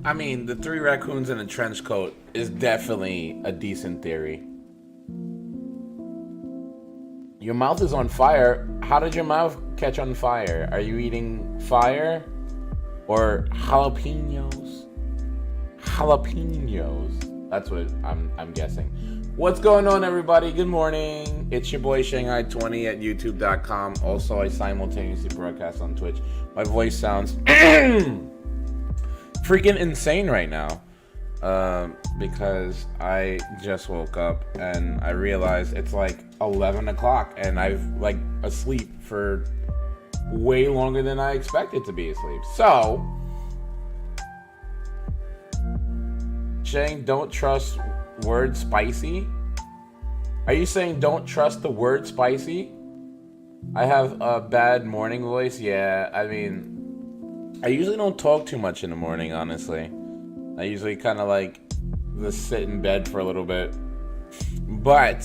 I mean, the three raccoons in a trench coat is definitely a decent theory. Your mouth is on fire. How did your mouth catch on fire? Are you eating fire or jalapenos? Jalapenos. That's what I'm guessing. What's going on, everybody? Good morning. It's your boy Shanghai20 at youtube.com. Also, I simultaneously broadcast on Twitch. My voice sounds freaking insane right now because I just woke up and I realized it's like 11 o'clock and I've like asleep for way longer than I expected to be asleep. So, Shane, don't trust word spicy? Are you saying don't trust the word spicy? I have a bad morning voice. Yeah, I mean, I usually don't talk too much in the morning, honestly. I usually kind of like just sit in bed for a little bit. But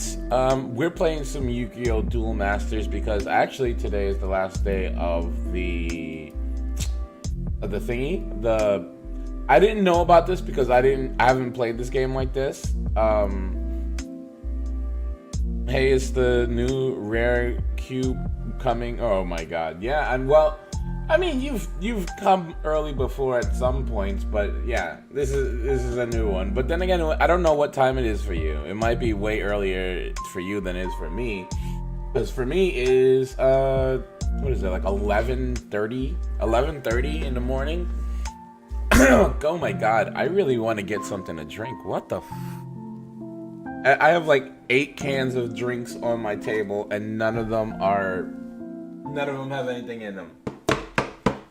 we're playing some Yu-Gi-Oh! Duel Masters because actually today is the last day of the thingy. I didn't know about this because I haven't played this game like this. Hey, it's the new rare cube coming. Oh my god. Yeah, and well, I mean, you've come early before at some points, but yeah, this is a new one. But then again, I don't know what time it is for you. It might be way earlier for you than it is for me. Because for me is what is it, like 11:30 in the morning? Oh my god, I really want to get something to drink. What the I have like 8 cans of drinks on my table and none of them have anything in them.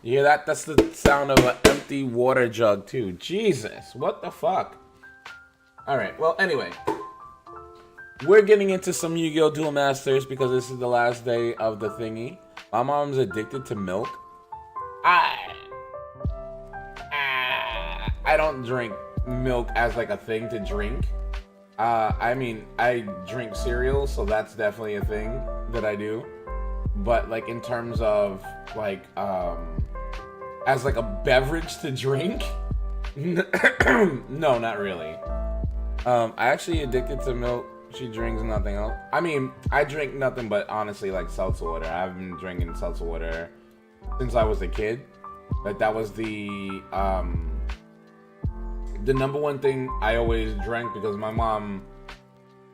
You hear that? That's the sound of an empty water jug too. Jesus, what the fuck? Alright, well anyway. We're getting into some Yu-Gi-Oh! Duel Masters because this is the last day of the thingy. My mom's addicted to milk. I don't drink milk as like a thing to drink. I mean, I drink cereal, so that's definitely a thing that I do. But like in terms of like as like a beverage to drink, no, not really. I actually addicted to milk. She drinks nothing else. I mean, I drink nothing but honestly like seltzer water. I've been drinking seltzer water since I was a kid. Like that was the number one thing I always drank because my mom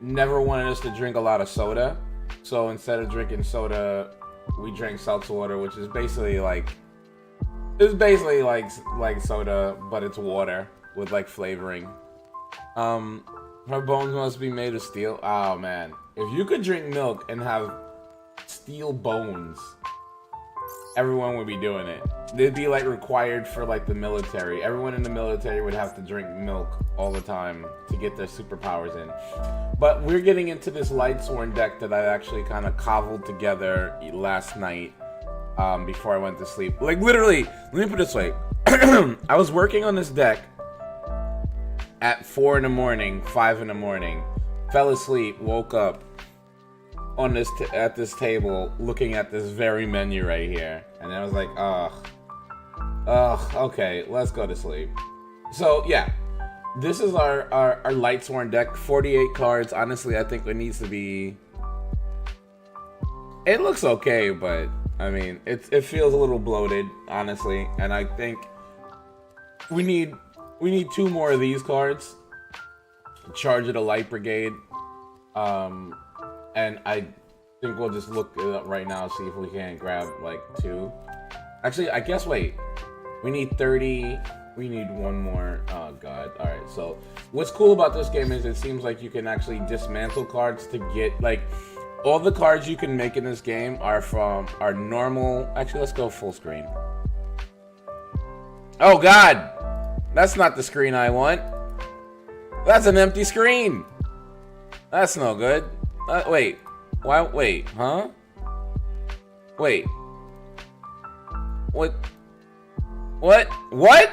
never wanted us to drink a lot of soda. So instead of drinking soda, we drank seltzer water, which is basically like soda, but it's water with like flavoring. Her bones must be made of steel. Oh man, if you could drink milk and have steel bones, everyone would be doing it. They'd be like required for like the military. Everyone in the military would have to drink milk all the time to get their superpowers in. But we're getting into this Lightsworn deck that I actually kind of cobbled together last night before I went to sleep. Like literally, let me put it this way. I was working on this deck at 4 in the morning, 5 in the morning, fell asleep, woke up on this at this table looking at this very menu right here, and I was like, okay, let's go to sleep. So yeah, this is our Lightsworn deck, 48 cards. Honestly, I think it needs to be, it looks okay, but I mean it feels a little bloated, honestly, and I think we need 2 more of these cards. Charge of the Light Brigade. And I think we'll just look it up right now, see if we can grab like 2. Actually, I guess, wait. We need 30. We need 1 more. Oh, God. All right. So what's cool about this game is it seems like you can actually dismantle cards to get, like, all the cards you can make in this game are from our normal. Actually, let's go full screen. Oh, God. That's not the screen I want. That's an empty screen. That's no good. Wait. Why? Wait. Huh? Wait. What? What? What?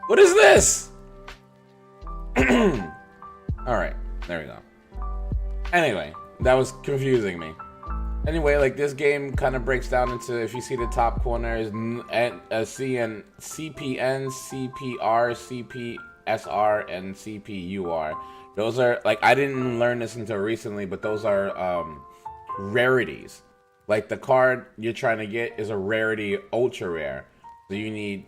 What is this? Alright. There we go. Anyway. That was confusing me. Anyway, like this game kind of breaks down into, if you see the top corner is CPN, CPR, CPSR, and CPUR. Those are, like, I didn't learn this until recently, but those are rarities. Like the card you're trying to get is a rarity, ultra rare. So you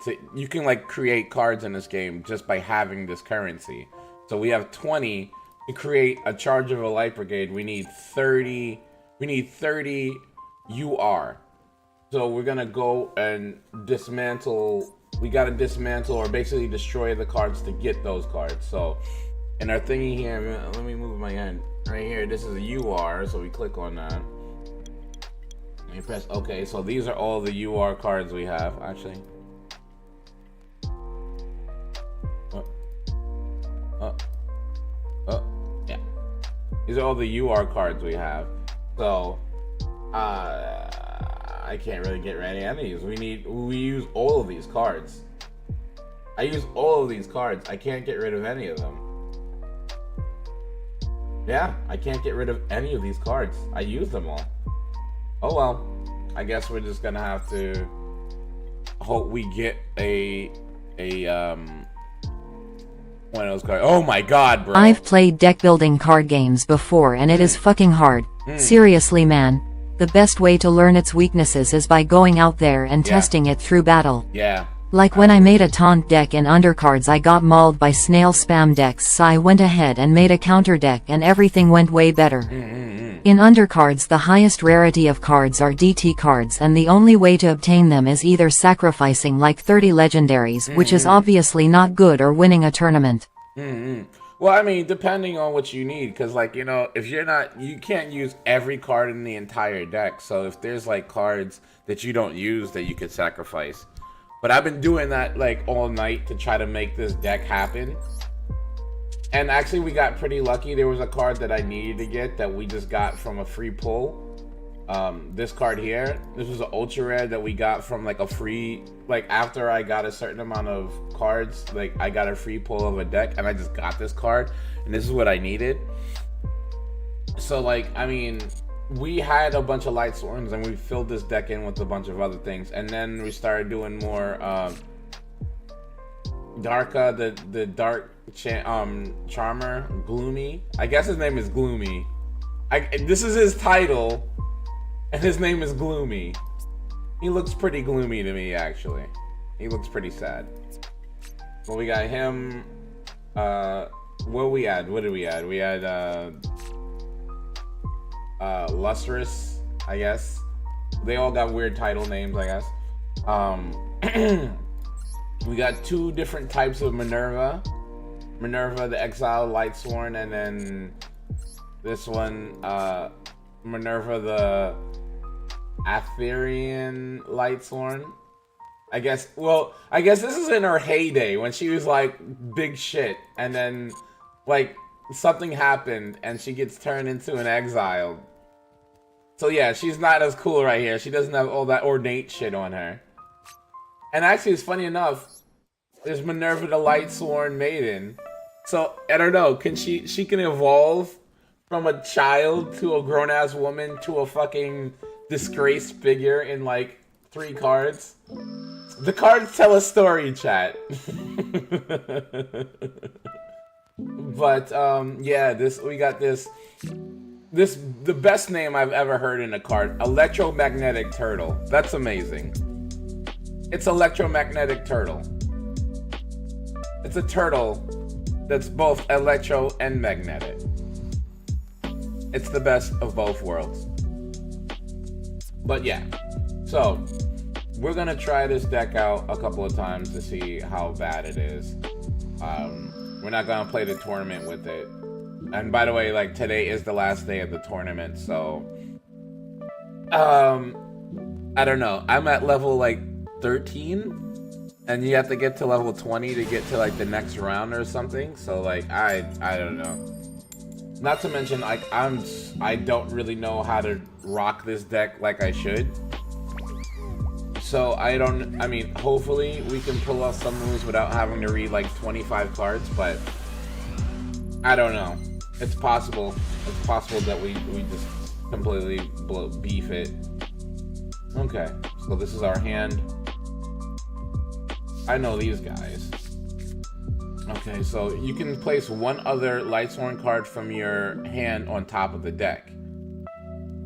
can like create cards in this game just by having this currency. So we have 20 to create a Charge of a Light Brigade. We need 30 UR. So we're gonna go and dismantle. We gotta dismantle or basically destroy the cards to get those cards. So in our thingy here, let me move my hand right here. This is a UR, so we click on that. You press OK. So these are all the UR cards we have. Actually, yeah. These are all the UR cards we have. So I can't really get rid of any of these. We use all of these cards. I use all of these cards. I can't get rid of any of them. Yeah, I can't get rid of any of these cards. I use them all. Oh well, I guess we're just gonna have to hope we get a one of those cards. Oh my god, bro. I've played deck building card games before and it is fucking hard. Seriously, man. The best way to learn its weaknesses is by going out there and testing it through battle. Yeah. Like when I made a taunt deck in undercards, I got mauled by snail spam decks, so I went ahead and made a counter deck and everything went way better. In undercards, the highest rarity of cards are DT cards, and the only way to obtain them is either sacrificing like 30 legendaries, which is obviously not good, or winning a tournament. Well, I mean, depending on what you need, because, like, you know, if you're not, you can't use every card in the entire deck. So if there's like cards that you don't use that you could sacrifice. But I've been doing that like all night to try to make this deck happen. And actually we got pretty lucky. There was a card that I needed to get that we just got from a free pull. This card here, this was an ultra rare that we got from like a free, like after I got a certain amount of cards, like I got a free pull of a deck and I just got this card and this is what I needed. So like, I mean, we had a bunch of Lightsworns and we filled this deck in with a bunch of other things, and then we started doing more Darka, the dark charmer, Gloomy. I guess his name is Gloomy. This is his title, and his name is Gloomy. He looks pretty gloomy to me, actually. He looks pretty sad. Well, we got him. What we had? What did we add? We had Lustrous, I guess. They all got weird title names, I guess. We got two different types of Minerva. Minerva, the Exile Lightsworn, and then this one, Minerva, the Aetherian Lightsworn. I guess this is in her heyday when she was like big shit, and then like something happened and she gets turned into an exile. So yeah, she's not as cool right here. She doesn't have all that ornate shit on her. And actually, it's funny enough, there's Minerva the Lightsworn Maiden. So I don't know, can she can evolve from a child to a grown-ass woman to a fucking disgraced figure in like 3 cards. The cards tell a story, chat. But yeah, we got this the best name I've ever heard in a card, Electromagnetic Turtle. That's amazing. It's Electromagnetic Turtle. It's a turtle that's both electro and magnetic. It's the best of both worlds. But yeah, so we're gonna try this deck out a couple of times to see how bad it is. We're not gonna play the tournament with it. And by the way, like, today is the last day of the tournament, so I don't know. I'm at level like 13, and you have to get to level 20 to get to like the next round or something. So like, I don't know. Not to mention, like, I don't really know how to rock this deck like I should. So I mean, hopefully we can pull off some moves without having to read like 25 cards, but I don't know. It's possible. It's possible that we just completely beef it. Okay, so this is our hand. I know these guys. Okay, so you can place one other Lightsworn card from your hand on top of the deck.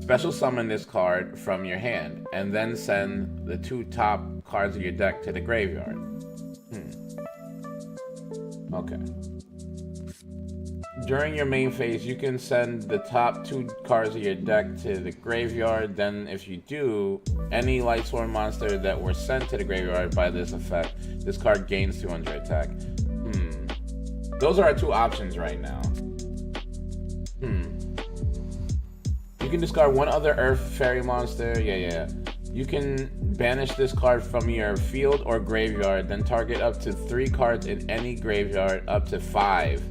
Special summon this card from your hand, and then send the 2 top cards of your deck to the graveyard. Okay. During your main phase, you can send the top 2 cards of your deck to the graveyard. Then, if you do, any Lightsworn monster that were sent to the graveyard by this effect, this card gains 200 attack. Those are our 2 options right now. You can discard one other Earth Fairy monster. Yeah. You can banish this card from your field or graveyard, then target up to 3 cards in any graveyard, up to 5.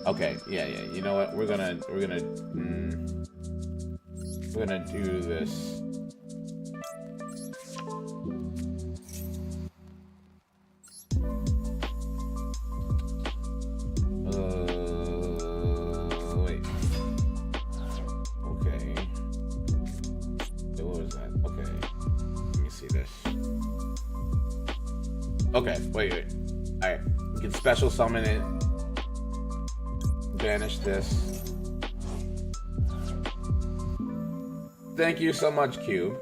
Okay, yeah. You know what? We're gonna do this. Wait. Okay. What was that? Okay. Let me see this. Okay, wait. Alright. We can special summon it. Banish this. Thank you so much, Cube.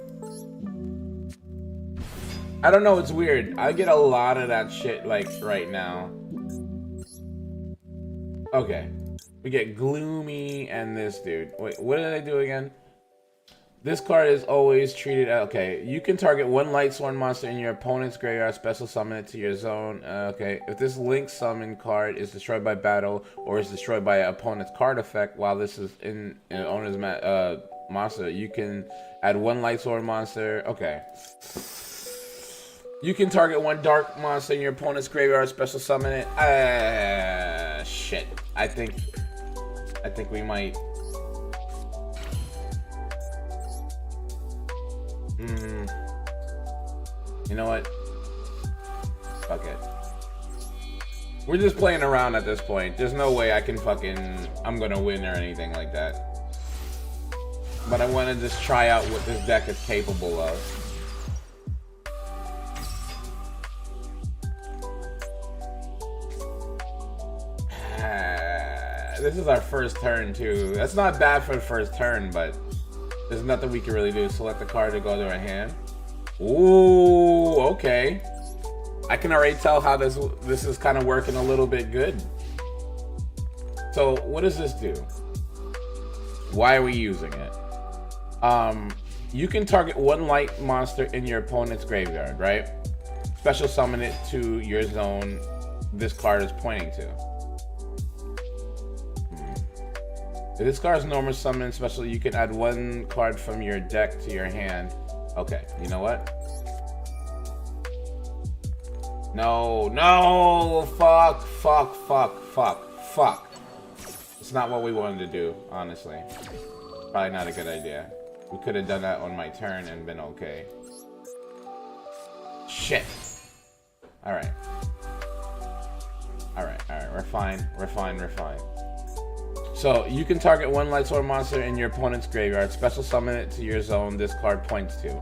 I don't know, it's weird. I get a lot of that shit, like, right now. Okay. We get Gloomy and this dude. Wait, what did I do again? This card is always treated as... Okay, you can target one Lightsworn monster in your opponent's graveyard, special summon it to your zone. Okay, if this link summon card is destroyed by battle or is destroyed by an opponent's card effect while this is in an owner's monster, you can add one Lightsworn monster. Okay. You can target one dark monster in your opponent's graveyard, special summon it. Shit. I think we might... You know what? Fuck it. We're just playing around at this point. There's no way I'm gonna win or anything like that. But I want to just try out what this deck is capable of. This is our first turn too. That's not bad for the first turn, but there's nothing we can really do. Select the card to go to our hand. Ooh, okay. I can already tell how this is kind of working a little bit good. So what does this do? Why are we using it? You can target one light monster in your opponent's graveyard, right? Special summon it to your zone this card is pointing to. If this card is normal summon special, you can add one card from your deck to your hand. Okay, you know what? No, fuck. It's not what we wanted to do, honestly. Probably not a good idea. We could have done that on my turn and been okay. Shit. Alright, we're fine. So, you can target one Lightsworn monster in your opponent's graveyard, special summon it to your zone this card points to.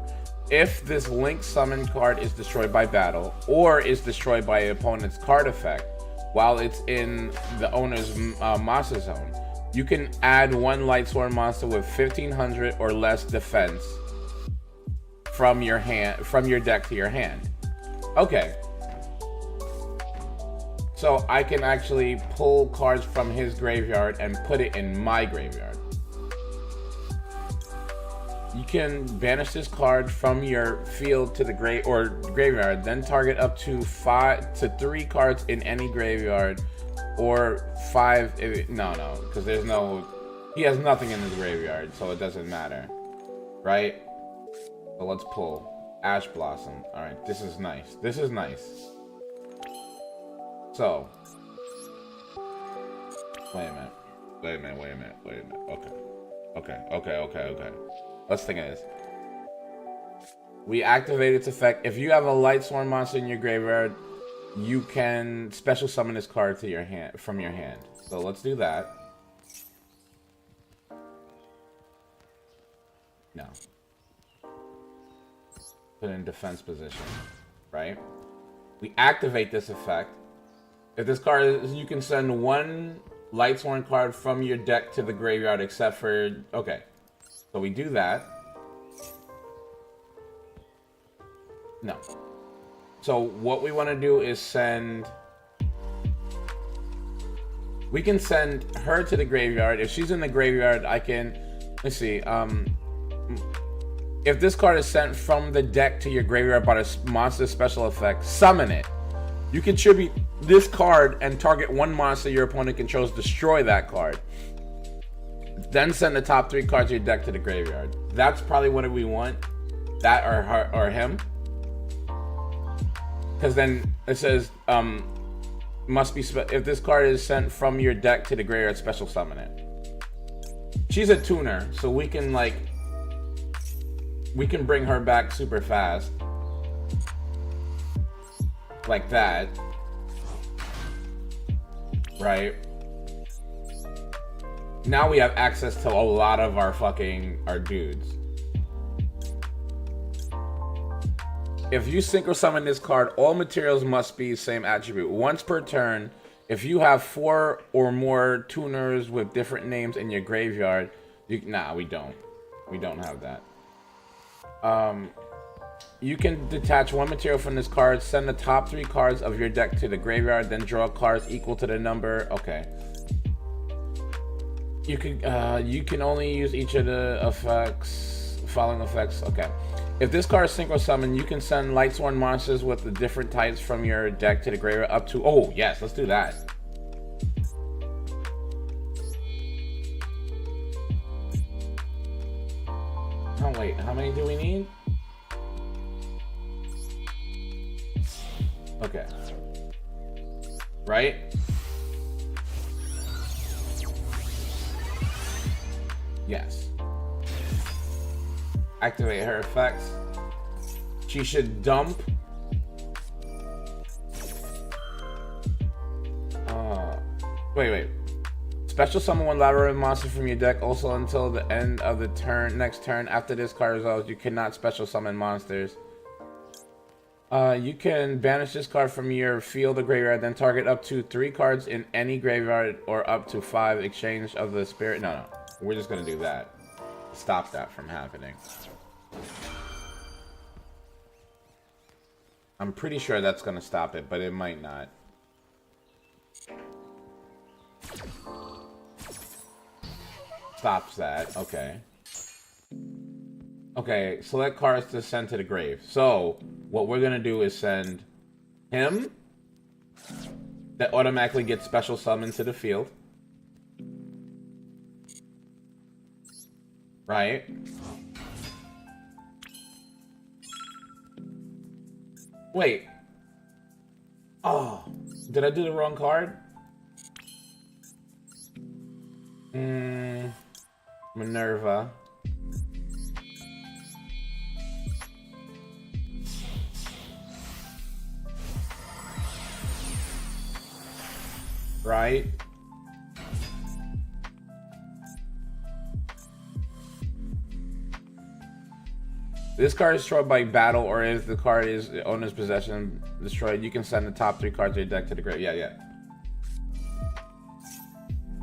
If this link summon card is destroyed by battle, or is destroyed by an opponent's card effect, while it's in the owner's monster zone, you can add one Lightsworn monster with 1500 or less defense from your deck to your hand. Okay. So I can actually pull cards from his graveyard and put it in my graveyard. You can banish this card from your field to the graveyard, then target up to 5 to 3 cards in any graveyard, or 5 if because he has nothing in his graveyard, so it doesn't matter, right? So let's pull Ash Blossom. All right, this is nice. So, wait a minute. Okay. Let's think of this. We activate its effect. If you have a Lightsworn monster in your graveyard, you can special summon this card to your hand from your hand. So let's do that. No. Put it in defense position, right? We activate this effect. If this card is, you can send one Lightsworn card from your deck to the graveyard except for... Okay. So we do that. No. So what we want to do is send... We can send her to the graveyard. If she's in the graveyard, I can... Let's see. If this card is sent from the deck to your graveyard by a monster special effect, summon it. You contribute this card and target one monster your opponent controls, destroy that card. Then send the top 3 cards of your deck to the graveyard. That's probably what we want. That or her or him. Because then it says, must be if this card is sent from your deck to the graveyard, special summon it. She's a tuner, so we can like bring her back super fast. Like that. Right? Now we have access to a lot of our dudes. If you synchro summon this card, all materials must be same attribute. Once per turn, if you have 4 or more tuners with different names in your graveyard, nah, we don't. We don't have that. You can detach one material from this card, send the top 3 cards of your deck to the graveyard, then draw cards equal to the number. Okay. You can only use each of the following effects. Okay. If this card is synchro summon, you can send Lightsworn monsters with the different types from your deck to the graveyard up to... Oh, yes, let's do that. Oh, wait, how many do we need? Okay. Right? Yes. Activate her effects. She should dump. Wait. Special summon one labyrinth monster from your deck. Also, until the end of the next turn. After this card resolves, you cannot special summon monsters. You can banish this card from your field or graveyard, then target up to 3 cards in any graveyard or up to 5 exchange of the spirit. No. We're just gonna do that. Stop that from happening. I'm pretty sure that's gonna stop it, but it might not. Stops that. Okay. Okay, select cards to send to the grave. So, what we're gonna do is send him. That automatically gets special summoned to the field. Right? Wait. Oh, did I do the wrong card? Minerva. Right? This card is destroyed by battle, or if the card is the owner's possession destroyed, you can send the top 3 cards of your deck to the grave. Yeah.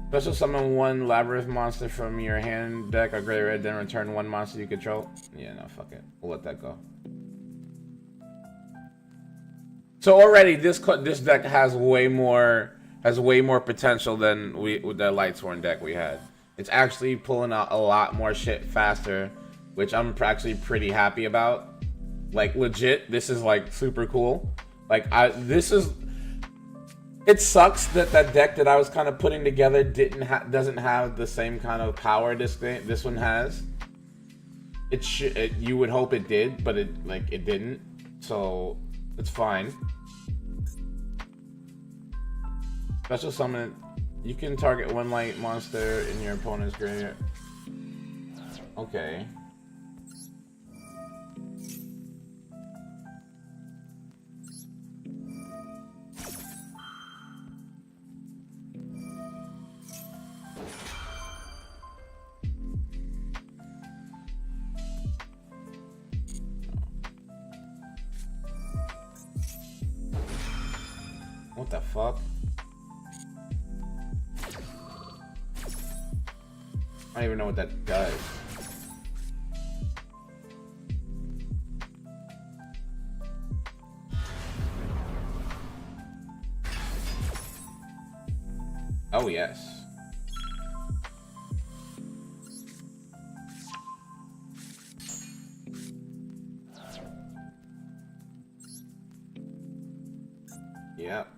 Special summon one labyrinth monster from your hand, deck, or graveyard, then return 1 monster you control. Yeah, no, fuck it. We'll let that go. So already, this deck has way more potential than with the Lightsworn deck we had. It's actually pulling out a lot more shit faster, which I'm actually pretty happy about. Like, legit, this is like super cool. Like, it sucks that that deck that I was kind of putting together doesn't have the same kind of power this one has. You would hope it did, but it didn't. So it's fine. Special summon. You can target 1 light monster in your opponent's graveyard. Okay. the fuck? I don't even know what that does. Oh, yes. Yep.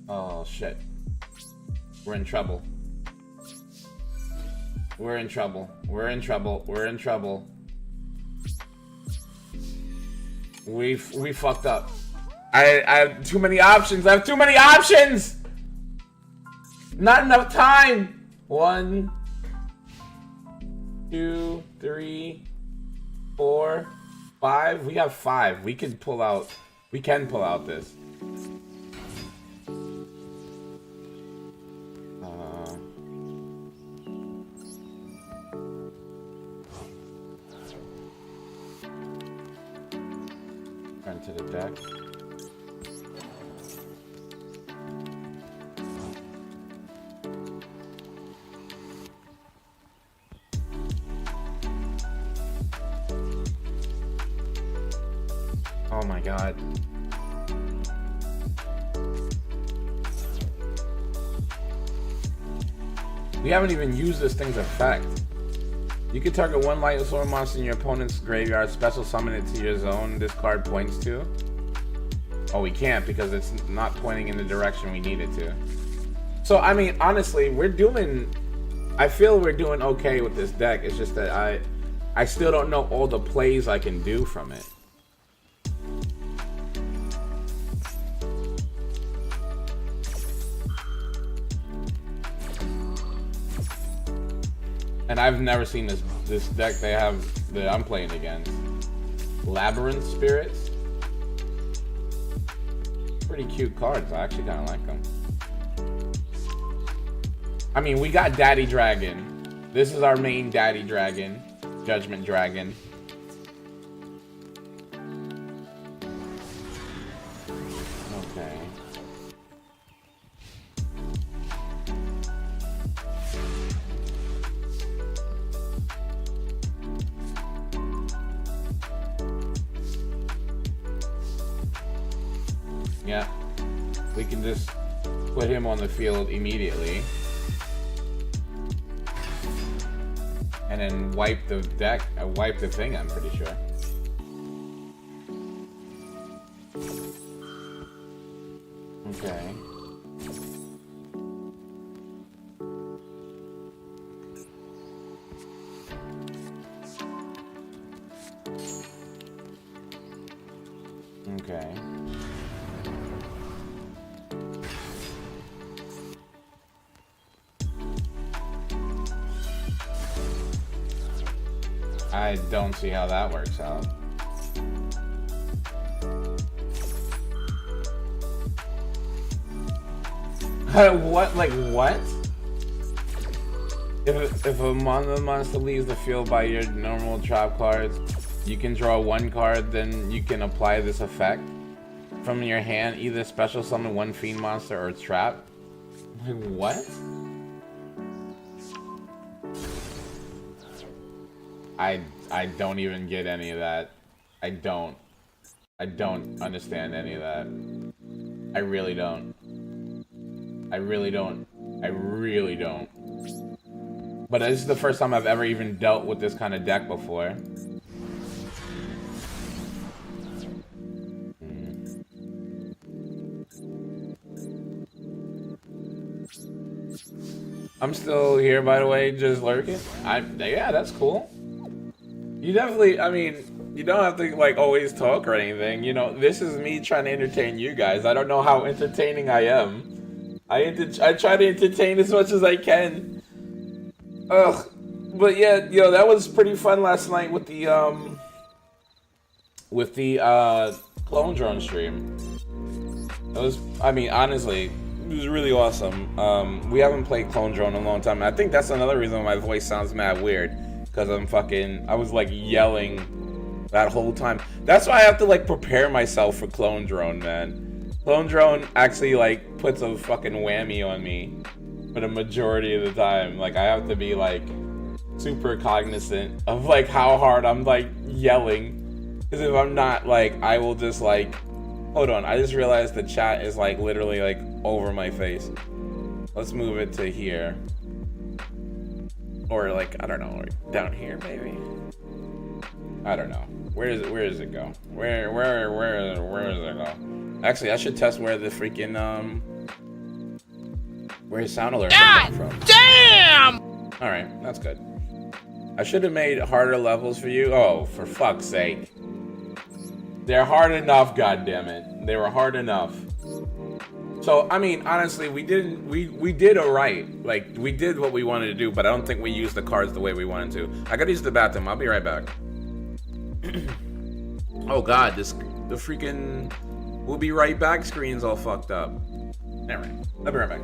Oh, shit. We're in trouble. We're in trouble. We're in trouble. We're in trouble. We fucked up. I have too many options. I have too many options! Not enough time! 1, 2, 3, 4, 5. We have 5. We can pull out. We can pull out this. Turn to the deck. Oh my god. We haven't even used this thing's effect. You can target one Lightsworn monster in your opponent's graveyard, special summon it to your zone this card points to. Oh, we can't because it's not pointing in the direction we need it to. So, I mean, honestly, I feel we're doing okay with this deck. It's just that I still don't know all the plays I can do from it. And I've never seen this deck that I'm playing against. Labyrinth Spirits. Pretty cute cards. I actually kind of like them. I mean, we got Daddy Dragon. This is our main Daddy Dragon. Judgment Dragon. Okay. Yeah, we can just put him on the field immediately. And then wipe the deck, wipe the thing, I'm pretty sure. Okay. Okay. I don't see how that works out. What? Like what? If a monster leaves the field by your normal trap cards, you can draw one card, then you can apply this effect from your hand, either special summon one fiend monster or trap. Like what? I don't even get any of that. I don't understand any of that. I really don't. I really don't. I really don't. But this is the first time I've ever even dealt with this kind of deck before. I'm still here, by the way, just lurking. Yeah, that's cool. You definitely, I mean, you don't have to, like, always talk or anything. You know, this is me trying to entertain you guys. I don't know how entertaining I am. I try to entertain as much as I can. Ugh. But yeah, yo, that was pretty fun last night with the clone drone stream. It was, I mean, honestly, was really awesome. We haven't played Clone Drone in a long time. I think that's another reason my voice sounds mad weird. Because I was like yelling that whole time. That's why I have to like prepare myself for Clone Drone, man. Clone Drone actually like puts a fucking whammy on me for the majority of the time. Like I have to be like super cognizant of like how hard I'm like yelling. Because if I'm not, like, I will just like, hold on, I just realized the chat is like literally like over my face. Let's move it to here. Or like, I don't know, like down here maybe. I don't know. Where does it go? Where does it go? Actually, I should test where the freaking where his sound alert comes from. Damn! Alright, that's good. I should have made harder levels for you. Oh, for fuck's sake. They're hard enough, goddammit. They were hard enough. So, I mean, honestly, we did alright. Like, we did what we wanted to do, but I don't think we used the cards the way we wanted to. I gotta use the bathroom. I'll be right back. Oh god, the freaking "we'll be right back" screen's all fucked up. Alright, I'll be right back.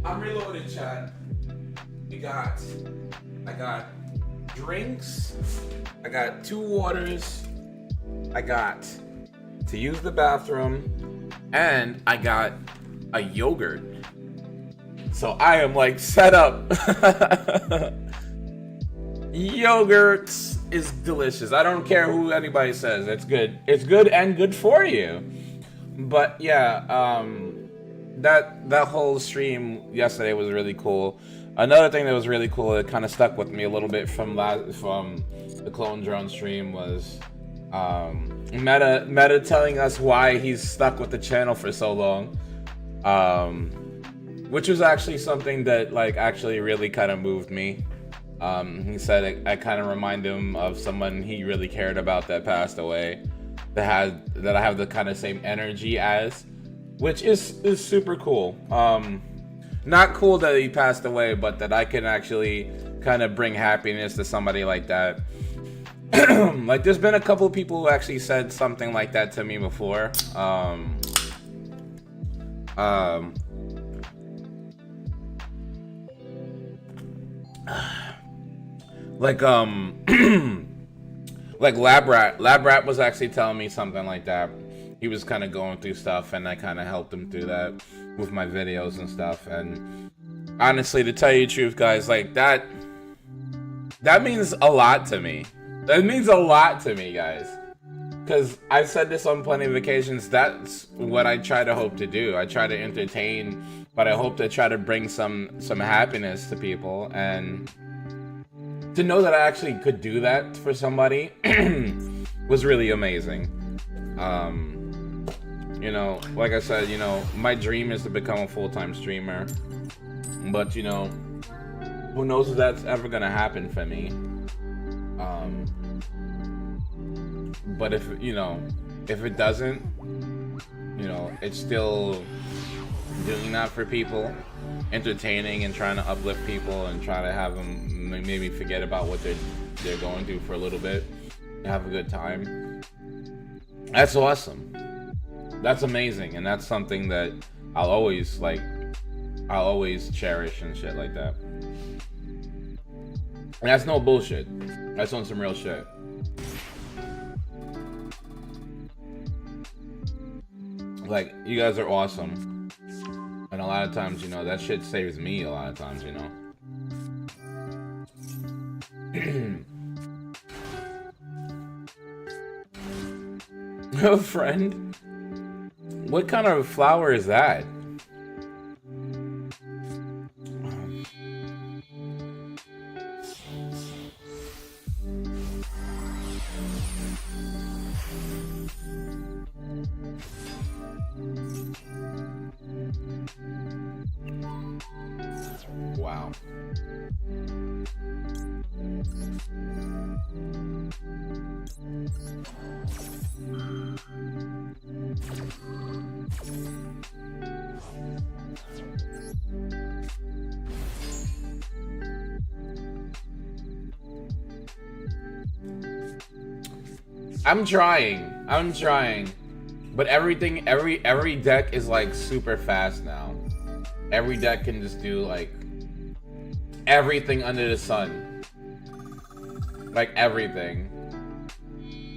I'm reloaded, chat. I got drinks. I got 2 waters. I got to use the bathroom, and I got a yogurt. So I am like set up. Yogurt is delicious. I don't care who anybody says. It's good. It's good and good for you. But yeah, that whole stream yesterday was really cool. Another thing that was really cool, it kind of stuck with me a little bit from the Clone Drone stream, was Meta telling us why he's stuck with the channel for so long, which was actually something that like actually really kind of moved me. He said I kind of remind him of someone he really cared about that passed away, that I have the kind of same energy as, which is super cool. Not cool that he passed away, but that I can actually kind of bring happiness to somebody like that. Like, there's been a couple people who actually said something like that to me before. Like, like Lab Rat was actually telling me something like that. He was kind of going through stuff, and I kind of helped him through that with my videos and stuff. And honestly, to tell you the truth, guys, like that means a lot to me. That means a lot to me, guys. Because I've said this on plenty of occasions. That's what I try to hope to do. I try to entertain, but I hope to try to bring some happiness to people. And to know that I actually could do that for somebody was really amazing. You know, like I said, you know, my dream is to become a full-time streamer. But, you know, who knows if that's ever gonna happen for me. But if, you know, if it doesn't, you know, it's still doing that for people, entertaining and trying to uplift people and try to have them maybe forget about what they're going through for a little bit, have a good time. That's awesome. That's amazing, and that's something that I'll always cherish and shit like that. And that's no bullshit. That's on some real shit. Like, you guys are awesome. And a lot of times, you know, that shit saves me a lot of times, you know. Friend? What kind of flower is that? Wow. I'm trying. But every deck is like super fast now. Every deck can just do like everything under the sun. Like everything.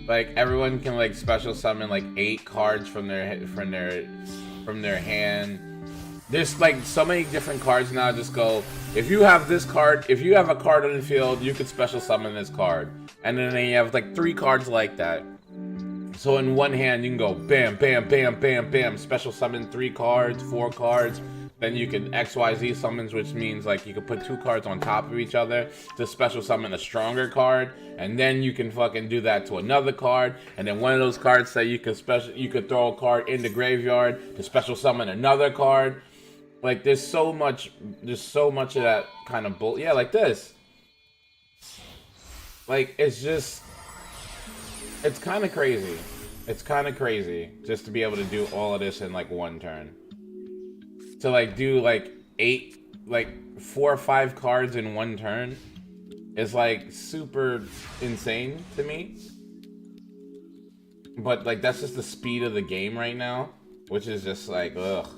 Like everyone can like special summon like 8 cards from their hand. There's like so many different cards now. Just go, if you have this card, if you have a card on the field, you could special summon this card. And then you have like 3 cards like that. So in one hand you can go bam, bam, bam, bam, bam, special summon 3 cards, 4 cards. Then you can XYZ summons, which means like you can put 2 cards on top of each other to special summon a stronger card, and then you can fucking do that to another card, and then one of those cards say you could throw a card in the graveyard to special summon another card. Like there's so much of that kind of bull. Yeah, like this. Like it's kind of crazy. It's kind of crazy just to be able to do all of this in like one turn. To like do like 4 or 5 cards in one turn is like super insane to me. But like that's just the speed of the game right now, which is just like ugh.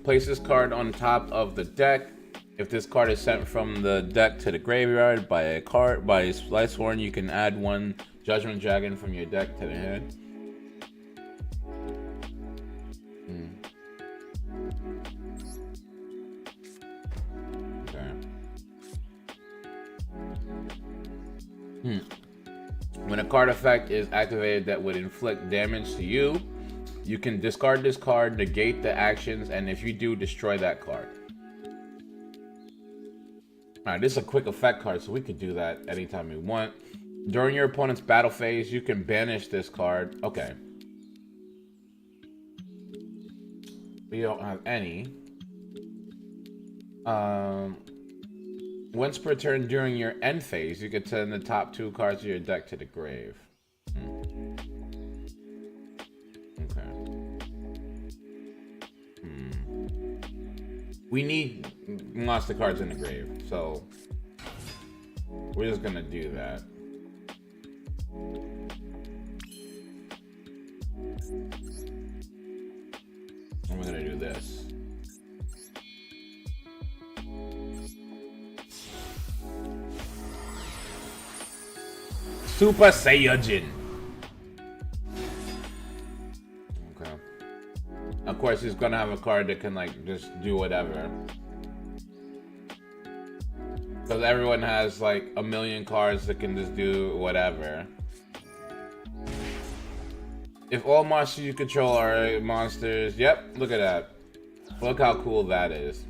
Place this card on top of the deck. If this card is sent from the deck to the graveyard by Lightsworn, you can add 1 Judgment Dragon from your deck to the hand. Okay. When a card effect is activated that would inflict damage to you, you can discard this card, negate the actions, and if you do, destroy that card. Alright, this is a quick effect card, so we could do that anytime we want. During your opponent's battle phase, you can banish this card. Okay. We don't have any. Once per turn during your end phase, you can send the top 2 cards of your deck to the grave. Okay. We need monster cards in the grave, so we're just gonna do that. And we're gonna do this. Super Saiyajin. Okay. Of course, he's gonna have a card that can like just do whatever. Because everyone has like a million cards that can just do whatever. If all monsters you control are monsters, yep, look at that. Look how cool that is.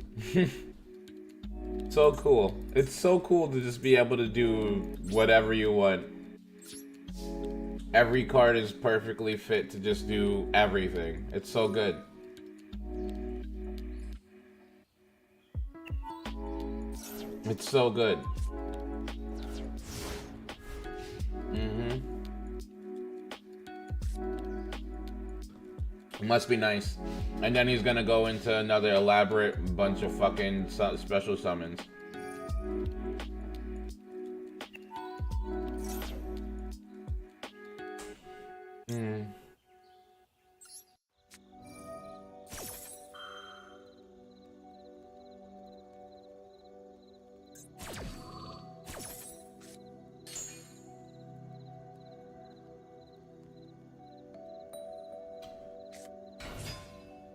So cool. It's so cool to just be able to do whatever you want. Every card is perfectly fit to just do everything. It's so good. It's so good. It must be nice. And then he's gonna go into another elaborate bunch of fucking special summons.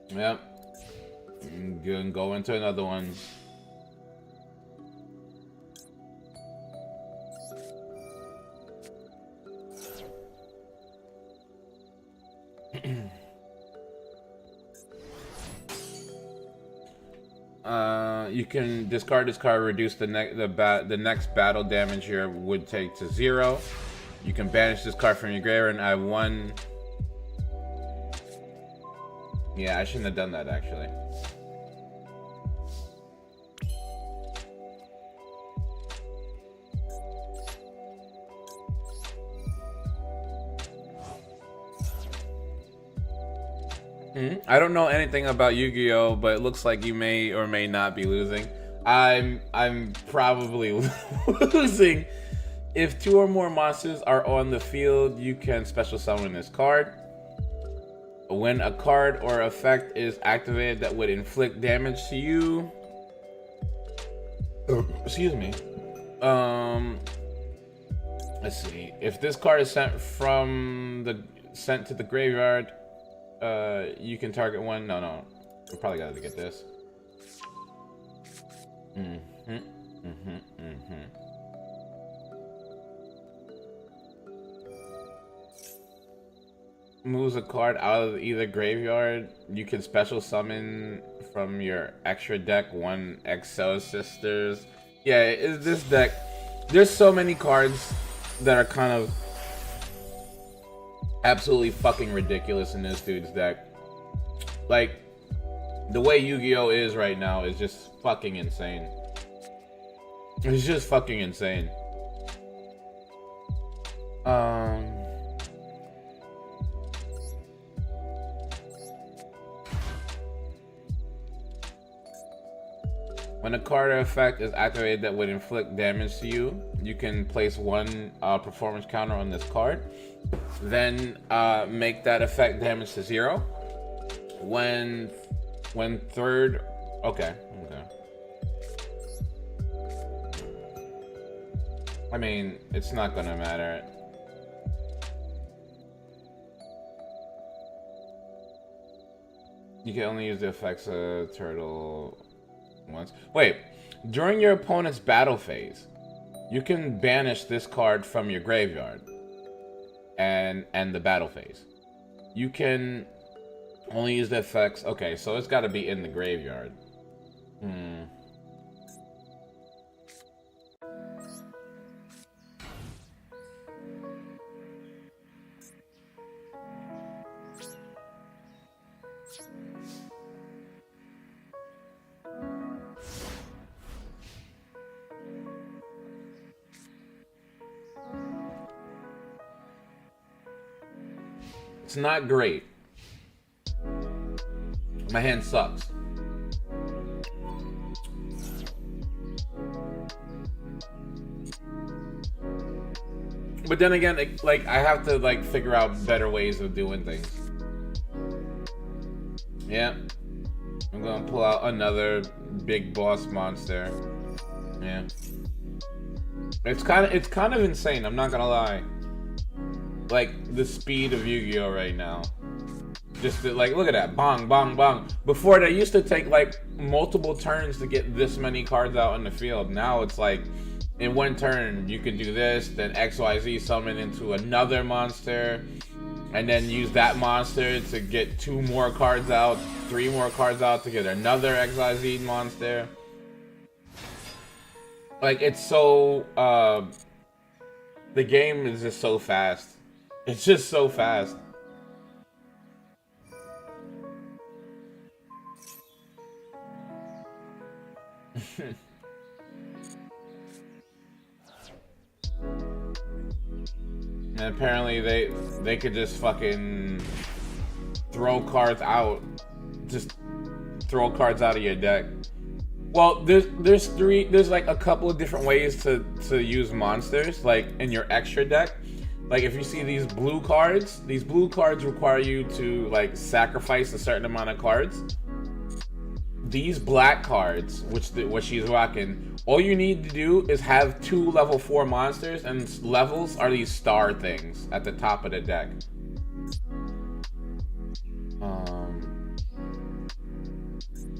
Yep. Good. Go into another one. You can discard this card, reduce the next battle damage you would take to 0. You can banish this card from your graveyard and add 1. Yeah, I shouldn't have done that actually. I don't know anything about Yu-Gi-Oh, but it looks like you may or may not be losing. I'm probably losing. If 2 or more monsters are on the field, you can special summon this card. When a card or effect is activated that would inflict damage to you, excuse me. Let's see. If this card is sent to the graveyard, you can target one. No, we probably got to get this. Moves a card out of either graveyard. You can special summon from your extra deck 1 Excel Sisters. Yeah, this deck. There's so many cards that are kind of absolutely fucking ridiculous in this dude's deck. Like, the way Yu-Gi-Oh is right now is just fucking insane. It's just fucking insane. When a card or effect is activated that would inflict damage to you, you can place 1 performance counter on this card. Then make that effect damage to 0. When third, okay. I mean, it's not gonna matter. You can only use the effects of turtle once. Wait, during your opponent's battle phase, you can banish this card from your graveyard and end the battle phase. You can only use the effects. Okay, so it's got to be in the graveyard. It's not great. My hand sucks. But then again, like, I have to, like, figure out better ways of doing things. Yeah. I'm gonna pull out another big boss monster. Yeah. It's kind of insane, I'm not gonna lie. Like, the speed of Yu-Gi-Oh! Right now. Just to, like, look at that. Bong, bong, bong. Before, they used to take, like, multiple turns to get this many cards out in the field. Now it's like, in one turn, you can do this, then XYZ summon into another monster, and then use that monster to get 2 more cards out, 3 more cards out to get another XYZ monster. Like, it's so, the game is just so fast. It's just so fast. And apparently they could just fucking throw cards out. Just throw cards out of your deck. Well, there's like a couple of different ways to use monsters, like in your extra deck. Like if you see these blue cards require you to like sacrifice a certain amount of cards. These black cards, what she's rocking, all you need to do is have 2 level 4 monsters, and levels are these star things at the top of the deck.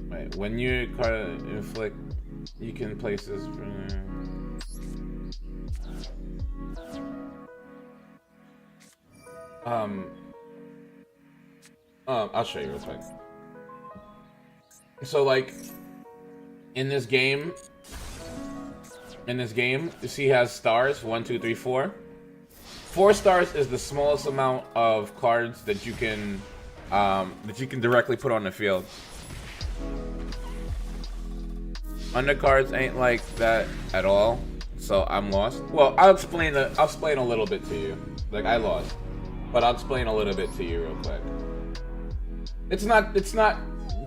Wait, when you card inflict, you can place this. I'll show you real quick. So like in this game, you see, he has stars 1, 2, 3, 4. 4 stars is the smallest amount of cards that you can directly put on the field. Undercards ain't like that at all, so I'm lost. Well, I'll explain a little bit to you. Like I lost, but I'll explain a little bit to you real quick. It's not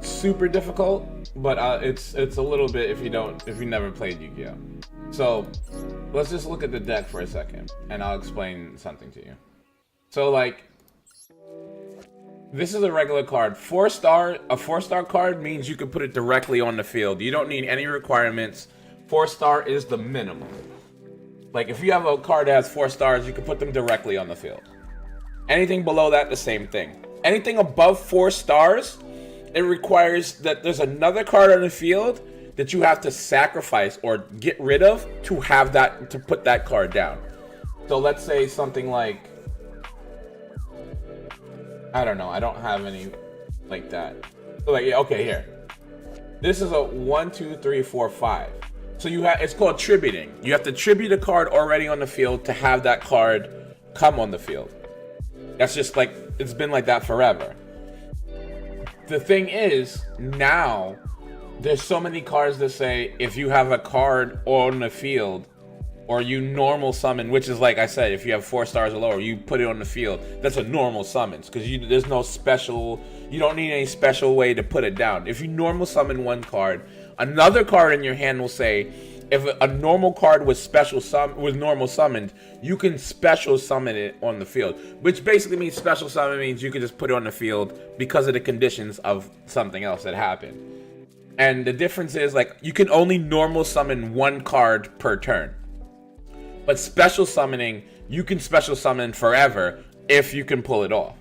super difficult, but it's a little bit if you never played Yu-Gi-Oh. So let's just look at the deck for a second, and I'll explain something to you. So like, this is a regular card. 4-star, a 4-star card means you can put it directly on the field. You don't need any requirements. 4-star is the minimum. Like if you have a card that has 4 stars, you can put them directly on the field. Anything below that, the same thing. Anything above 4 stars, it requires that there's another card on the field that you have to sacrifice or get rid of to have that, to put that card down. So let's say something like, I don't know, I don't have any like that. So like, yeah, okay, here. This is a 1, 2, 3, 4, 5. So you have, it's called tributing. You have to tribute a card already on the field to have that card come on the field. That's just like, it's been like that forever. The thing is, now, there's so many cards that say, if you have a card on the field, or you normal summon, which is like I said, if you have 4 stars or lower, you put it on the field, that's a normal summons, because there's no special, you don't need any special way to put it down. If you normal summon one card, another card in your hand will say, if a normal card was normal summoned, you can special summon it on the field. Which basically means special summon means you can just put it on the field because of the conditions of something else that happened. And the difference is, like, you can only normal summon 1 card per turn. But special summoning, you can special summon forever if you can pull it off.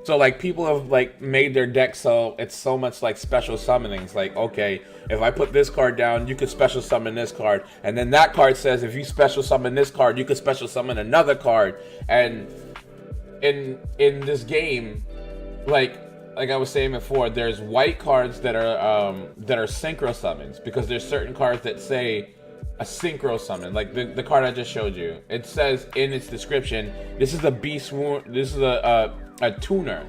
So like people have like made their deck so it's so much like special summonings. Like, okay, if I put this card down, you could special summon this card, and then that card says if you special summon this card, you could special summon another card. And in this game, like I was saying before, there's white cards that are synchro summons, because there's certain cards that say a synchro summon. Like the card I just showed you, it says in its description, this is a beast wound, this is a tuner,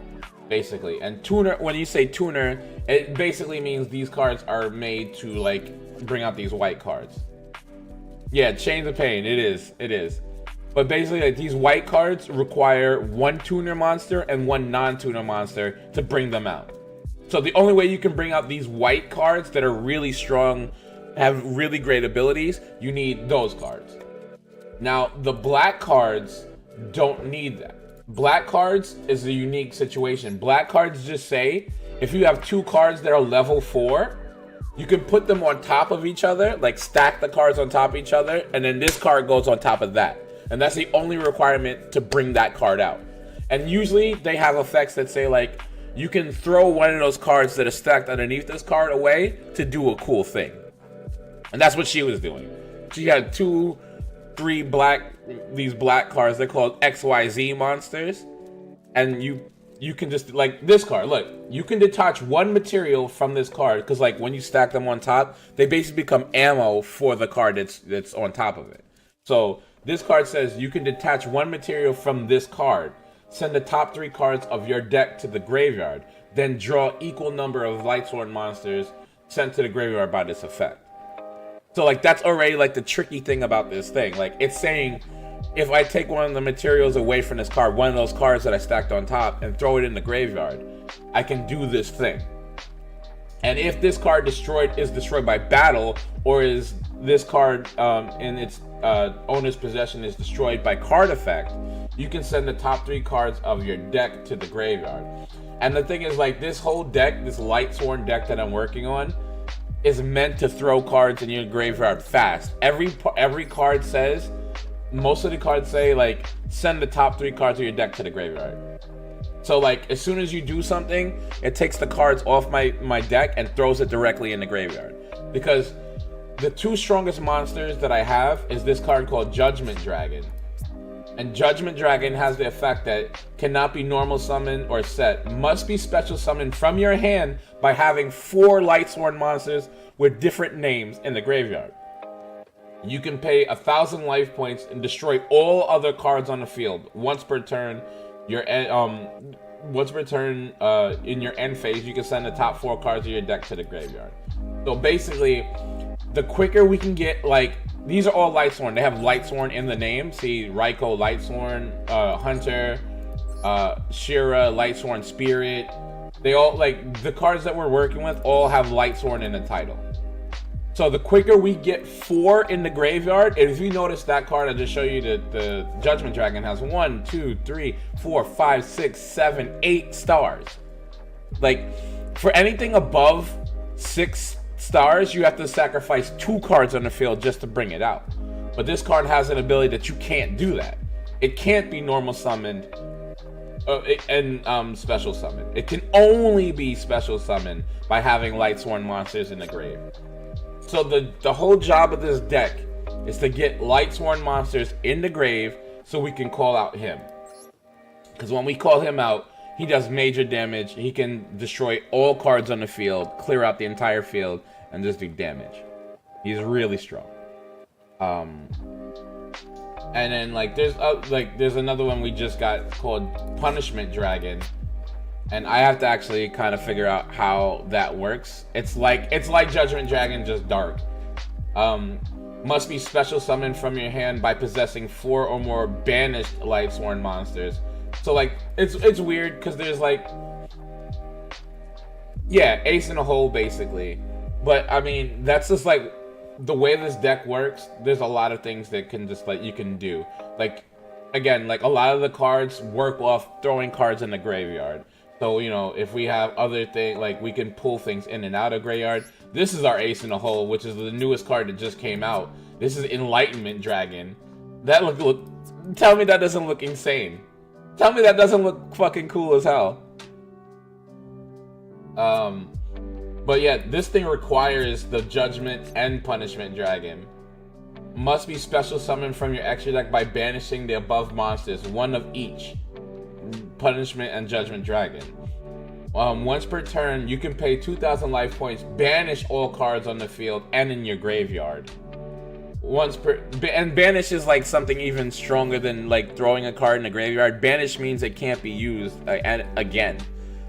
basically. And tuner, when you say tuner, it basically means these cards are made to like bring out these white cards. Yeah, Chains of Pain, it is. But basically, like, these white cards require one tuner monster and one non-tuner monster to bring them out. So the only way you can bring out these white cards that are really strong, have really great abilities, you need those cards. Now, the black cards don't need that. Black cards is a unique situation. Black cards just say, if you have two cards that are level 4, you can put them on top of each other, like stack the cards on top of each other, and then this card goes on top of that. And that's the only requirement to bring that card out. And usually they have effects that say, like, you can throw one of those cards that are stacked underneath this card away to do a cool thing. And that's what she was doing. She had 2, 3 these black cards. They're called XYZ monsters. And you can just, like this card, look, you can detach one material from this card, because like when you stack them on top, they basically become ammo for the card that's on top of it. So this card says you can detach one material from this card, send the top 3 cards of your deck to the graveyard, then draw equal number of Lightsworn monsters sent to the graveyard by this effect. So like that's already like the tricky thing about this thing. Like it's saying, if I take one of the materials away from this card, one of those cards that I stacked on top, and throw it in the graveyard, I can do this thing. And if this card is destroyed by battle, or is this card in its owner's possession is destroyed by card effect, you can send the top 3 cards of your deck to the graveyard. And the thing is, like, this whole deck, this Lightsworn deck that I'm working on, is meant to throw cards in your graveyard fast. Every card says, most of the cards say, like, send the top 3 cards of your deck to the graveyard. So like as soon as you do something, it takes the cards off my deck and throws it directly in the graveyard. Because the 2 strongest monsters that I have is this card called Judgment Dragon. And Judgment Dragon has the effect that cannot be normal summoned or set, must be special summoned from your hand by having 4 Lightsworn monsters with different names in the graveyard. You can pay 1,000 life points and destroy all other cards on the field once per turn. Once per turn in your end phase, you can send the top 4 cards of your deck to the graveyard. So basically, the quicker we can get, like, these are all Lightsworn. They have Lightsworn in the name. See, Raikou Lightsworn, Hunter, Shira Lightsworn Spirit. They all, like, the cards that we're working with all have Lightsworn in the title. So the quicker we get 4 in the graveyard, and if you notice that card I just showed you, the Judgment Dragon has 1, 2, 3, 4, 5, 6, 7, 8 stars. Like, for anything above 6 stars, you have to sacrifice 2 cards on the field just to bring it out. But this card has an ability that you can't do that. It can't be normal summoned and special summoned. It can only be special summoned by having Lightsworn monsters in the grave. So the whole job of this deck is to get Lightsworn monsters in the grave so we can call out him. Because when we call him out, he does major damage. He can destroy all cards on the field, clear out the entire field, and just do damage. He's really strong. And then like there's another one we just got called Punishment Dragon. And I have to actually kind of figure out how that works. It's like Judgment Dragon, just dark. Must be special summoned from your hand by possessing 4 or more banished Lightsworn monsters. So like it's weird because there's like, yeah, ace in a hole basically. But I mean, that's just like the way this deck works. There's a lot of things that can just like you can do. Like again, like a lot of the cards work off throwing cards in the graveyard. So, you know, if we have other things, like we can pull things in and out of graveyard. This is our ace in the hole, which is the newest card that just came out. This is Enlightenment Dragon. That look, tell me that doesn't look insane. Tell me that doesn't look fucking cool as hell. But yeah, this thing requires the Judgment and Punishment Dragon. Must be special summoned from your extra deck by banishing the above monsters, 1 of each. Punishment and Judgment Dragon. Once per turn, you can pay 2,000 life points, banish all cards on the field and in your graveyard. And banish is like something even stronger than like throwing a card in the graveyard. Banish means it can't be used again.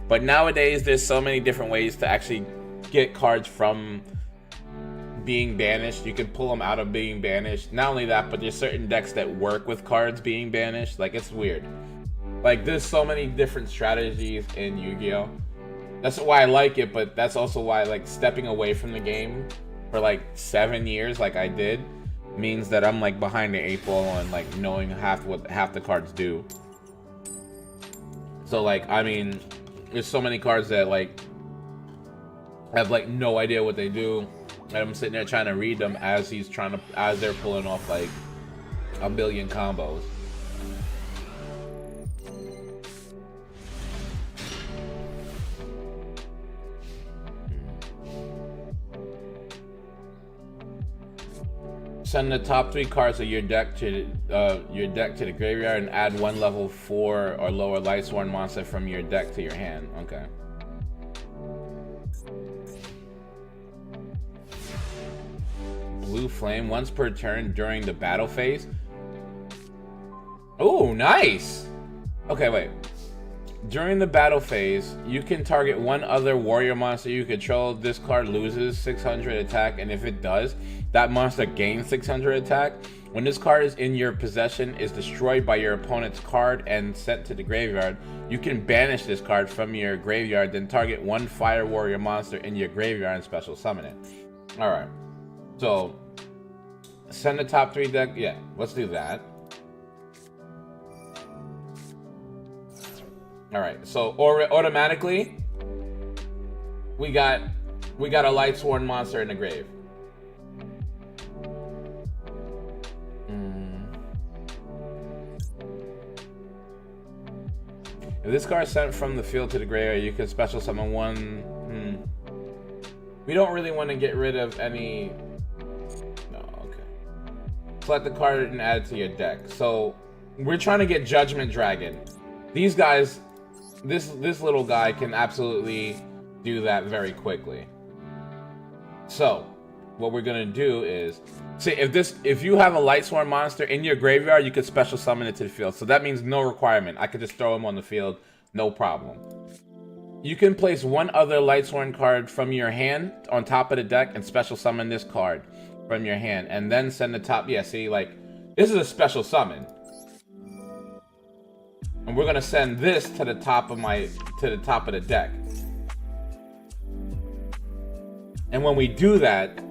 But nowadays, there's so many different ways to actually get cards from being banished. You can pull them out of being banished. Not only that, but there's certain decks that work with cards being banished. Like, it's weird. Like, there's so many different strategies in Yu-Gi-Oh! That's why I like it, but that's also why, like, stepping away from the game for, like, 7 years, like I did, means that I'm, like, behind the 8 ball on, like, knowing what half the cards do. So, like, I mean, there's so many cards that, like, I have, like, no idea what they do. And I'm sitting there trying to read them as they're pulling off, like, a billion combos. Send the top 3 cards of your deck to the graveyard and add 1 level 4 or lower Lightsworn monster from your deck to your hand. Okay. Blue flame once per turn during the battle phase. Oh, nice. Okay, wait. During the battle phase, you can target 1 other warrior monster you control. This card loses 600 attack, and if it does, that monster gains 600 attack. When this card is in your possession, is destroyed by your opponent's card and sent to the graveyard, you can banish this card from your graveyard, then target 1 fire warrior monster in your graveyard and special summon it. Alright. So, send the top 3 deck. Yeah, let's do that. Alright, so automatically, we got a Lightsworn monster in the grave. If this card is sent from the field to the graveyard, you can special summon 1. We don't really want to get rid of any. No, okay. Select the card and add it to your deck. So we're trying to get Judgment Dragon. These guys, this little guy can absolutely do that very quickly. So what we're gonna do is, see, if you have a Lightsworn monster in your graveyard, you could special summon it to the field. So that means no requirement. I could just throw him on the field, no problem. You can place 1 other Lightsworn card from your hand on top of the deck and special summon this card from your hand, and then send the top. Yeah, see, like, this is a special summon, and we're gonna send this to the top of the deck. And when we do that,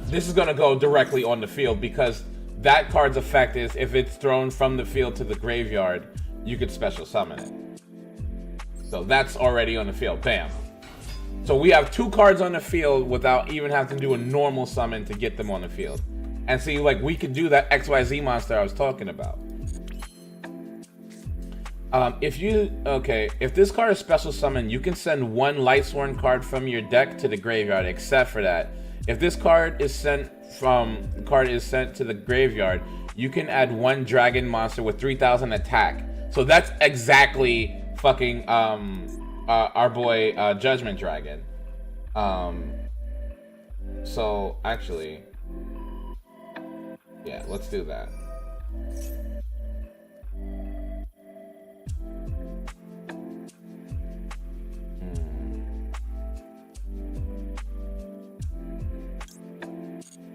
this is gonna go directly on the field, because that card's effect is if it's thrown from the field to the graveyard, you could special summon it. So that's already on the field. Bam. So we have 2 cards on the field without even having to do a normal summon to get them on the field. And see, like, we could do that XYZ monster I was talking about. If this card is special summon, you can send 1 Lightsworn card from your deck to the graveyard, except for that. If this card is sent to the graveyard, you can add 1 dragon monster with 3000 attack. So that's exactly fucking our boy Judgment Dragon. So actually, yeah, let's do that.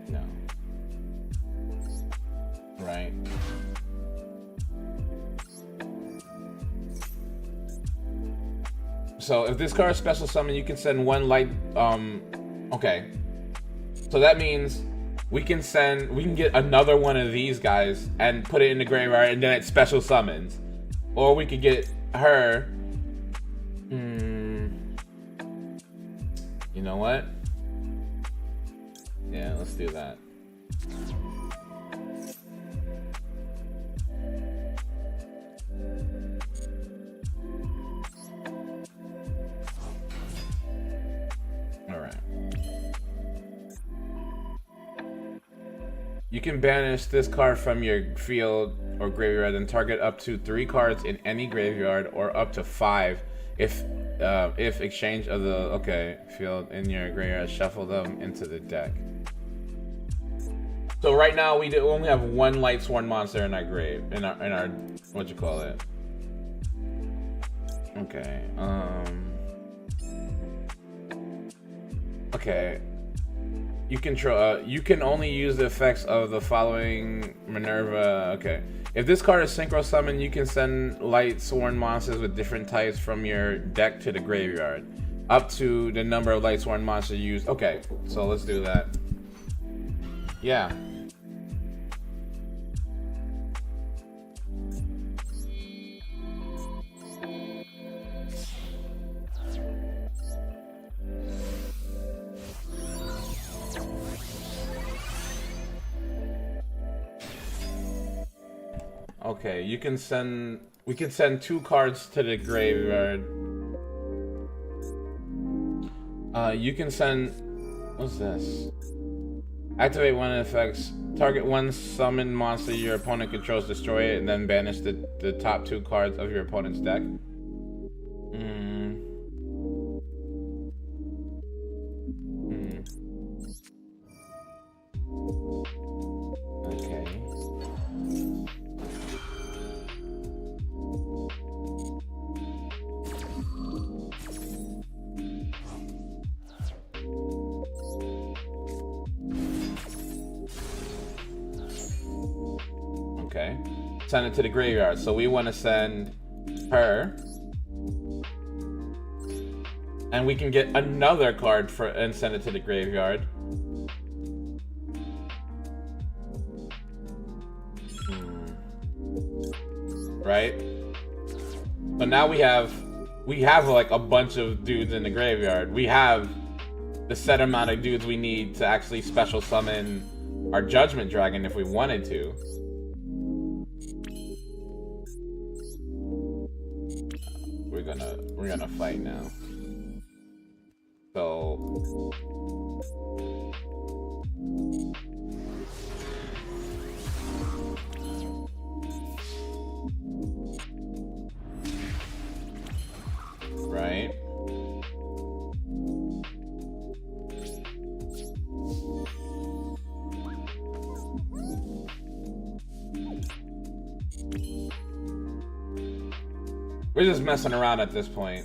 No. Right. So if this card is special summon, you can send 1 light. Okay. So that means we can get another one of these guys and put it in the graveyard, and then it special summons. Or we could get her. You know what? Yeah, let's do that. Alright. You can banish this card from your field or graveyard and target up to 3 cards in any graveyard, or up to 5 if exchange of the field in your graveyard, shuffle them into the deck. So right now we only have 1 Lightsworn monster in our grave, in our what you call it. Okay. Okay. You control. You can only use the effects of the following Minerva. Okay. If this card is synchro summon, you can send Lightsworn monsters with different types from your deck to the graveyard, up to the number of Lightsworn monsters used. Okay, so let's do that. Yeah. Okay, you can send. We can send 2 cards to the graveyard. You can send. What's this? Activate one of the effects. Target one summon monster your opponent controls, destroy it, and then banish the top 2 cards of your opponent's deck. Okay. Okay. Send it to the graveyard. So we want to send her. And we can get another card for and send it to the graveyard. Right? So now we have like a bunch of dudes in the graveyard. We have the set amount of dudes we need to actually special summon our Judgment Dragon if we wanted to. We're gonna fight now. So right. We're just messing around at this point.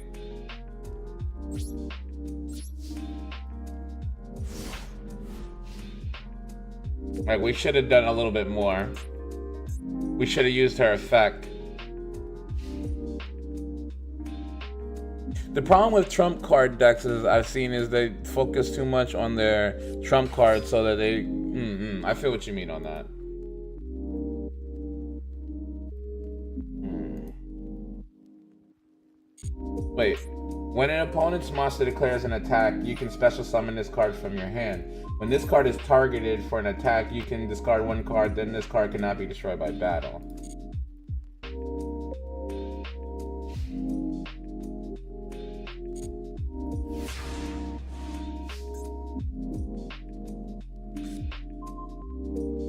Like, we should have done a little bit more. We should have used her effect. The problem with trump card decks is I've seen is they focus too much on their trump cards so that they... I feel what you mean on that. Wait, when an opponent's monster declares an attack, you can special summon this card from your hand. When this card is targeted for an attack, you can discard 1 card, then this card cannot be destroyed by battle.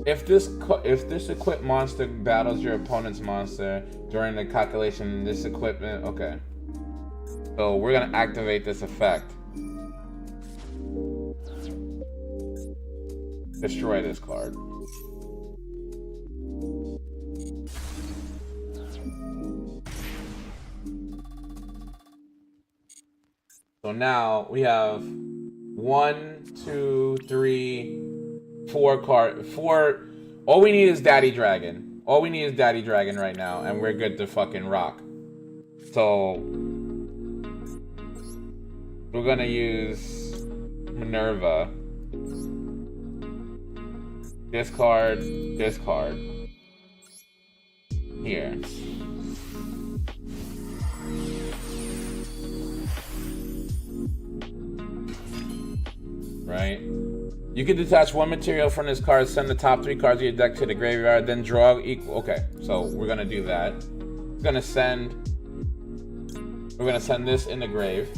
If this equipped monster battles your opponent's monster during the calculation, this equipment... Okay. So we're gonna activate this effect. Destroy this card. So now we have 1, 2, 3, 4. All we need is Daddy Dragon. All we need is Daddy Dragon right now, and we're good to fucking rock. So we're gonna use Minerva. Discard. Here. Right? You can detach 1 material from this card, send the top 3 cards of your deck to the graveyard, then draw equal... Okay, so we're gonna do that. We're gonna send this in the grave.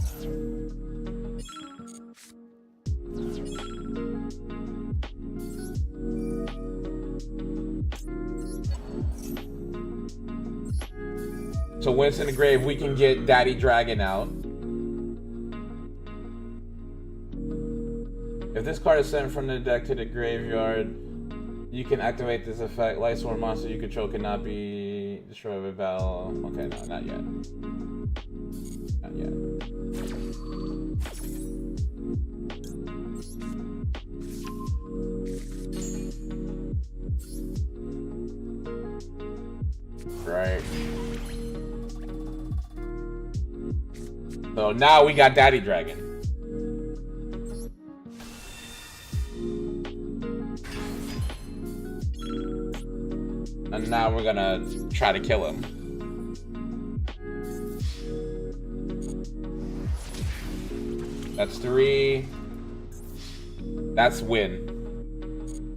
So when it's in the grave, we can get Daddy Dragon out. If this card is sent from the deck to the graveyard, you can activate this effect. Lightsworn monster you control cannot be destroyed with battle. Okay, no, not yet. Not yet. So now we got Daddy Dragon. And now we're gonna try to kill him. That's 3. That's win.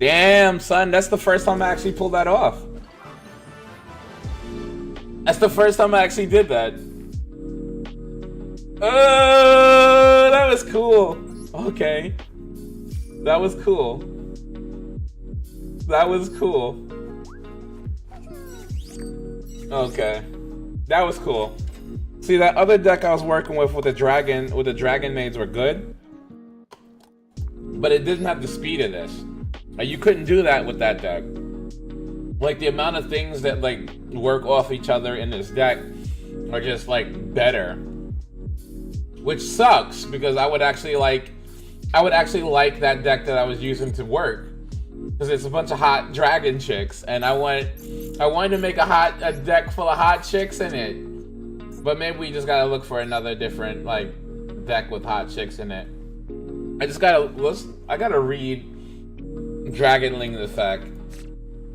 Damn, son, that's the first time I actually pulled that off. That's the first time I actually did that. Oh, that was cool. Okay. That was cool. That was cool. Okay. That was cool. See, that other deck I was working with the dragon maids were good. But it didn't have the speed of this. You couldn't do that with that deck. Like, the amount of things that, like, work off each other in this deck are just, like, better. Which sucks, because I would actually like that deck that I was using to work. Because it's a bunch of hot dragon chicks, and I wanted to make a deck full of hot chicks in it. But maybe we just gotta look for another different, like, deck with hot chicks in it. I gotta read Dragonling effect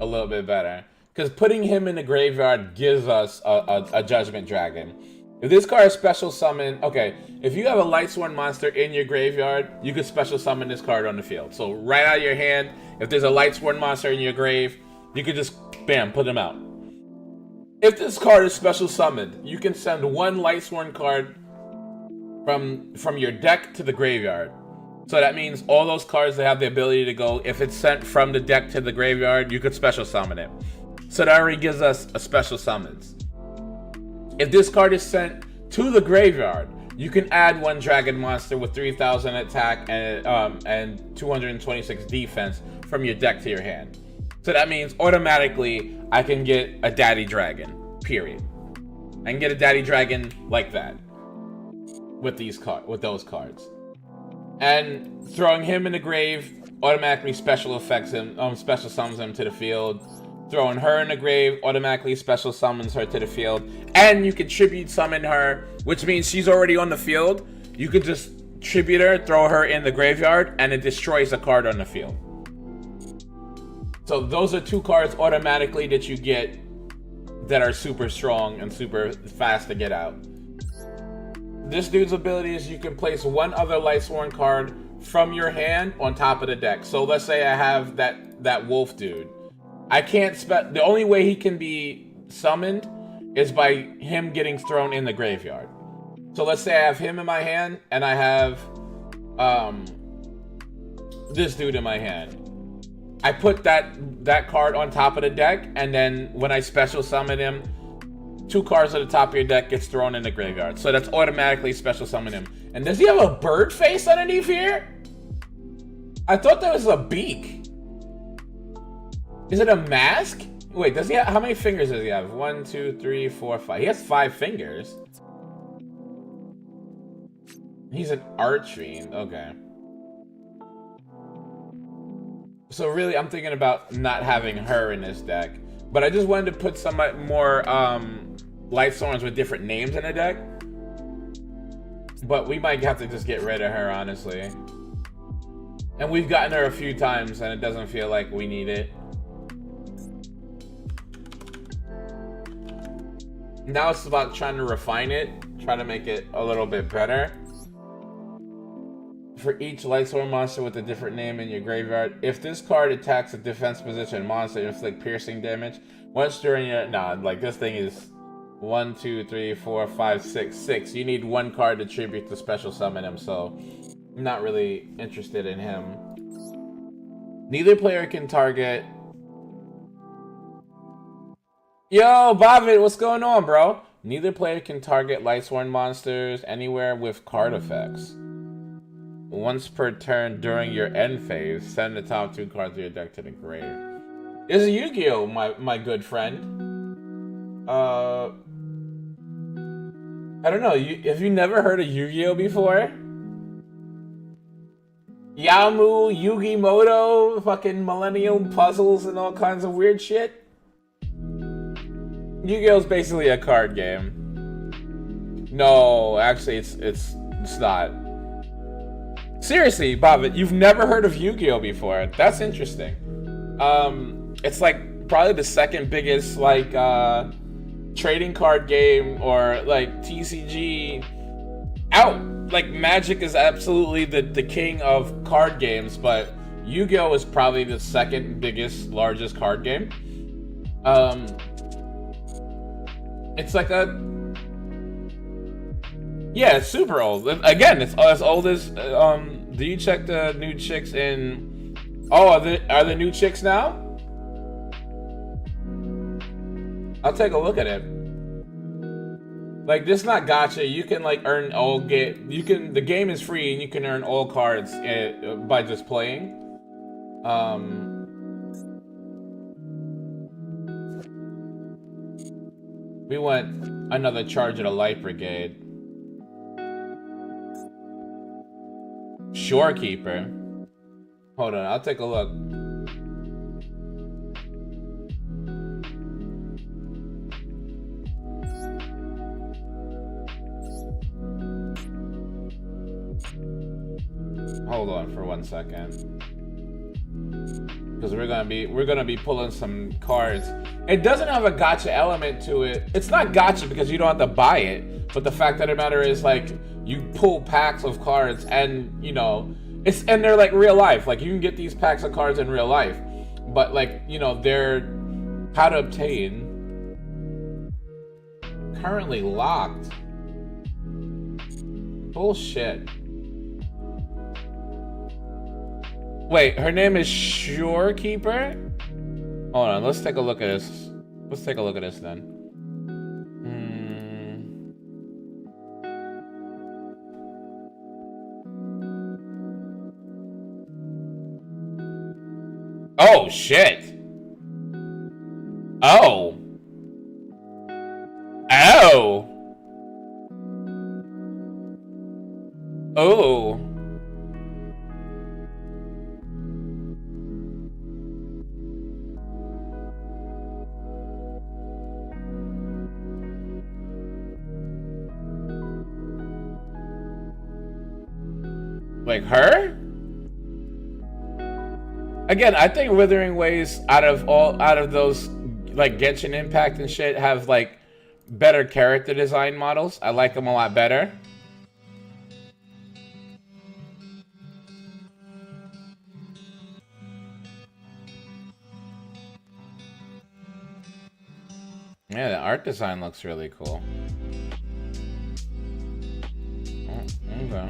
a little bit better, because putting him in the graveyard gives us a Judgment Dragon. If this card is special summon, okay, if you have a Lightsworn monster in your graveyard, you could special summon this card on the field. So right out of your hand, if there's a Lightsworn monster in your grave, you could just, bam, put him out. If this card is special summoned, you can send one Lightsworn card from your deck to the graveyard. So that means all those cards that have the ability to go, if it's sent from the deck to the graveyard, you could special summon it. So that already gives us a special summons. If this card is sent to the graveyard, you can add one dragon monster with 3,000 attack and 226 defense from your deck to your hand. So that means automatically I can get a Daddy Dragon, period. I can get a Daddy Dragon like that with those cards. And throwing him in the grave automatically special summons him to the field. Throwing her in the grave automatically special summons her to the field. And you can tribute summon her, which means she's already on the field. You could just tribute her, throw her in the graveyard, and it destroys a card on the field. So those are 2 cards automatically that you get that are super strong and super fast to get out. This dude's ability is you can place one other Lightsworn card from your hand on top of the deck. So let's say I have that wolf dude. I can't the only way he can be summoned is by him getting thrown in the graveyard. So let's say I have him in my hand and I have this dude in my hand. I put that card on top of the deck, and then when I special summon him, 2 cards at the top of your deck gets thrown in the graveyard. So that's automatically special summon him. And does he have a bird face underneath here? I thought that was a beak. Is it a mask? Wait, does he have, how many fingers does he have? 1, 2, 3, 4, 5. He has 5 fingers. He's an archfiend. Okay. So really, I'm thinking about not having her in this deck. But I just wanted to put some more Lightsworns with different names in the deck. But we might have to just get rid of her, honestly. And we've gotten her a few times, and it doesn't feel like we need it. Now it's about trying to refine it, try to make it a little bit better. For each Lightsworn monster with a different name in your graveyard, if this card attacks a defense position monster, inflict piercing damage. Once during your... Nah, like this thing is 1, 2, 3, 4, 5, 6, 6. You need 1 card to tribute to special summon him, so I'm not really interested in him. Neither player can target... Yo, Bavit, what's going on, bro? Neither player can target Lightsworn monsters anywhere with card effects. Once per turn during your end phase, send the top 2 cards of your deck to the grave. This is Yu-Gi-Oh, my good friend. I don't know. Have you never heard of Yu-Gi-Oh before? Yamu, Yu-Gi-Moto, fucking Millennium Puzzles, and all kinds of weird shit. Yu-Gi-Oh's basically a card game. No, actually, it's not. Seriously, Bob, you've never heard of Yu-Gi-Oh before? That's interesting. It's like probably the second biggest like trading card game or like TCG out. Like Magic is absolutely the king of card games, but Yu-Gi-Oh is probably the second biggest, largest card game. It's like it's super old. Again, it's as old as do you check the new chicks in are the new chicks now? I'll take a look at it. Like, this is not gacha. You can like earn all the game is free and you can earn all cards by just playing. We want another charge of the Light Brigade. Shorekeeper. Hold on, I'll take a look. Hold on for 1 second, because we're gonna be pulling some cards. It doesn't have a gacha element to it. It's not gacha because you don't have to buy it, but the fact of the matter is, like, you pull packs of cards, and you know and they're like real life. Like, you can get these packs of cards in real life, but like, you know, they're how to obtain. Currently locked. Bullshit. Wait, her name is Shorekeeper? Hold on, let's take a look at this. Let's take a look at this then. Oh, shit. Oh. Oh. Oh. Like her? Again, I think Withering Waves out of those like Genshin Impact and shit have like better character design models. I like them a lot better. Yeah, the art design looks really cool. Oh, okay.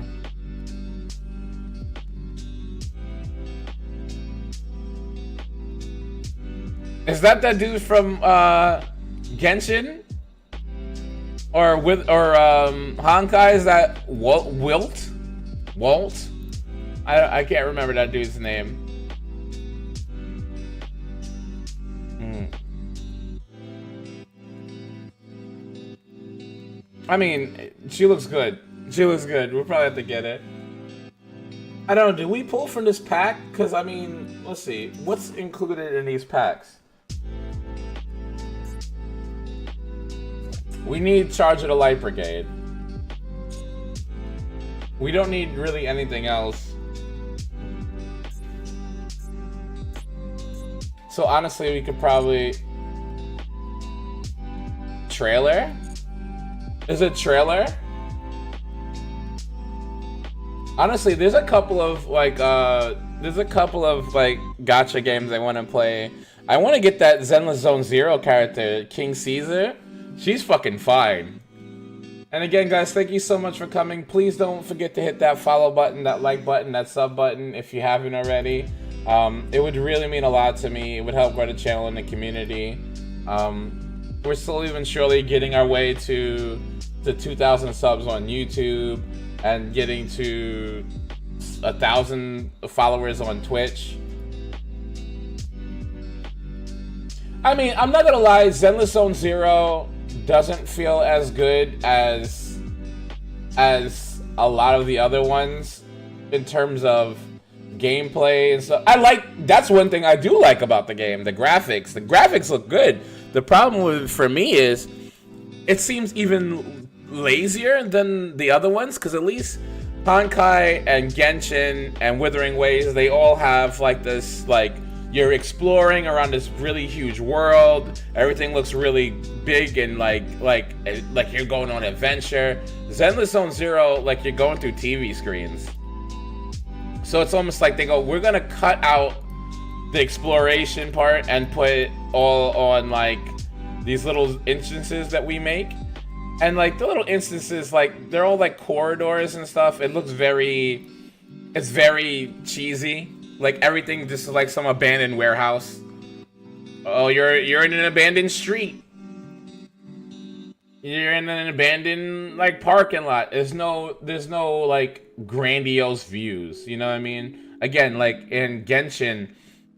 Is that dude from Genshin? Or Honkai? Is that Wilt? Walt? I can't remember that dude's name. I mean, she looks good. She looks good. We'll probably have to get it. I don't know, did we pull from this pack? Because, I mean, let's see. What's included in these packs? We need Charge of the Light Brigade. We don't need really anything else. So honestly, we could probably... Trailer? Is it trailer? Honestly, there's a couple of gacha games I want to play. I want to get that Zenless Zone Zero character, King Caesar. She's fucking fine. And again, guys, thank you so much for coming. Please don't forget to hit that follow button, that like button, that sub button if you haven't already. It would really mean a lot to me. It would help grow the channel and the community. We're slowly but surely getting our way to 2,000 subs on YouTube and getting to 1,000 followers on Twitch. I mean, I'm not gonna lie, Zenless Zone Zero doesn't feel as good as a lot of the other ones in terms of gameplay and stuff. That's one thing I do like about the game, the graphics. The graphics look good. The problem for me is it seems even lazier than the other ones, because at least Honkai and Genshin and Withering Waves, they all have like this, like, you're exploring around this really huge world. Everything looks really big and like you're going on an adventure. Zenless Zone Zero, like you're going through TV screens. So it's almost like they go, we're gonna cut out the exploration part and put it all on like these little instances that we make. And like the little instances, like they're all like corridors and stuff. It looks very, it's very cheesy. Like everything just like some abandoned warehouse. Oh, you're in an abandoned street. You're in an abandoned like parking lot. There's no like grandiose views. You know what I mean? Again, like in Genshin,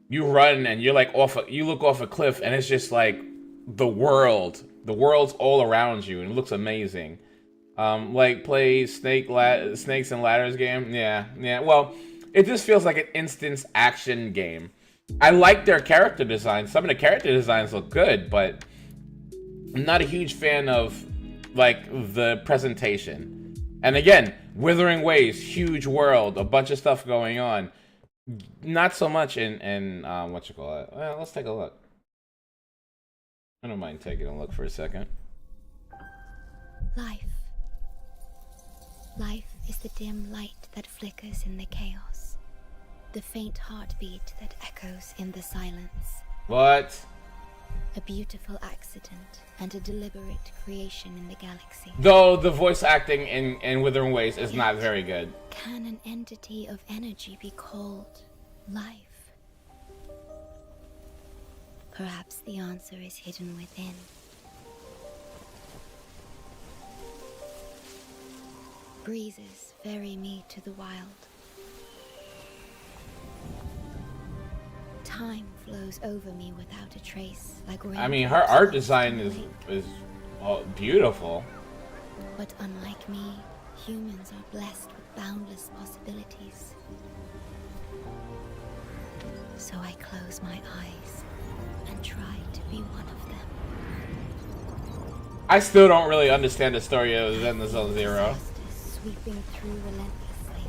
you run and you're like you look off a cliff and it's just like the world. The world's all around you and it looks amazing. Like play Snakes and Ladders game. Yeah. Well, it just feels like an instance action game. I like their character design. Some of the character designs look good, but I'm not a huge fan of like the presentation. And again, Withering Waves, huge world, a bunch of stuff going on. Not so much in what you call it. Well, let's take a look. I don't mind taking a look for a second. Life. Life is the dim light that flickers in the chaos. The faint heartbeat that echoes in the silence. What? A beautiful accident and a deliberate creation in the galaxy. Though the voice acting in Withering Waves is not very good. Can an entity of energy be called life? Perhaps the answer is hidden within. Breezes ferry me to the wild. Time flows over me without a trace, like rain. I mean, her art design is beautiful. But unlike me, humans are blessed with boundless possibilities. So I close my eyes and try to be one of them. I still don't really understand the story of Zenless Zone Zero. Sweeping through relentlessly.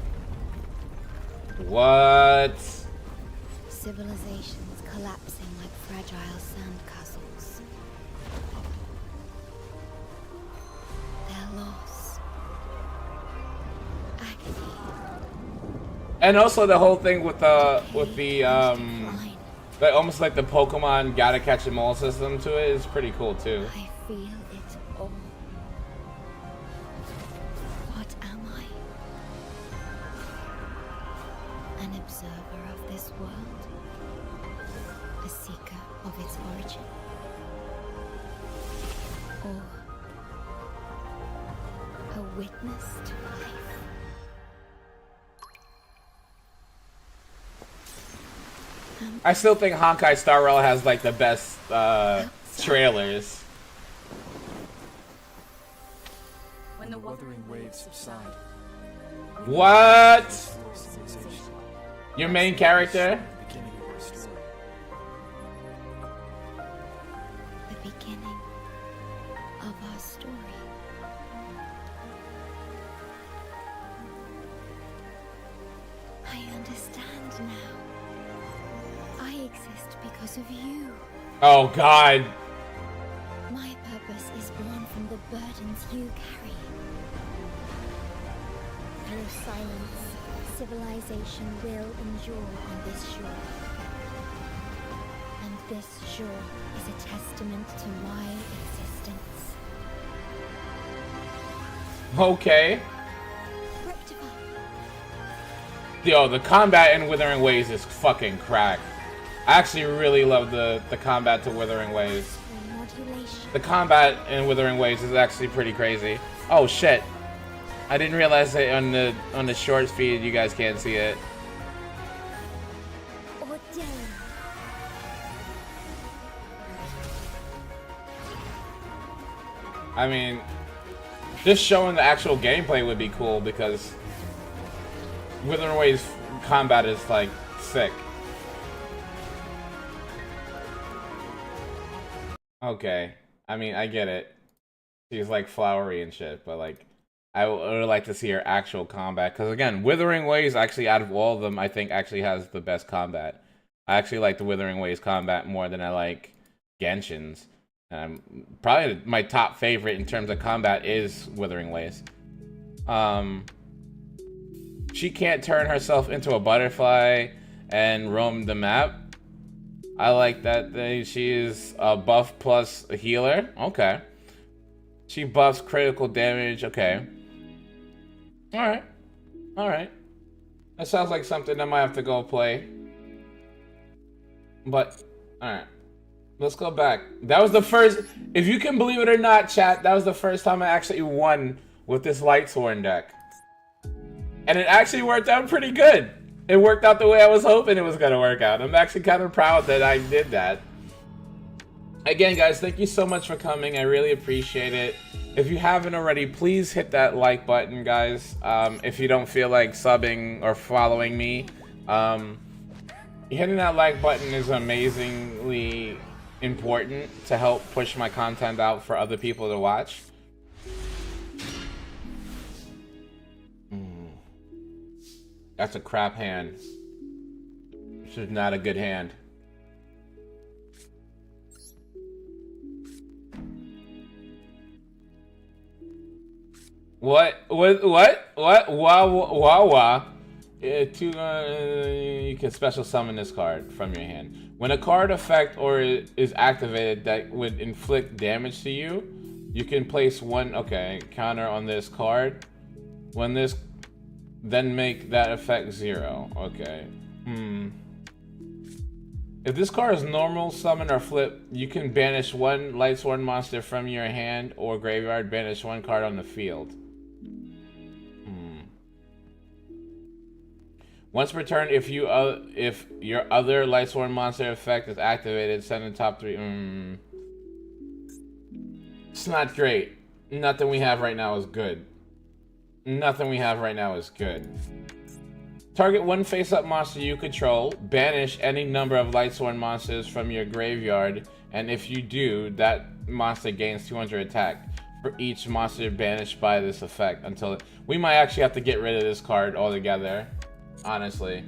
What? Civilizations collapsing like fragile sandcastles. Their loss. Agony. And also the whole thing with the like almost like the Pokemon gotta catch 'em all system to it is pretty cool too. I feel it all. What am I? An observer of this world? A seeker of its origin? Or a witness to life? I still think Honkai Star Rail has like the best trailers. When the Wuthering Waves subside. What? Your main character? The beginning of our story. I understand now. I exist because of you. Oh God. My purpose is born from the burdens you carry. Through silence, civilization will endure on this shore. And this shore is a testament to my existence. Okay. Rectify. Yo, the combat in Withering Waves is fucking crack. I actually really love the combat to Withering Waves. The combat in Withering Waves is actually pretty crazy. Oh shit. I didn't realize that on the short feed you guys can't see it. I mean, just showing the actual gameplay would be cool because Withering Waves combat is like sick. Okay, I mean, I get it. She's like flowery and shit, but like I would like to see her actual combat, because again, Withering Waves actually out of all of them I think actually has the best combat. I actually like the Withering Waves combat more than I like Genshin's. Probably my top favorite in terms of combat is Withering Waves. She can't turn herself into a butterfly and roam the map. I like that she is a buff plus a healer. Okay. She buffs critical damage. Okay. Alright. Alright. That sounds like something I might have to go play. But, alright. Let's go back. That was the first, if you can believe it or not, chat, that was the first time I actually won with this Lightsworn deck. And it actually worked out pretty good. It worked out the way I was hoping it was going to work out. I'm actually kind of proud that I did that. Again, guys, thank you so much for coming. I really appreciate it. If you haven't already, please hit that like button, guys. If you don't feel like subbing or following me, hitting that like button is amazingly important to help push my content out for other people to watch. That's a crap hand. This is not a good hand. What? Wow. You can special summon this card from your hand. When a card effect or is activated that would inflict damage to you, you can place one counter on this card. When this, then make that effect 0. Okay. If this card is normal, summon, or flip, you can banish one Lightsworn monster from your hand or graveyard. Banish one card on the field. Once per turn, if your other Lightsworn monster effect is activated, send the top 3. It's not great. Nothing we have right now is good. Nothing we have right now is good. Target one face-up monster you control. Banish any number of Lightsworn monsters from your graveyard, and if you do, that monster gains 200 attack for each monster banished by this effect. Until we might actually have to get rid of this card altogether. Honestly.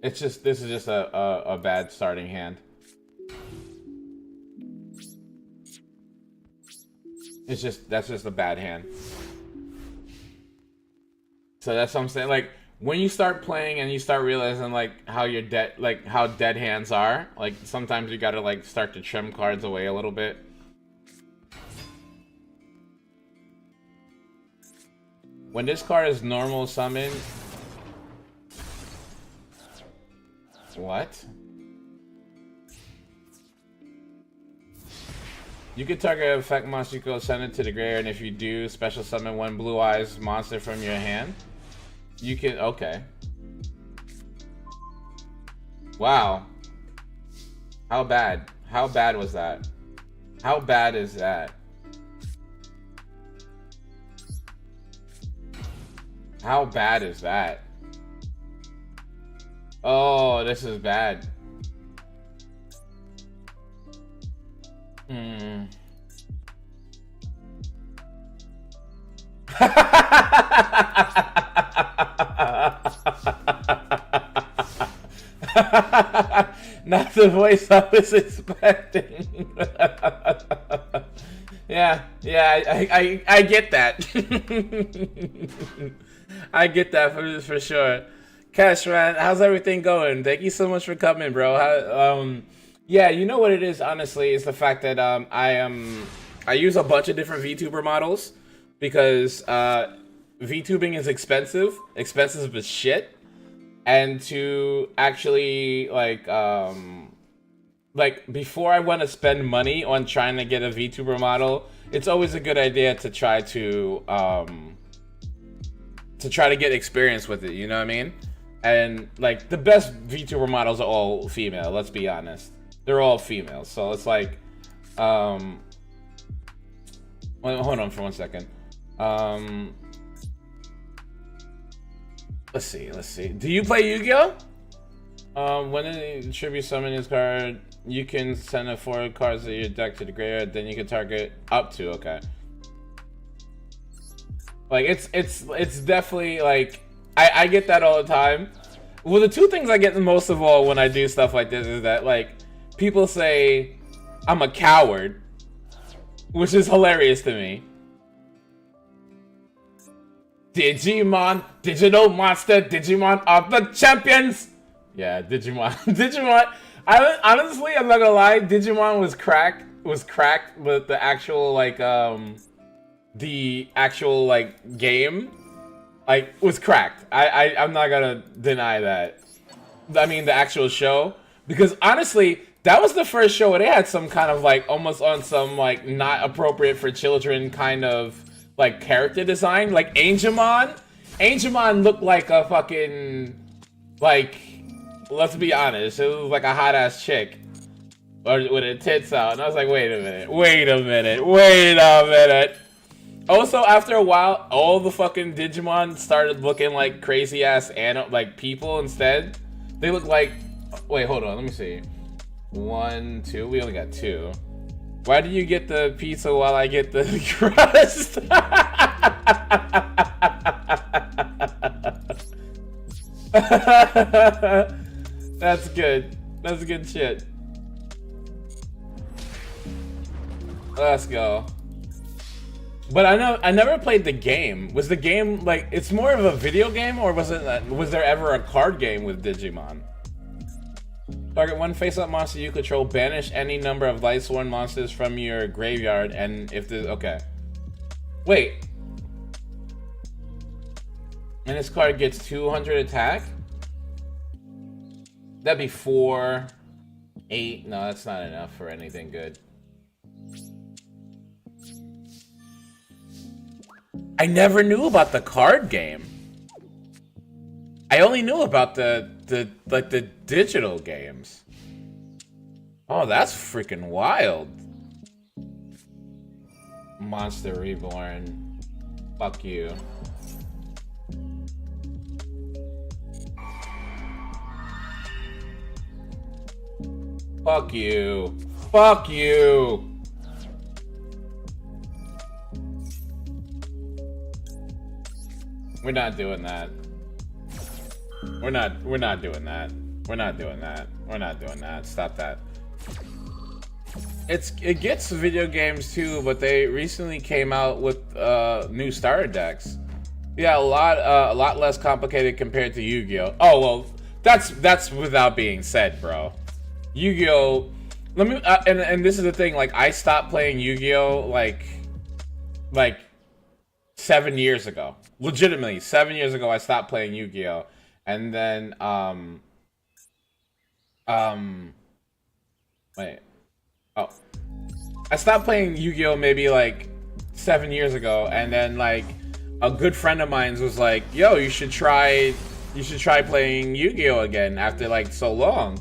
This is just a bad starting hand. That's just a bad hand. So that's what I'm saying. Like, when you start playing and you start realizing like how you're dead, like how dead hands are, like sometimes you gotta like start to trim cards away a little bit. When this card is normal summon... What? You can target an effect monster, you go send it to the graveyard, and if you do, special summon one Blue Eyes monster from your hand. You can... Okay. Wow. How bad? How bad was that? How bad is that? How bad is that? Oh, this is bad. Not the voice I was expecting. Yeah, I get that. I get that for sure. Cash, man, how's everything going? Thank you so much for coming, bro. Yeah, you know what it is, honestly, is the fact that I use a bunch of different VTuber models because VTubing is expensive as shit, and to actually like before I want to spend money on trying to get a VTuber model, it's always a good idea to try to get experience with it, you know what I mean? And like the best VTuber models are all female, let's be honest. They're all female, so it's like hold on for 1 second. Let's see. Do you play Yu-Gi-Oh? When it tribute summon his card, you can send a 4 cards of your deck to the graveyard, then you can target up to, okay. Like, it's definitely, like, I get that all the time. Well, the two things I get most of all when I do stuff like this is that, like, people say I'm a coward, which is hilarious to me. Digimon, digital monster, Digimon are the champions! Yeah, Digimon. Digimon, honestly, I'm not gonna lie, Digimon was cracked, but the actual, like, game, like, was cracked. I'm not gonna deny that. I mean, the actual show. Because, honestly, that was the first show where they had some kind of, like, almost on some, like, not appropriate for children kind of, like, character design. Like, Angemon looked like a fucking, like, let's be honest, it was like a hot-ass chick. Or with her tits out. And I was like, wait a minute. Also, after a while, all the fucking Digimon started looking like crazy-ass like people instead. They look like... Wait, hold on, let me see. 1, 2, we only got 2. Why do you get the pizza while I get the crust? That's good. That's good shit. Let's go. But I never played the game. Was the game, like, it's more of a video game, or was there ever a card game with Digimon? Target one face-up monster you control. Banish any number of Lightsworn monsters from your graveyard, and if the okay. Wait. And this card gets 200 attack? That'd be 4, 8. No, that's not enough for anything good. I never knew about the card game. I only knew about the digital games. Oh, that's freaking wild. Monster Reborn. Fuck you. Fuck you. Fuck you. We're not doing that. We're not doing that. We're not doing that. We're not doing that. Stop that. It gets video games too, but they recently came out with new starter decks. Yeah, a lot less complicated compared to Yu-Gi-Oh. Oh well, that's without being said, bro. Yu-Gi-Oh. Let me and this is the thing. Like, I stopped playing Yu-Gi-Oh like 7 years ago. Legitimately, 7 years ago, I stopped playing Yu-Gi-Oh. And then, wait. Oh. I stopped playing Yu-Gi-Oh! Maybe, like, 7 years ago. And then, like, a good friend of mine was like, yo, you should try playing Yu-Gi-Oh! Again after, like, so long.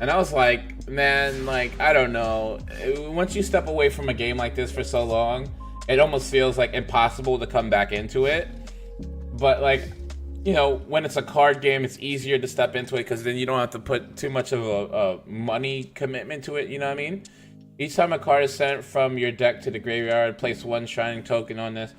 And I was like, man, like, I don't know. Once you step away from a game like this for so long, it almost feels like impossible to come back into it. But, like, you know, when it's a card game, it's easier to step into it because then you don't have to put too much of a money commitment to it, you know what I mean? Each time a card is sent from your deck to the graveyard, place one shining token on this.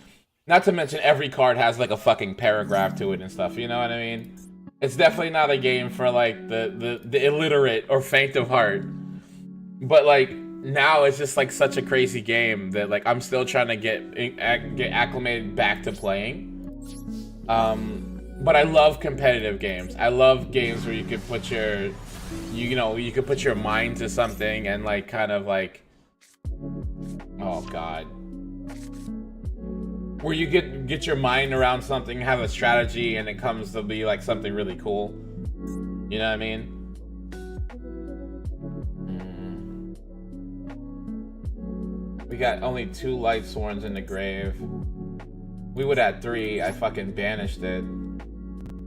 Not to mention every card has, like, a fucking paragraph to it and stuff, you know what I mean? It's definitely not a game for, like, the illiterate or faint of heart. But, like, now it's just, like, such a crazy game that, like, I'm still trying to get acclimated back to playing. But I love competitive games. I love games where you can put your, you can put your mind to something and, like, kind of, like, oh god, where you get your mind around something, have a strategy, and it comes to be, like, something really cool. You know what I mean? We got only 2 Lightsworns in the grave. We would have 3. I fucking banished it,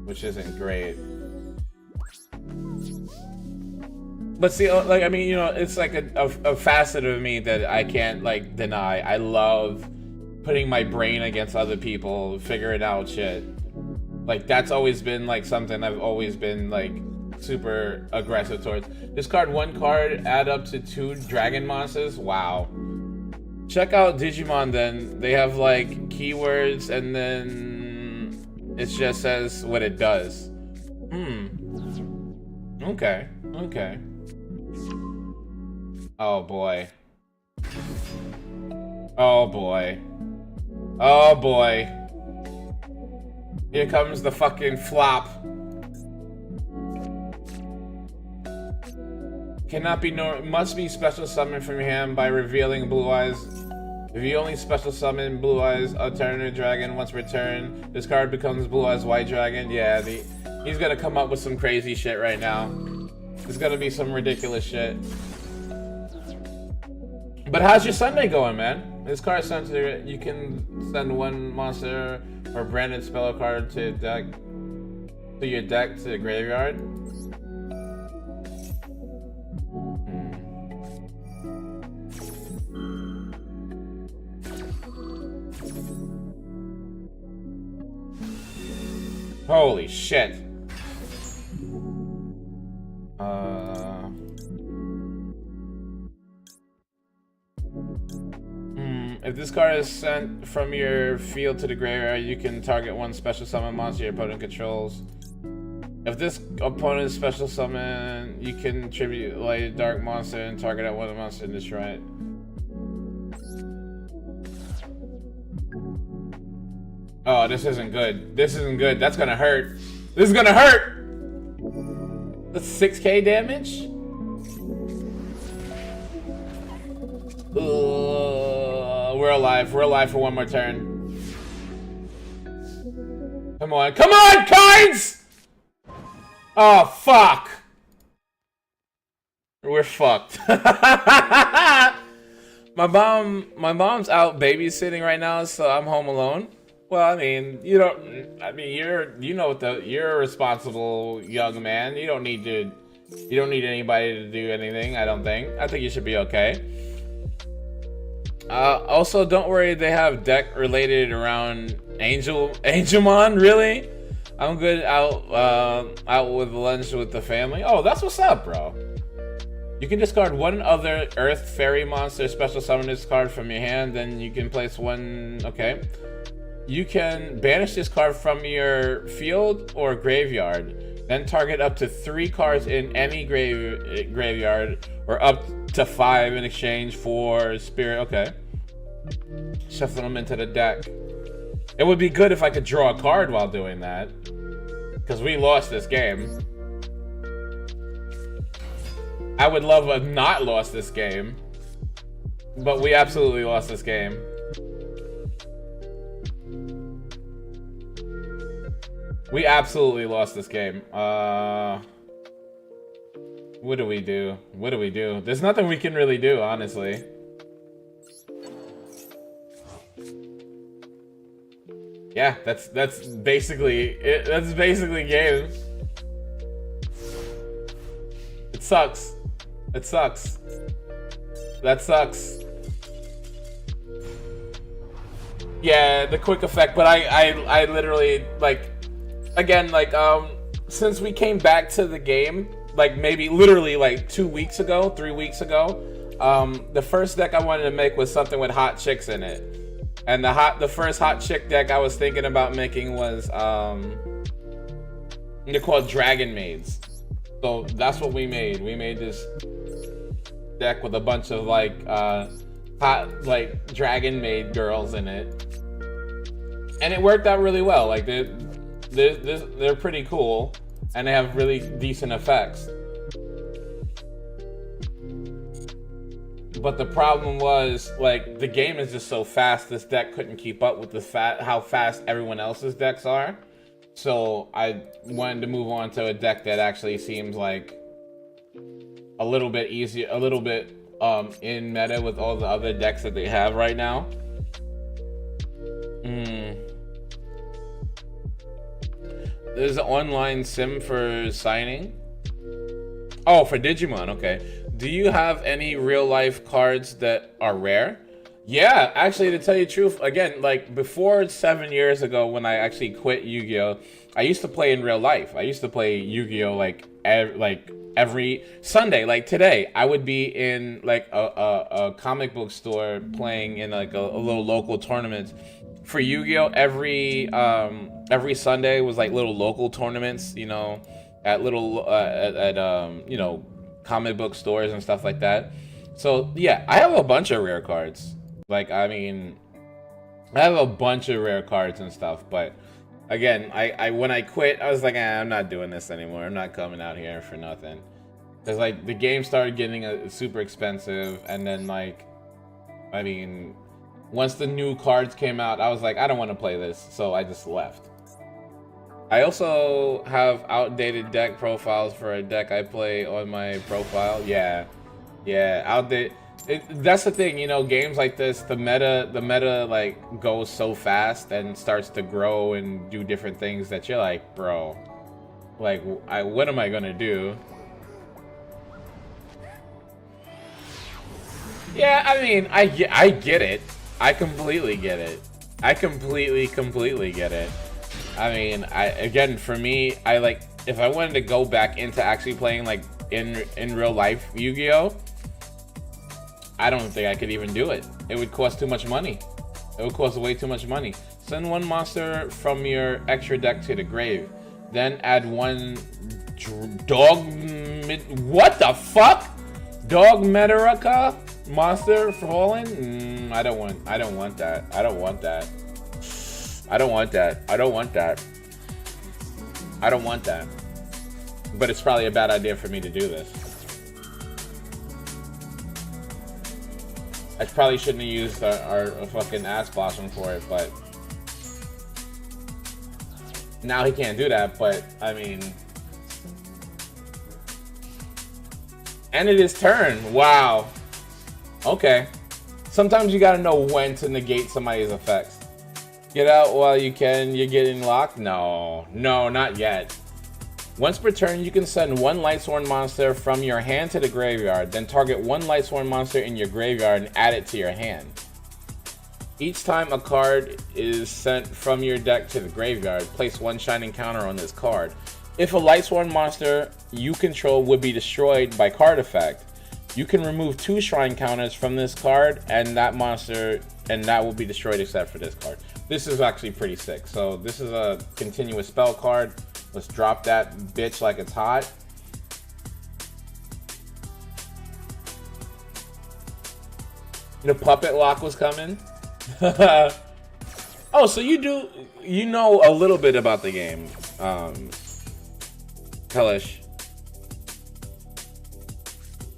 which isn't great. But see, like, I mean, you know, it's like a facet of me that I can't, like, deny. I love putting my brain against other people, figuring out shit. Like, that's always been, like, something I've always been, like, super aggressive towards. Discard 1 card, add up to 2 dragon monsters. Wow. Check out Digimon then. They have like keywords and then it just says what it does. Okay. Okay. Oh boy. Oh boy. Oh boy. Here comes the fucking flop. Cannot be must be special summoned from your hand by revealing Blue Eyes. If you only special summon Blue Eyes Alternative Dragon once returned, this card becomes Blue Eyes White Dragon. Yeah, he's gonna come up with some crazy shit right now. There's gonna be some ridiculous shit. But how's your Sunday going, man? This card sent to you can send 1 monster or branded spell card to your deck to the graveyard. Holy shit. If this card is sent from your field to the graveyard, you can target 1 special summon monster your opponent controls. If this opponent's special summon, you can tribute like a dark monster and target at 1 monster and destroy it. Oh, this isn't good. This isn't good. That's gonna hurt. This is gonna hurt! That's 6k damage? We're alive. We're alive for 1 more turn. Come on. Come on, cards! Oh, fuck. We're fucked. My mom's out babysitting right now, so I'm home alone. Well, I mean, you're a responsible young man. You don't need anybody to do anything, I don't think. I think you should be okay. Also, don't worry, they have deck related around Angelmon, really? I'm good out with lunch with the family. Oh, that's what's up, bro. You can discard 1 other Earth Fairy monster special summon this card from your hand, then you can place 1, okay. You can banish this card from your field or graveyard, then target up to 3 cards in any graveyard, or up to 5 in exchange for spirit. Okay. Shuffle them into the deck. It would be good if I could draw a card while doing that, because we lost this game. I would love to not lost this game, but we absolutely lost this game. We absolutely lost this game. What do we do? What do we do? There's nothing we can really do, honestly. Yeah, that's basically it. That's basically game. It sucks. It sucks. That sucks. Yeah, the quick effect, but I literally, like, again, like, since we came back to the game, like, maybe literally like 2 weeks ago, 3 weeks ago, the first deck I wanted to make was something with hot chicks in it. And the first hot chick deck I was thinking about making was, they're called Dragon Maids. So that's what we made. We made this deck with a bunch of, like, hot, like, Dragon Maid girls in it. And it worked out really well. Like, they're pretty cool, and they have really decent effects. But the problem was, like, the game is just so fast, this deck couldn't keep up with how fast everyone else's decks are. So I wanted to move on to a deck that actually seems like a little bit easier, a little bit in meta with all the other decks that they have right now. There's an online sim for signing. Oh, for Digimon, okay. Do you have any real life cards that are rare? Yeah, actually, to tell you the truth, again, like, before 7 years ago when I actually quit Yu-Gi-Oh, I used to play in real life. I used to play Yu-Gi-Oh like every Sunday. Like today, I would be in like a comic book store playing in like a little local tournament for Yu-Gi-Oh. Every Sunday was like little local tournaments, you know, at little you know, comic book stores and stuff like that. So yeah, I have a bunch of rare cards. Like, I mean, I have a bunch of rare cards and stuff, but again, I when I quit, I was like, I'm not doing this anymore. I'm not coming out here for nothing. Because like the game started getting super expensive, and then like, I mean, once the new cards came out, I was like, I don't want to play this, so I just left. I also have outdated deck profiles for a deck I play on my profile. Yeah, outdated. That's the thing, you know, games like this, the meta like goes so fast and starts to grow and do different things that you're like, bro, like, what am I gonna do? Yeah, I mean, I get it. I completely get it. I completely get it. I mean, again, for me, I like, if I wanted to go back into actually playing like in real life Yu-Gi-Oh, I don't think I could even do it. It would cost too much money. It would cost way too much money. Send one monster from your extra deck to the grave. Then add one what the fuck? Dog Metaraka monster fallen? I don't want that. I don't want that. I don't want that. I don't want that. But it's probably a bad idea for me to do this. I probably shouldn't have used our fucking ass blossom for it, but now he can't do that. But I mean, ended his turn. Wow. Okay. Sometimes you gotta know when to negate somebody's effects. Get out while you can. You're getting locked? No, not yet. Once per turn, you can send one Lightsworn monster from your hand to the graveyard, then target one Lightsworn monster in your graveyard and add it to your hand. Each time a card is sent from your deck to the graveyard, place one shining counter on this card. If a Lightsworn monster you control would be destroyed by card effect, you can remove 2 shrine counters from this card and that monster, and that will be destroyed except for this card. This is actually pretty sick. So this is a continuous spell card. Let's drop that bitch like it's hot. The puppet lock was coming. Oh, so you know a little bit about the game, Hellish.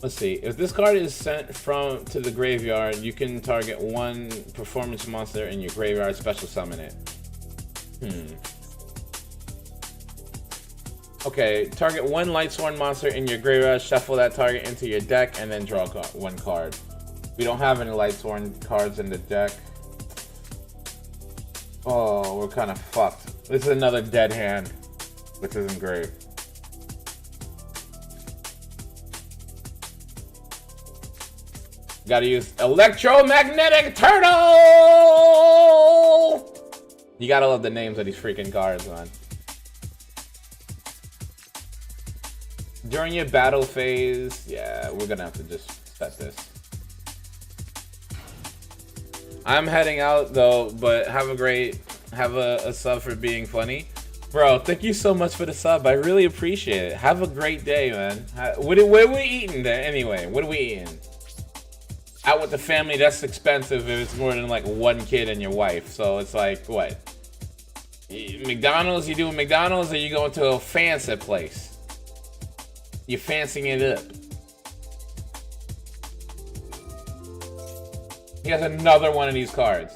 Let's see. If this card is sent to the graveyard, you can target one performance monster in your graveyard, special summon it. Okay, target one Lightsworn monster in your graveyard, shuffle that target into your deck, and then draw one card. We don't have any Lightsworn cards in the deck. Oh, we're kind of fucked. This is another dead hand, which isn't great. Gotta use Electromagnetic Turtle! You gotta love the names of these freaking cards, man. During your battle phase, yeah, we're gonna have to just set this. I'm heading out though, but have a sub for being funny. Bro, thank you so much for the sub. I really appreciate it. Have a great day, man. What are we eating there anyway? What are we eating? Out with the family, that's expensive if it's more than like one kid and your wife. So it's like, what? McDonald's, you doing McDonald's, or you going to a fancy place? You're fancying it up. He has another one of these cards.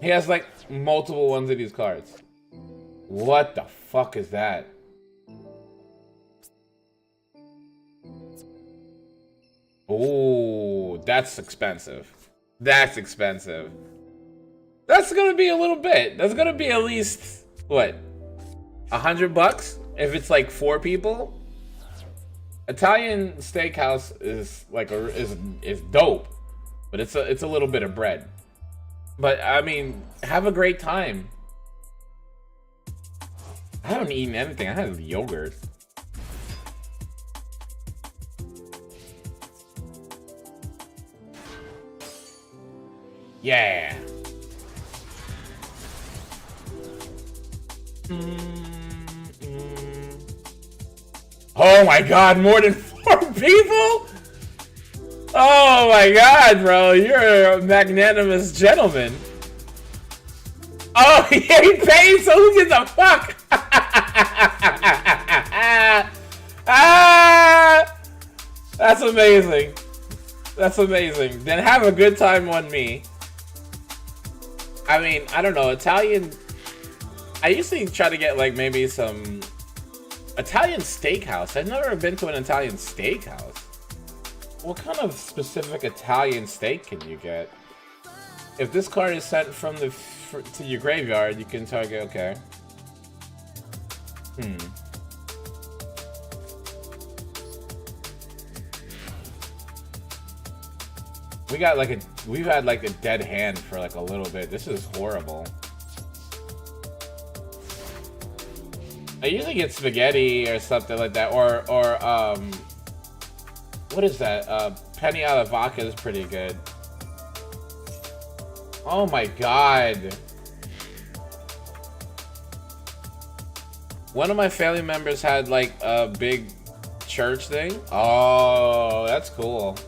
He has like multiple ones of these cards. What the fuck is that? Oh, that's expensive. That's expensive. That's gonna be a little bit. That's gonna be at least, what, $100 if it's like 4 people? Italian steakhouse is like is dope, but it's a little bit of bread. But I mean, have a great time. I haven't eaten anything. I had yogurt. Yeah. Oh my god, more than 4 people? Oh my god, bro. You're a magnanimous gentleman. Oh, yeah, he paid, so who gives a fuck? That's amazing. That's amazing. Then have a good time on me. I mean, I don't know, Italian... I usually try to get, like, maybe some... Italian steakhouse. I've never been to an Italian steakhouse. What kind of specific Italian steak can you get? If this card is sent from the... to your graveyard, you can target... Okay. We've had like a dead hand for like a little bit. This is horrible. I usually get spaghetti or something like that, or what is that? Penny alla vodka is pretty good. Oh my god. One of my family members had like a big church thing. Oh, that's cool.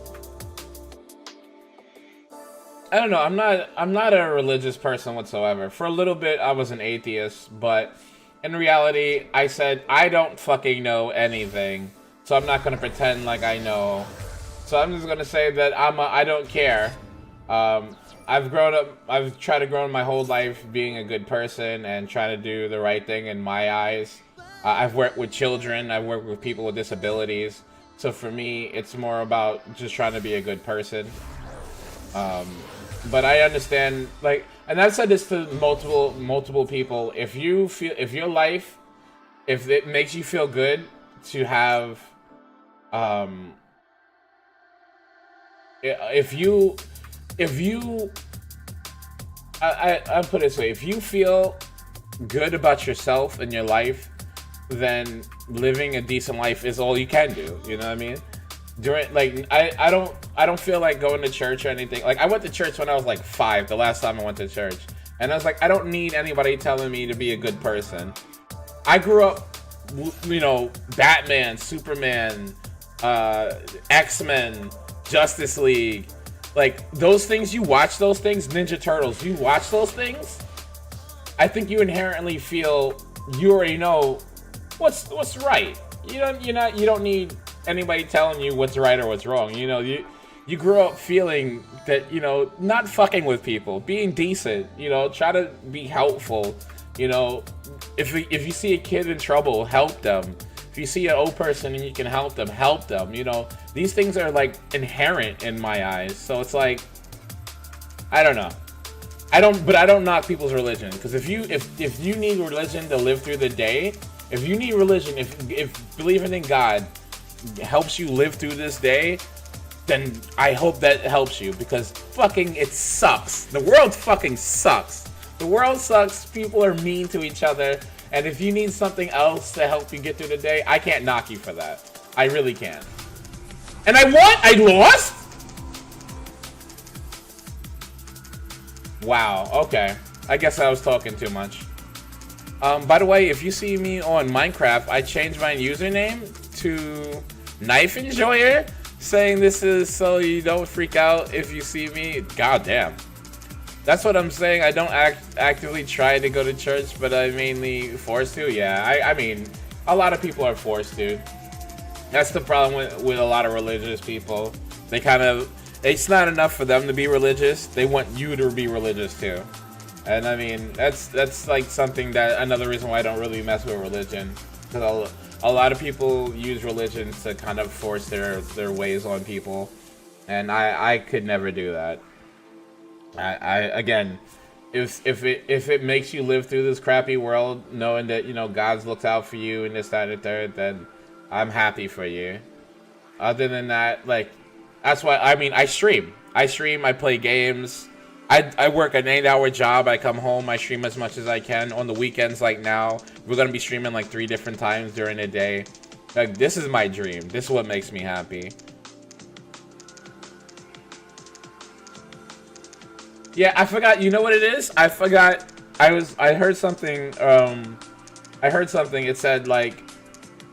I don't know. I'm not a religious person whatsoever. For a little bit, I was an atheist, but in reality, I said I don't fucking know anything, so I'm not gonna pretend like I know. So I'm just gonna say that I don't care. I've grown up. I've tried to grow my whole life being a good person and trying to do the right thing in my eyes. I've worked with children. I've worked with people with disabilities. So for me, it's more about just trying to be a good person. But I understand, like, and I've said this to multiple people. If you feel, if your life, if it makes you feel good to have, I'll put it this way: if you feel good about yourself and your life, then living a decent life is all you can do. You know what I mean? I don't feel like going to church or anything. Like, I went to church when I was like 5, the last time I went to church. And I was like, I don't need anybody telling me to be a good person. I grew up, you know, Batman, Superman, X-Men, Justice League. Like, those things, you watch those things, Ninja Turtles, you watch those things, I think you inherently feel, you already know what's right. You don't need anybody telling you what's right or what's wrong. You know, you grow up feeling that, you know, not fucking with people, being decent, you know, try to be helpful. You know, if you see a kid in trouble, help them. If you see an old person and you can help them. You know, these things are like inherent in my eyes. So it's like, I don't know. I don't knock people's religion, because if you need religion to live through the day, if you need religion, if believing in God helps you live through this day, then I hope that helps you, because fucking it sucks. The world fucking sucks. The world sucks. People are mean to each other, and if you need something else to help you get through the day, I can't knock you for that. I really can't. And I lost? Wow, okay. I guess I was talking too much. By the way, if you see me on Minecraft, I changed my username to Knife Enjoyer, saying this is so you don't freak out if you see me. God damn. That's what I'm saying. I don't actively try to go to church, but I'm mainly forced to. Yeah, I mean, a lot of people are forced to. That's the problem with a lot of religious people. They kind of, it's not enough for them to be religious. They want you to be religious too. And I mean, that's like something that, another reason why I don't really mess with religion. Because a lot of people use religion to kind of force their ways on people. And I could never do that. I again, if it makes you live through this crappy world, knowing that, you know, God's looked out for you and this, that, and the third, then I'm happy for you. Other than that, like, that's why, I mean, I stream, I play games. I work an 8-hour job. I come home. I stream as much as I can. On the weekends, like now, we're gonna be streaming like 3 different times during the day. Like, this is my dream. This is what makes me happy. Yeah, I forgot. You know what it is? I forgot. I heard something. I heard something. It said like,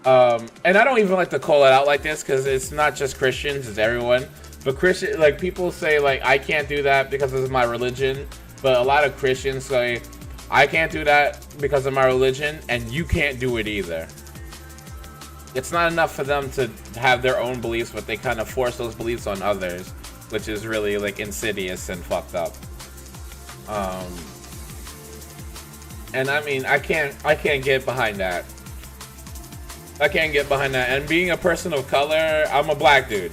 and I don't even like to call it out like this because it's not just Christians, it's everyone. But Christian, like people say like I can't do that because of my religion. But a lot of Christians say I can't do that because of my religion, and you can't do it either. It's not enough for them to have their own beliefs, but they kind of force those beliefs on others, which is really like insidious and fucked up. And I mean, I can't get behind that. I can't get behind that. And being a person of color, I'm a black dude.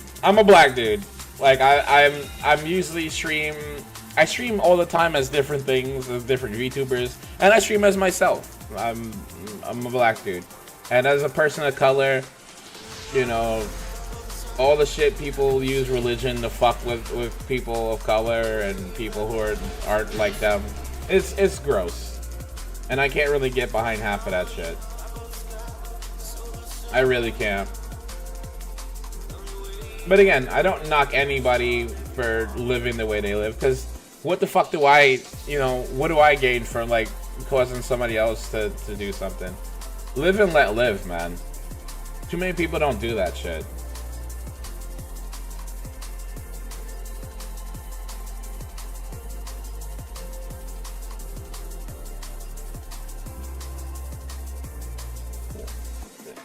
Like I'm usually I stream all the time as different things, as different VTubers, and I stream as myself. I'm a black dude. And as a person of color, you know, all the shit people use religion to fuck with people of color and people who aren't like them. It's gross. And I can't really get behind half of that shit. I really can't. But again, I don't knock anybody for living the way they live, because what the fuck do I, you know, what do I gain from like causing somebody else to do something? Live and let live, man. Too many people don't do that shit.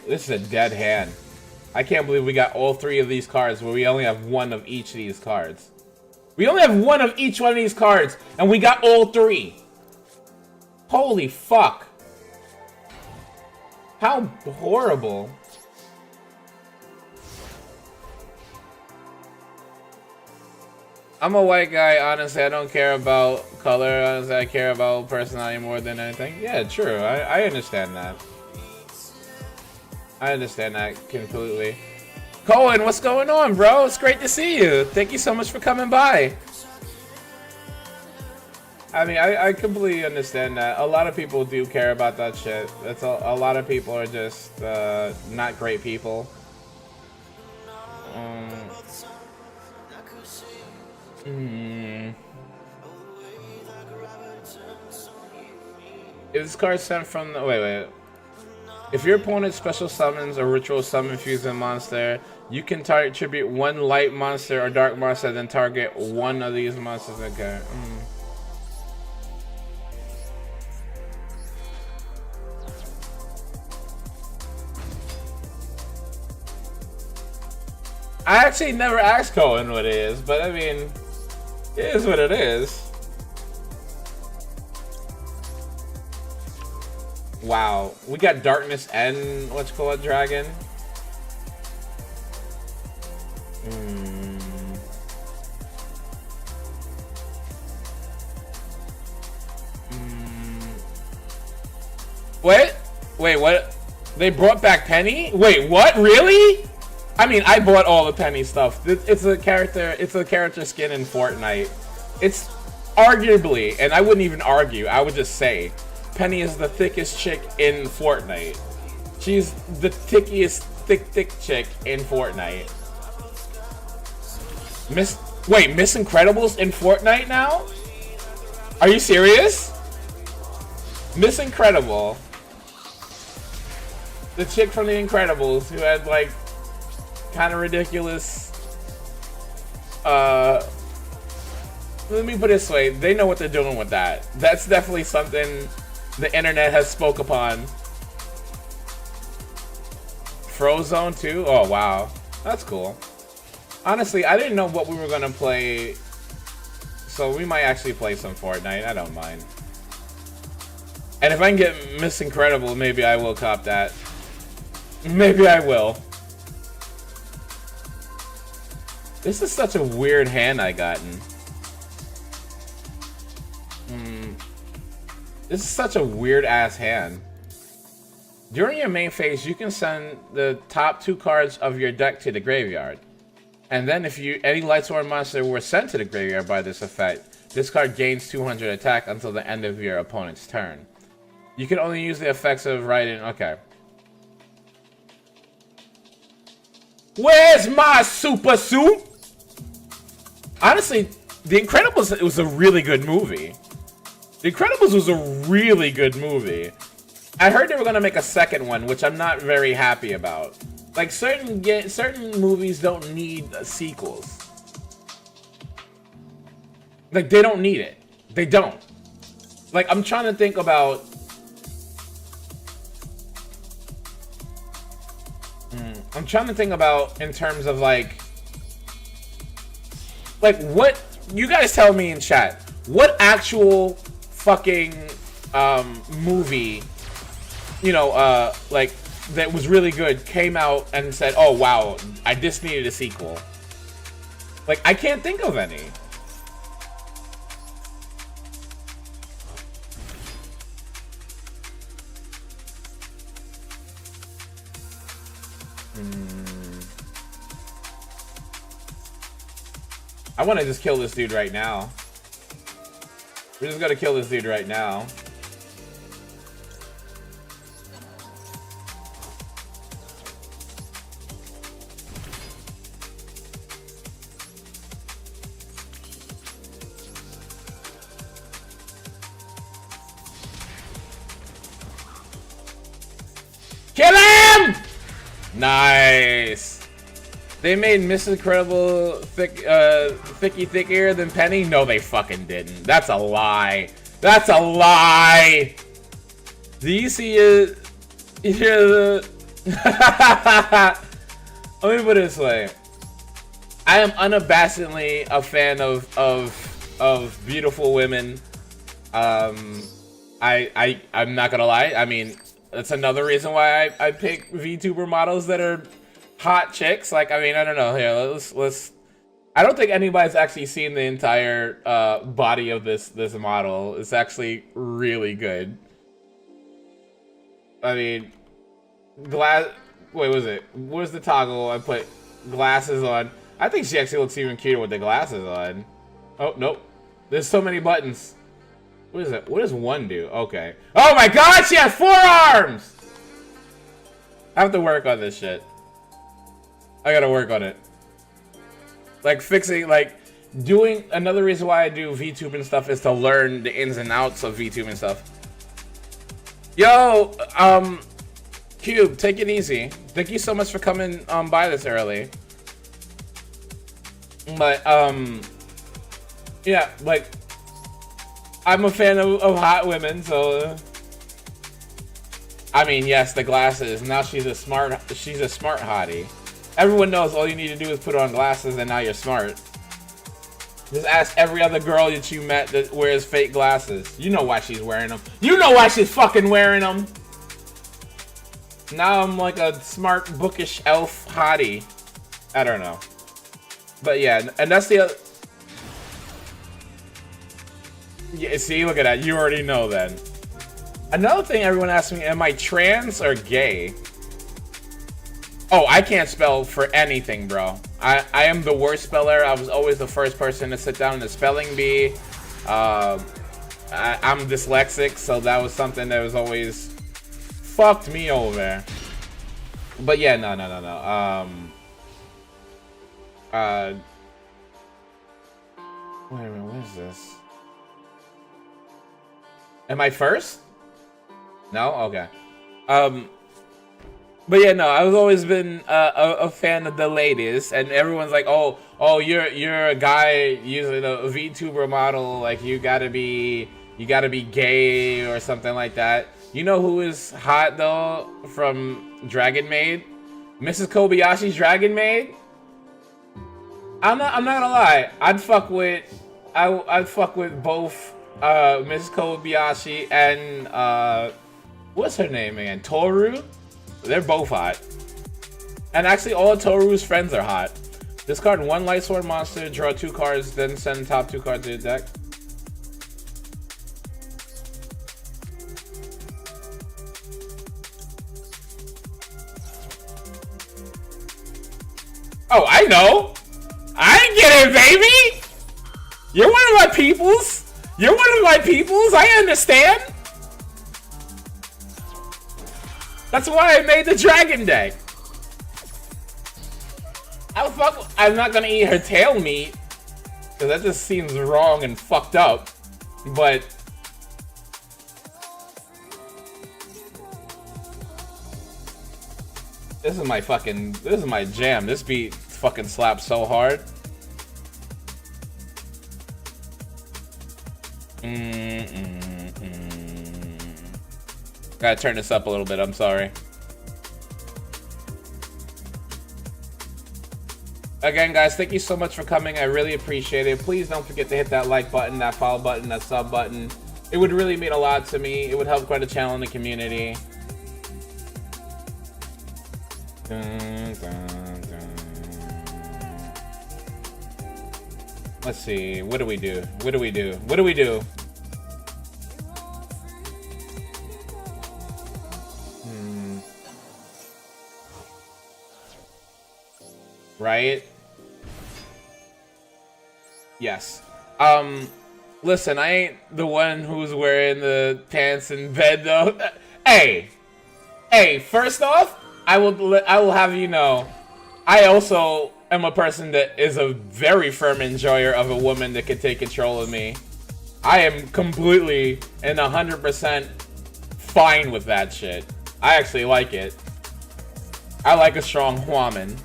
This is a dead hand. I can't believe we got all 3 of these cards where we only have 1 of each of these cards. We only have 1 of each one of these cards, and we got all 3. Holy fuck. How horrible. I'm a white guy, honestly. I don't care about color. Honestly, I care about personality more than anything. Yeah, true. I understand that. I understand that completely. Cohen, what's going on, bro? It's great to see you. Thank you so much for coming by. I mean, I completely understand that. A lot of people do care about that shit. That's a lot of people are just not great people. Is this card sent from the... Wait. If your opponent special summons a ritual summon fusion monster, you can tribute 1 light monster or dark monster, then target 1 of these monsters. Okay. I actually never asked Cohen what it is, but I mean, it is what it is. Wow, we got darkness and what's called dragon. Wait, what? They brought back Penny? Wait, what? Really? I mean, I bought all the Penny stuff. It's a character skin in Fortnite. It's arguably, and I wouldn't even argue, I would just say, Penny is the thickest chick in Fortnite. She's the thickest thick chick in Fortnite. Miss Incredibles in Fortnite now? Are you serious? Miss Incredible. The chick from The Incredibles who had like kind of ridiculous let me put it this way, they know what they're doing with that. That's definitely something the internet has spoke upon. Frozone too? Oh wow, that's cool. Honestly, I didn't know what we were gonna play, so we might actually play some Fortnite. I don't mind. And if I can get Miss Incredible, maybe I will cop that. Maybe I will. This is such a weird hand I gotten. This is such a weird ass hand. During your main phase, you can send the top 2 cards of your deck to the graveyard. And then if any Lightsworn monster were sent to the graveyard by this effect, This card gains 200 attack until the end of your opponent's turn. You can only use the effects of writing. Okay. Where's my super suit? Honestly, The Incredibles, it was a really good movie. The Incredibles was a really good movie. I heard they were gonna make a second one, which I'm not very happy about. Like, certain movies don't need sequels. Like, they don't need it. They don't. Like, I'm trying to think about... I'm trying to think about in terms of, like, what... You guys tell me in chat. What actual fucking movie, you know, like, that was really good came out and said, oh, wow, I just needed a sequel. Like, I can't think of any. I want to just kill this dude right now. We're just gonna kill this dude right now. Kill him! Nice. They made Mrs. Incredible thickier than Penny? No, they fucking didn't. That's a lie. That's a lie. Do you see it? Let me put it this way. I am unabashedly a fan of beautiful women. I'm not gonna lie. I mean, that's another reason why I pick VTuber models that are hot chicks. Like, I mean, I don't know. Here, let's. I don't think anybody's actually seen the entire body of this model. It's actually really good. I mean, Wait, was it? Where's the toggle? I put glasses on. I think she actually looks even cuter with the glasses on. Oh nope. There's so many buttons. What is it? What does one do? Okay. Oh my God! She has 4 arms. I have to work on this shit. I gotta work on it. Like, fixing, like, doing... Another reason why I do VTube and stuff is to learn the ins and outs of VTube and stuff. Yo, Cube, take it easy. Thank you so much for coming by this early. But, yeah, like, I'm a fan of hot women, so... I mean, yes, the glasses. Now she's a smart hottie. Everyone knows all you need to do is put on glasses and now you're smart. Just ask every other girl that you met that wears fake glasses. You know why she's wearing them. You know why she's fucking wearing them. Now I'm like a smart, bookish elf hottie. I don't know. But yeah, and that's the other... Yeah, see, look at that. You already know then. Another thing everyone asks me, am I trans or gay? Oh, I can't spell for anything, bro. I am the worst speller. I was always the first person to sit down in the spelling bee. I'm dyslexic, so that was something that was always fucked me over. But yeah, no. Wait a minute, what is this? Am I first? No? Okay. But yeah, no, I've always been a fan of the ladies, and everyone's like, oh, you're a guy using a VTuber model, like you gotta be gay or something like that. You know who is hot though from Dragon Maid? Mrs. Kobayashi's Dragon Maid. I'm not gonna lie, I'd fuck with both Mrs. Kobayashi and what's her name again? Toru. They're both hot. And actually, all of Toru's friends are hot. Discard 1 Lightsworn monster, draw 2 cards, then send top 2 cards to the deck. Oh, I know! I get it, baby! You're one of my peoples. You're one of my peoples. I understand. That's why I made the dragon deck. I'm not gonna eat her tail meat, because that just seems wrong and fucked up. But this is my jam. This beat fucking slaps so hard. Gotta turn this up a little bit, I'm sorry. Again, guys, thank you so much for coming. I really appreciate it. Please don't forget to hit that like button, that follow button, that sub button. It would really mean a lot to me. It would help grow the channel and the community. Dun, dun, dun. Let's see. What do we do? What do we do? What do we do? Right? Yes. Listen, I ain't the one who's wearing the pants in bed though. Hey, first off, I will have you know, I also am a person that is a very firm enjoyer of a woman that can take control of me. I am completely and 100% fine with that shit. I actually like it. I like a strong woman.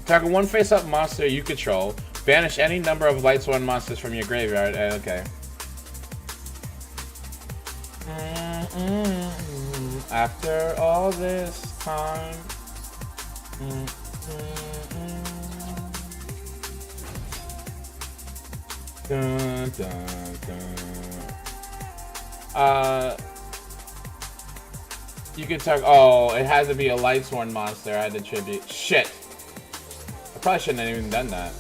Target one face-up monster you control. Banish any number of Lightsworn monsters from your graveyard. Okay. After all this time. Dun, dun, dun. You can target. Oh, it had to be a Lightsworn monster. I had to tribute. Shit. I probably shouldn't have even done that.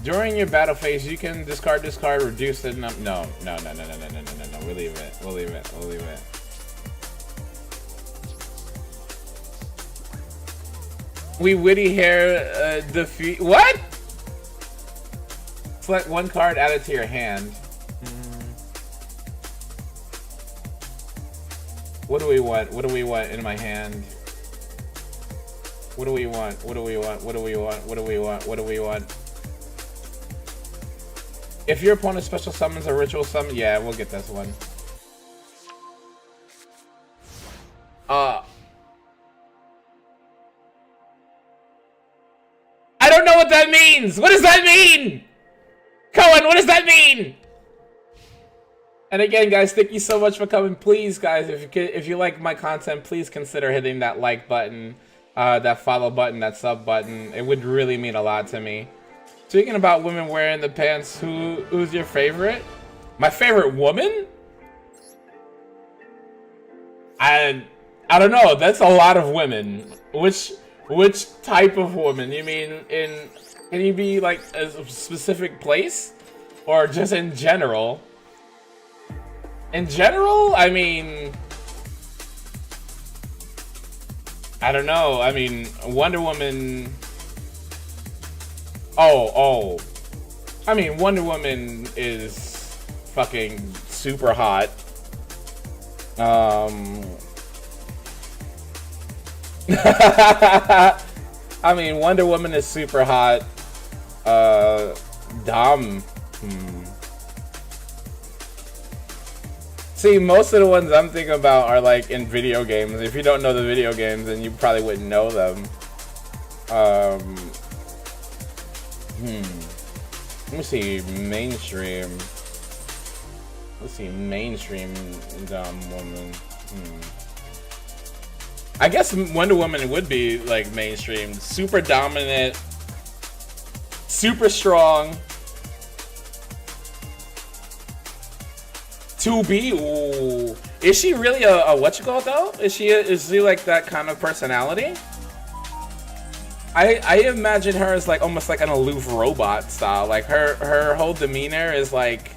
During your battle phase, you can discard this card, reduce the no. We'll leave it. We'll leave it. We'll leave it. We witty hair defeat. What? Select one card, add it to your hand. What do we want? What do we want in my hand? What do we want? What do we want? What do we want? What do we want? What do we want? If your opponent special summons a ritual summon, yeah, we'll get this one. I don't know what that means! What does that mean? Cohen, what does that mean? And again, guys, thank you so much for coming. Please, guys, if you like my content, please consider hitting that like button, that follow button, that sub button. It would really mean a lot to me. Speaking about women wearing the pants, who's your favorite? My favorite woman? I don't know. That's a lot of women. Which type of woman? You mean can you be like a specific place, or just in general? In general, I mean, I don't know. I mean, Wonder Woman. Oh. I mean, Wonder Woman is fucking super hot. I mean, Wonder Woman is super hot. Dom. See, most of the ones I'm thinking about are like in video games. If you don't know the video games, then you probably wouldn't know them. Let me see, mainstream. Let's see, mainstream dumb woman. I guess Wonder Woman would be like mainstream. Super dominant. Super strong. 2B, ooh. Is she really a whatchamacallit though? Is she like that kind of personality? I imagine her as like almost like an aloof robot style. Like her whole demeanor is like,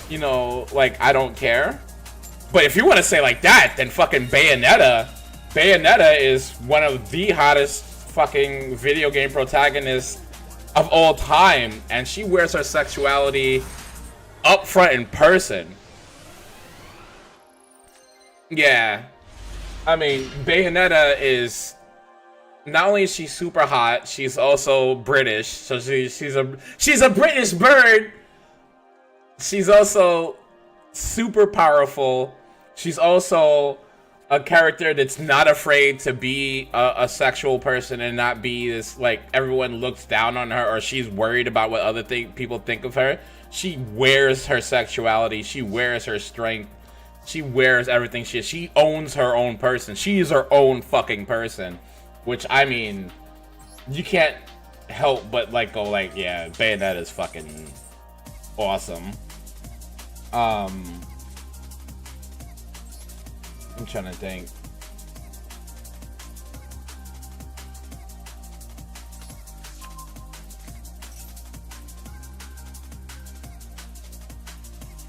you know, like I don't care. But if you want to say like that, then fucking Bayonetta is one of the hottest fucking video game protagonists of all time, and she wears her sexuality up front in person. Yeah, I mean, Bayonetta is not only is she super hot, she's also British. So she's a British bird. She's also super powerful. She's also a character that's not afraid to be a sexual person and not be this, like, everyone looks down on her or she's worried about what other people think of her. She wears her sexuality. She wears her strength. She wears everything she is. She owns her own person. She is her own fucking person. Which, I mean, you can't help but, like, go, like, yeah, Bayonetta is fucking awesome. I'm trying to think.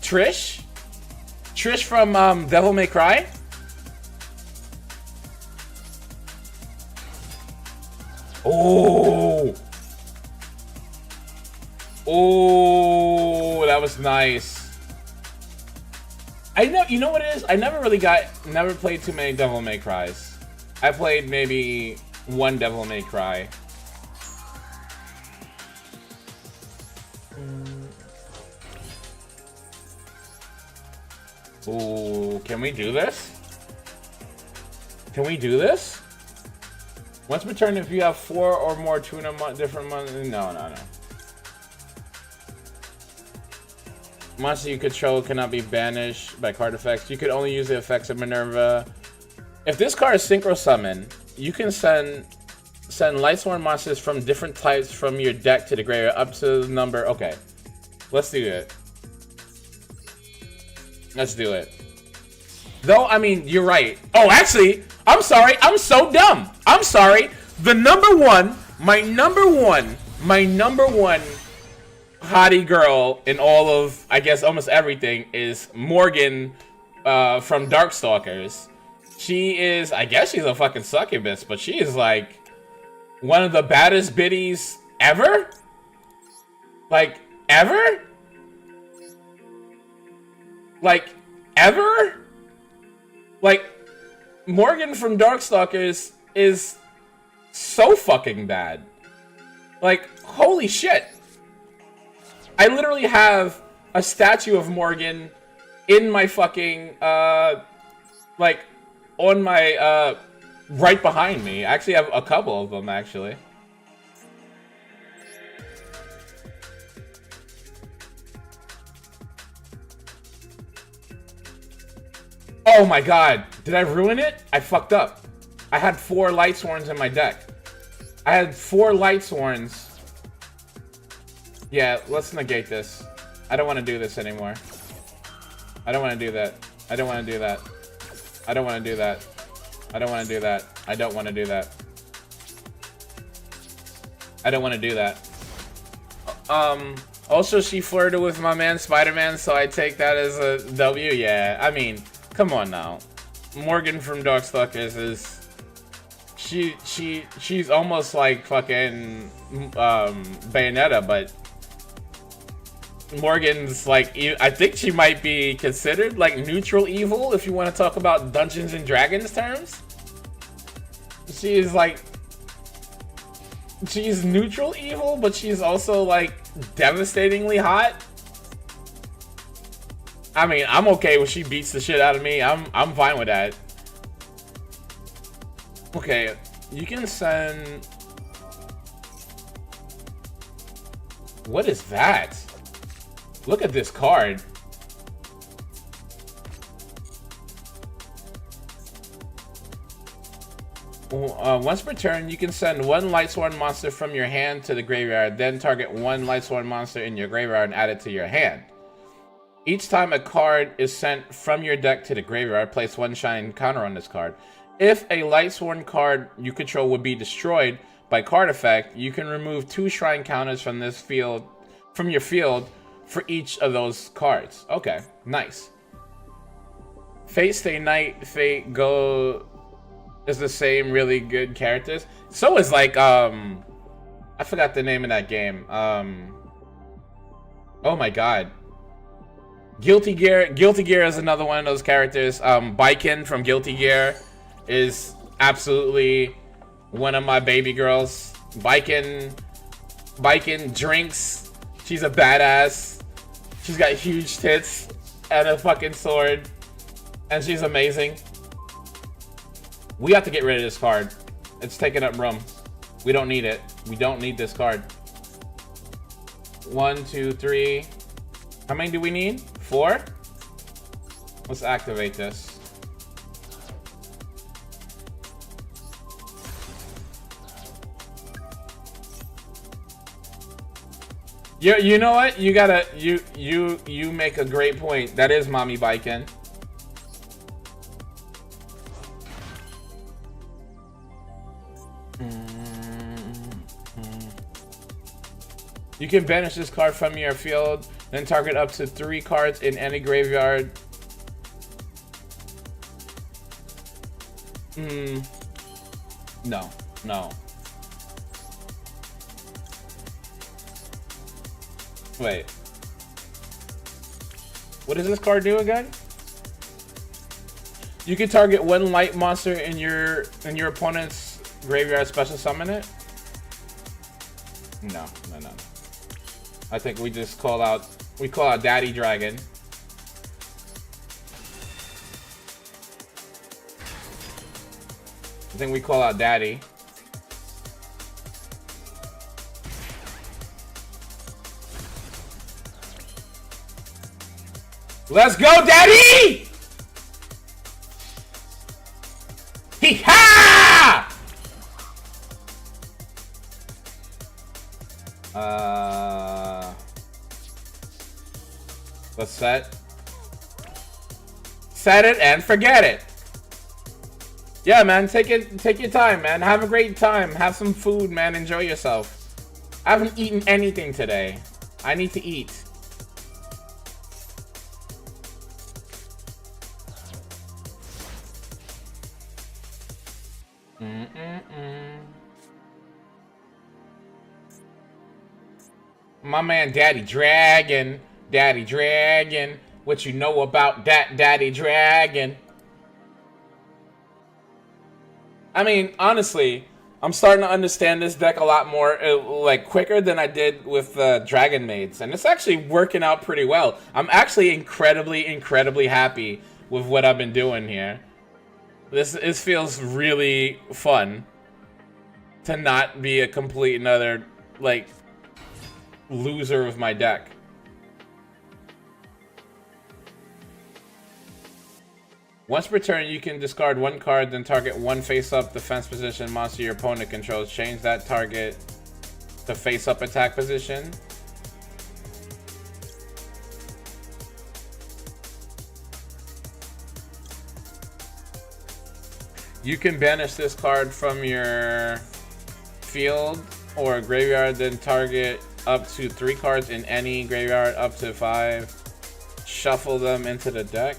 Trish? Trish from Devil May Cry? Oh! Oh, that was nice. I know, you know what it is? I never played too many Devil May Cries. I played maybe one Devil May Cry. Ooh, can we do this? Can we do this? Once per turn, if you have 4 or more tuna different months. No. Monster you control cannot be banished by card effects. You could only use the effects of Minerva. If this card is synchro summon, you can send Lightsworn monsters from different types from your deck to the graveyard up to the number. Okay, let's do it. Let's do it. Though, I mean, you're right. Oh, actually, I'm sorry. I'm so dumb. I'm sorry. The number one, my number one hottie girl in all of, I guess, almost everything is Morgan from Darkstalkers. She is, I guess she's a fucking succubus, but she is like one of the baddest biddies ever? Like, ever? Like, ever? Like, Morgan from Darkstalkers is so fucking bad. Like, holy shit. I literally have a statue of Morgan in my fucking, like, on my, right behind me. I actually have a couple of them, actually. Oh my god, did I ruin it? I fucked up. I had 4 Lightsworns in my deck. I had 4 Lightsworns. Yeah, let's negate this. I don't want to do this anymore. I don't want to do that. I don't want to do that. I don't want to do that. I don't want to do that. I don't want to do that. I don't want to do that. Also, she flirted with my man Spider-Man, so I take that as a W. Yeah, I mean, come on now. Morgan from Darkstalkers is... She's almost like fucking Bayonetta, but Morgan's like, I think she might be considered like neutral evil if you want to talk about Dungeons and Dragons terms. She is like, she's neutral evil, but she's also like devastatingly hot. I mean, I'm okay when she beats the shit out of me. I'm fine with that. Okay, you can send... What is that? Look at this card. Once per turn, you can send 1 Lightsworn monster from your hand to the graveyard, then target 1 Lightsworn monster in your graveyard and add it to your hand. Each time a card is sent from your deck to the graveyard, place 1 shine counter on this card. If a Lightsworn card you control would be destroyed by card effect, you can remove 2 shrine counters from this field, from your field, for each of those cards. Okay, nice. Fate Stay Night, Fate Go is the same really good characters. So is like I forgot the name of that game. Oh my god. Guilty Gear is another one of those characters. Baiken from Guilty Gear is absolutely one of my baby girls. Baiken drinks. She's a badass. She's got huge tits and a fucking sword. And she's amazing. We have to get rid of this card. It's taking up room. We don't need it. We don't need this card. 1, 2, 3. How many do we need? 4? Let's activate this. You know what? You gotta you make a great point. That is Mommy Baiken. You can banish this card from your field, then target up to 3 cards in any graveyard. No. Wait. What does this card do again? You can target 1 light monster in your opponent's graveyard, special summon it. No. I think we just call out Daddy Dragon. I think we call out Daddy. Let's go, Daddy! Hee-ha! Let's set it and forget it. Yeah, man, take your time, man. Have a great time. Have some food, man. Enjoy yourself. I haven't eaten anything today. I need to eat. My man, Daddy Dragon. What you know about that Daddy Dragon? I mean, honestly, I'm starting to understand this deck a lot more, like, quicker than I did with Dragon Maids. And it's actually working out pretty well. I'm actually incredibly happy with what I've been doing here. This feels really fun to not be a complete another, like, loser of my deck. Once per turn, you can discard 1 card, then target 1 face-up defense position monster your opponent controls. Change that target to face-up attack position. You can banish this card from your field or graveyard, then target up to 3 cards in any graveyard, up to 5. Shuffle them into the deck.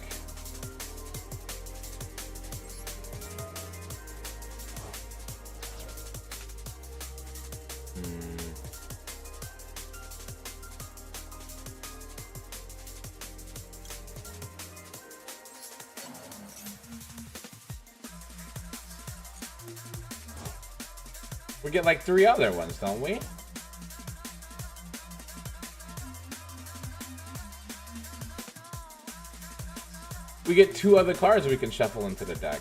We get like 3 other ones, don't we? We get 2 other cards we can shuffle into the deck.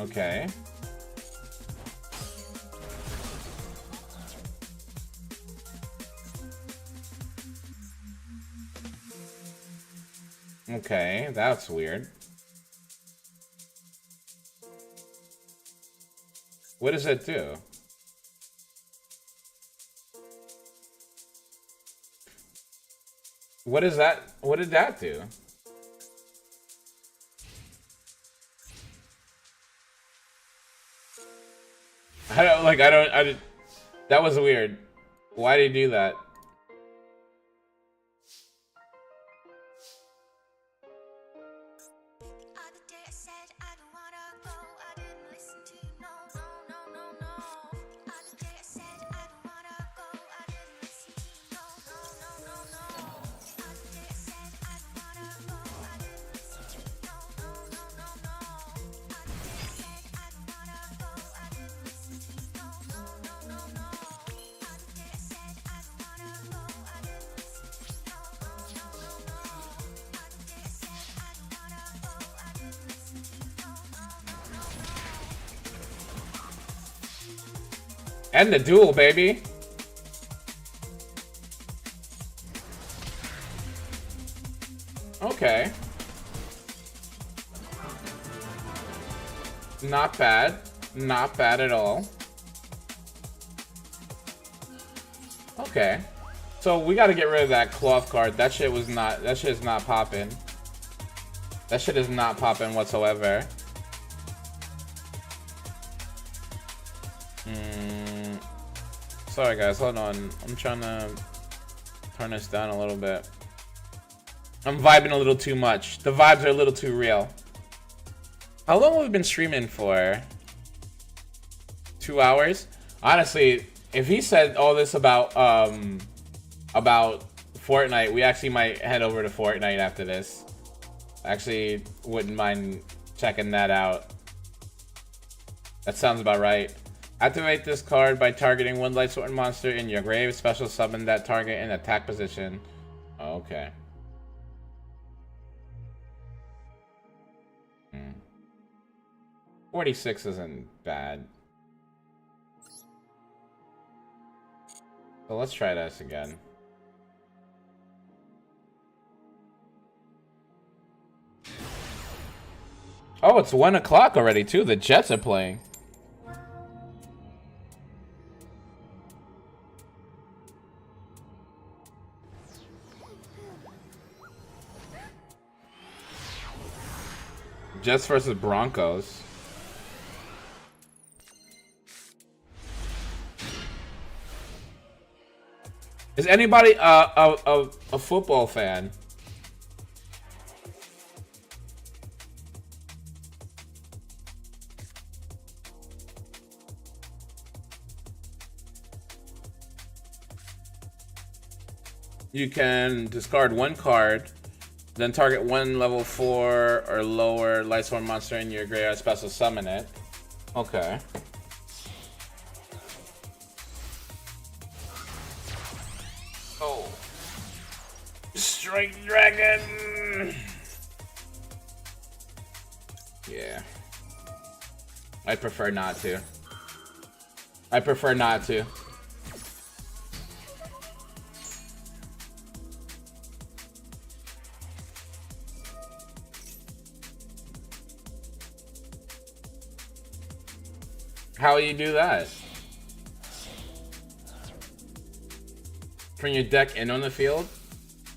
Okay. Okay, that's weird. What does it do? What is that? What did that do? I did. That was weird. Why did he do that? End the duel, baby. Okay. Not bad. Not bad at all. Okay. So we gotta get rid of that cloth card. That shit was not, that shit is not popping. That shit is not popping whatsoever. Sorry guys, hold on. I'm trying to turn this down a little bit. I'm vibing a little too much. The vibes are a little too real. How long have we been streaming for? 2 hours? Honestly, if he said all this about Fortnite, we actually might head over to Fortnite after this. Actually, wouldn't mind checking that out. That sounds about right. Activate this card by targeting one Lightsworn monster in your grave. Special summon that target in attack position. Okay. 46 isn't bad. So let's try this again. Oh, it's 1 o'clock already too. The Jets are playing. Jets versus Broncos. Is anybody a football fan? You can discard 1 card, then target 1 level 4 or lower Lightsworn monster in your graveyard, special summon it. Okay. Oh. Strike Dragon! Yeah. I prefer not to. I prefer not to. How do you do that? Bring your deck in on the field?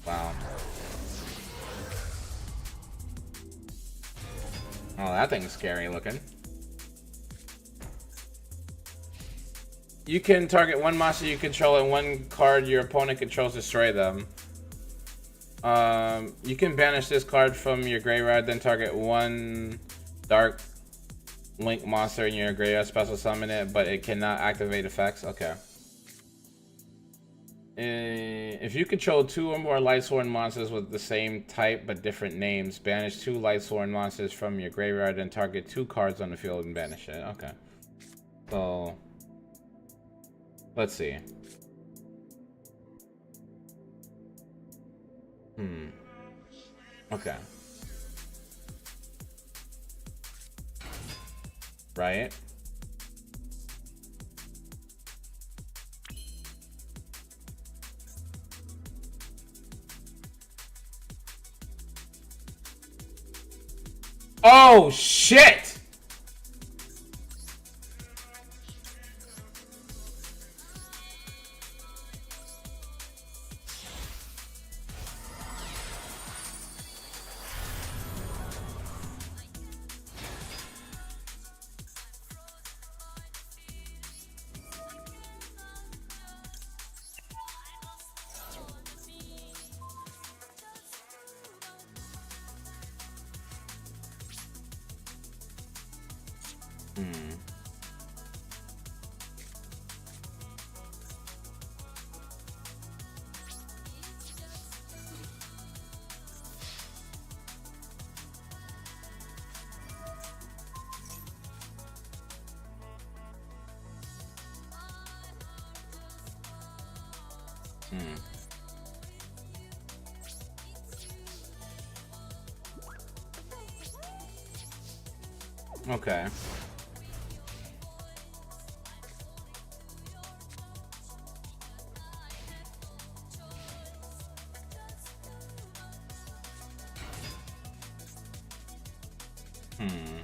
Wow. Oh, that thing's scary looking. You can target 1 monster you control and 1 card your opponent controls, destroy them. You can banish this card from your graveyard, then target 1 Dark Link monster in your graveyard, special summon it, but it cannot activate effects. Okay. If you control 2 or more Lightsworn monsters with the same type but different names, banish 2 Lightsworn monsters from your graveyard and target 2 cards on the field and banish it. Okay. So let's see. Okay. Right? Oh shit! Hmm. Hmm. Okay. Hmm.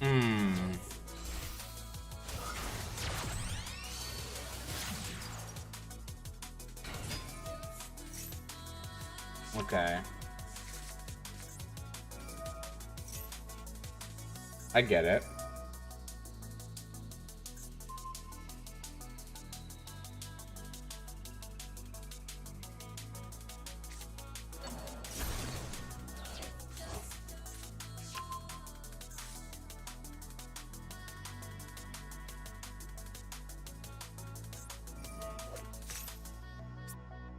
Hmm. Okay. I get it.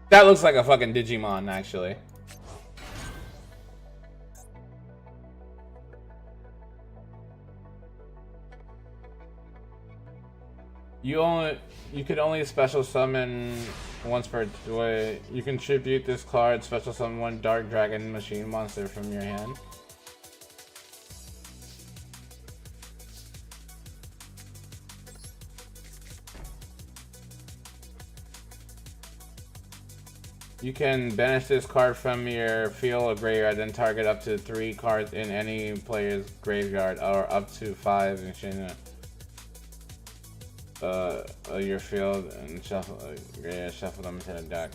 That looks like a fucking Digimon, actually. You could only special summon once per way. You contribute this card, special summon one Dark Dragon Machine monster from your hand. You can banish this card from your field or graveyard, then target up to 3 cards in any player's graveyard, or up to 5 in exchange your field and shuffle them into the deck.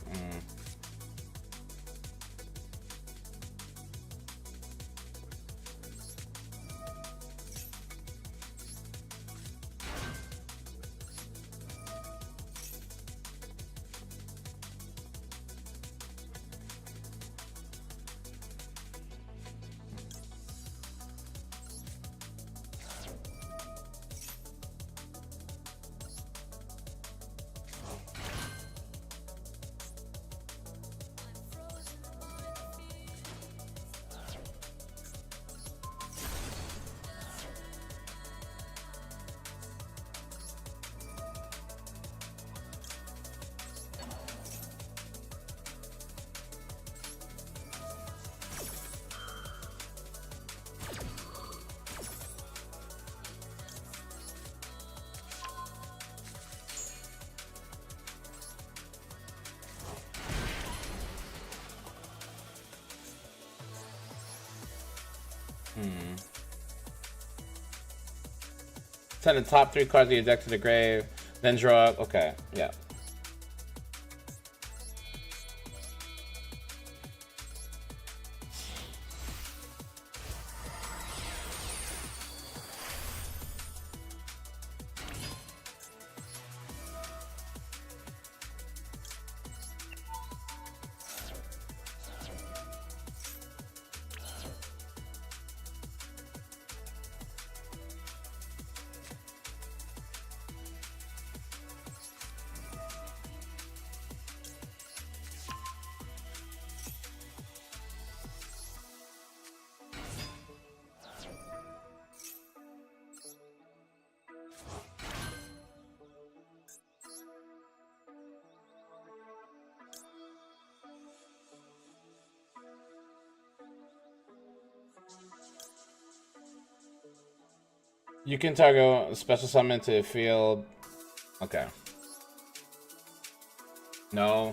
Send the top 3 cards of your deck to the grave, then draw. Okay, yeah. You can target special summon to the field. Okay. No.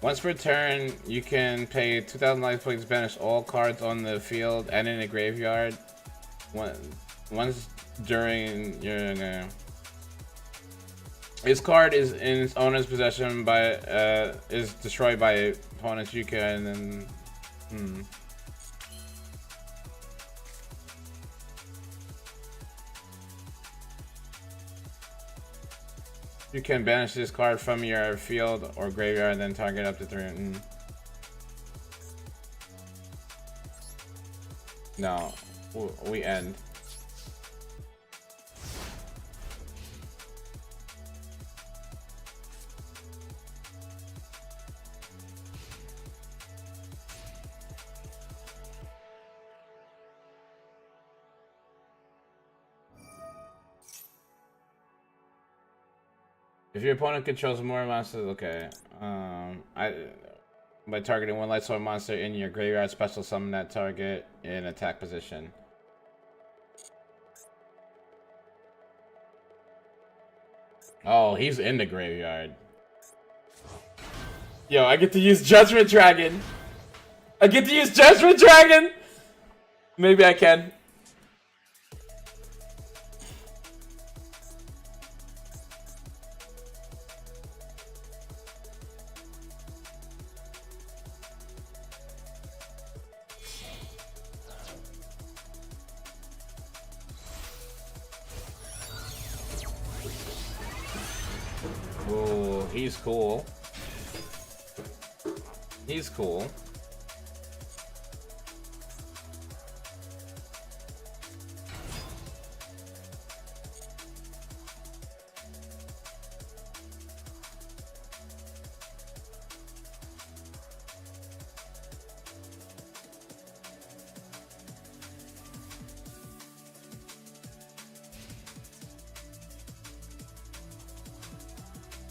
Once per turn, you can pay 2,000 life points, banish all cards on the field and in the graveyard. Once during your... This card is in its owner's possession by... is destroyed by opponents. You can... You can banish this card from your field or graveyard, then target up to 3. No, we end. If your opponent controls more monsters, okay. By targeting one Lightsworn monster in your graveyard, special summon that target in attack position. Oh, he's in the graveyard. Yo, I get to use Judgment Dragon. I get to use Judgment Dragon. Maybe I can. Ooh, he's cool. He's cool.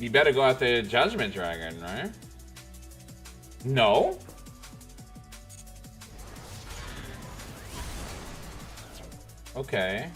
You better go after Judgment Dragon, right? No? Okay.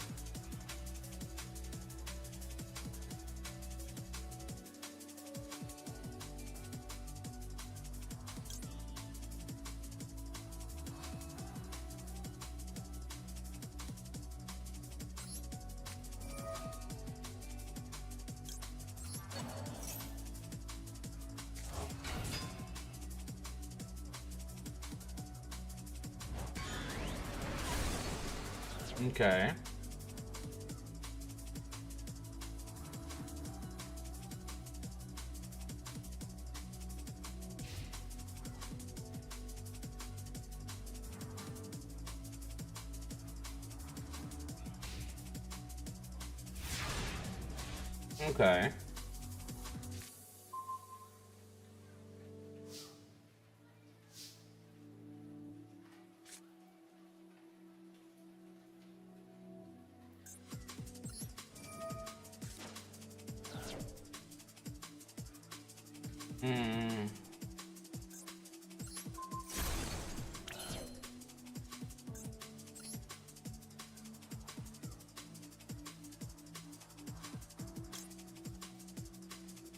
Okay. Okay.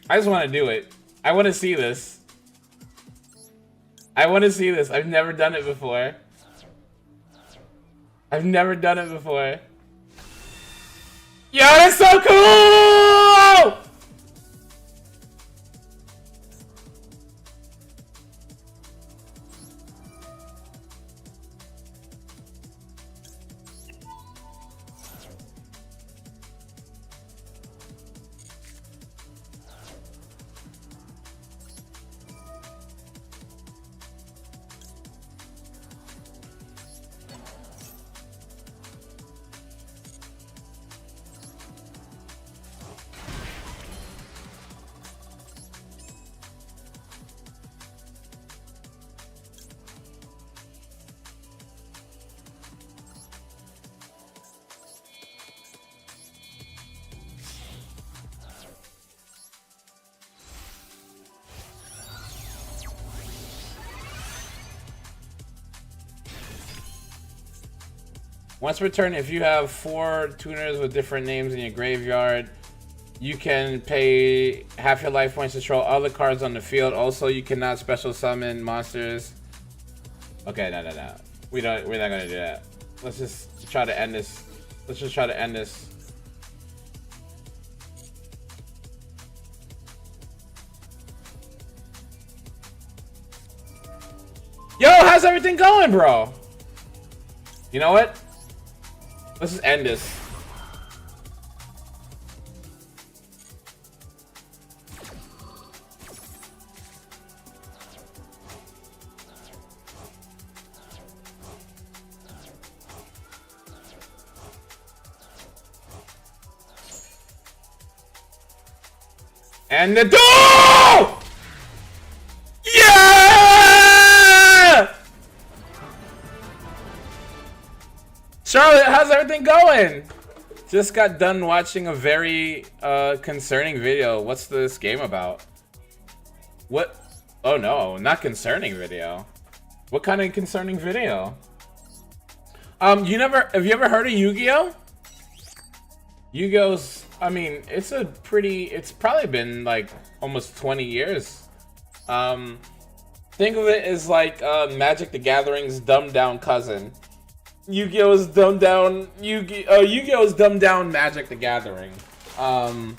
I just want to do it. I want to see this. I want to see this. I've never done it before. I've never done it before. Yo, that's so cool! Once per turn, if you have 4 tuners with different names in your graveyard, you can pay half your life points to control other cards on the field. Also, you cannot special summon monsters. Okay, no. We're not gonna do that. Let's just try to end this. Let's just try to end this. Yo, how's everything going, bro? You know what? Let's just end this. And the door! Yeah! Charlotte, how's everything going? Just got done watching a very concerning video. What's this game about? What? Oh no, not concerning video. What kind of concerning video? Have you ever heard of Yu-Gi-Oh? Yu-Gi-Oh's, I mean, it's probably been like almost 20 years. Think of it as like Magic the Gathering's dumbed down cousin. Yu-Gi-Oh's dumbed down Yu-Gi-Oh's dumbed down Magic the Gathering. Oh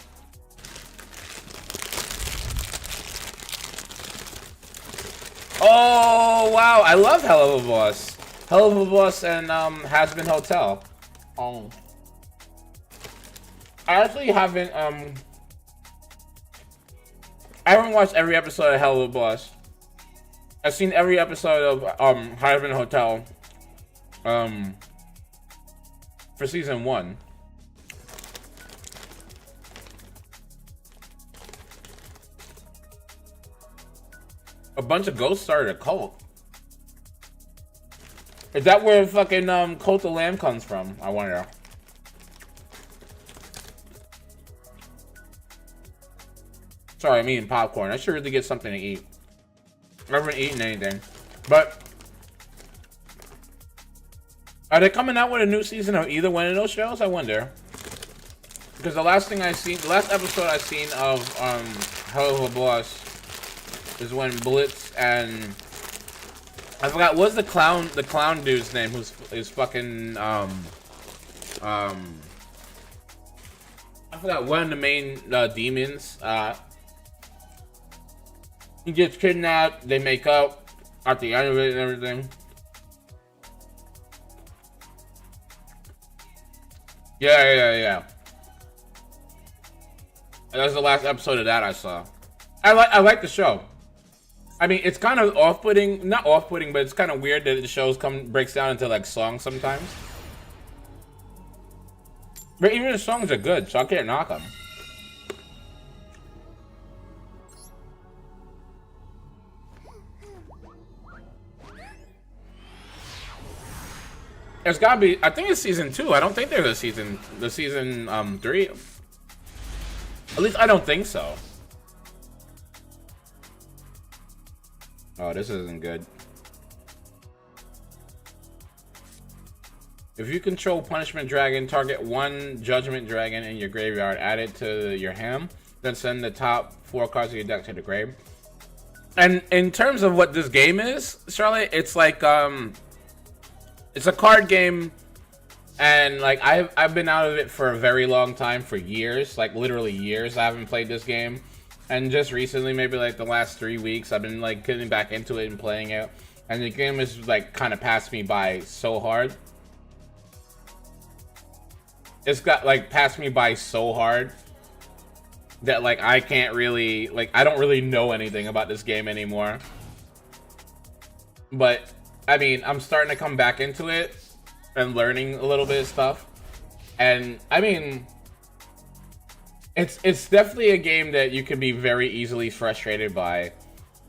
wow, I love Hell of a Boss. Hell of a Boss and Has Been Hotel. I actually haven't I haven't watched every episode of Hell of a Boss. I've seen every episode of Has Been Hotel for season 1. A bunch of ghosts started a cult. Is that where fucking Cult of Lamb comes from? I wonder. Sorry, I'm eating popcorn. I should really get something to eat. I haven't eaten anything. But are they coming out with a new season of either one of those shows? I wonder. Because the last episode I seen of Hell of a Boss is when Blitz and I forgot what's the clown dude's name who's fucking I forgot one of the main demons. He gets kidnapped, they make up at the end of it and everything. Yeah. That was the last episode of that I saw. I like the show. I mean, it's kind of off-putting, not off-putting, but it's kind of weird that the show breaks down into like songs sometimes. But even the songs are good, so I can't knock them. There's gotta be, I think it's season 2. I don't think there's a season 3. At least I don't think so. Oh, this isn't good. If you control Punishment Dragon, target 1 Judgment Dragon in your graveyard, add it to your hand, then send the top 4 cards of your deck to the grave. And in terms of what this game is, Charlotte, it's like it's a card game, and like I've been out of it for a very long time, for years, like literally years. I haven't played this game, and just recently, maybe like the last 3 weeks, I've been like getting back into it and playing it, and the game is like kind of passed me by so hard. It's got like passed me by so hard that like I can't really, like, I don't really know anything about this game anymore. But I mean, I'm starting to come back into it and learning a little bit of stuff. And I mean, it's definitely a game that you can be very easily frustrated by,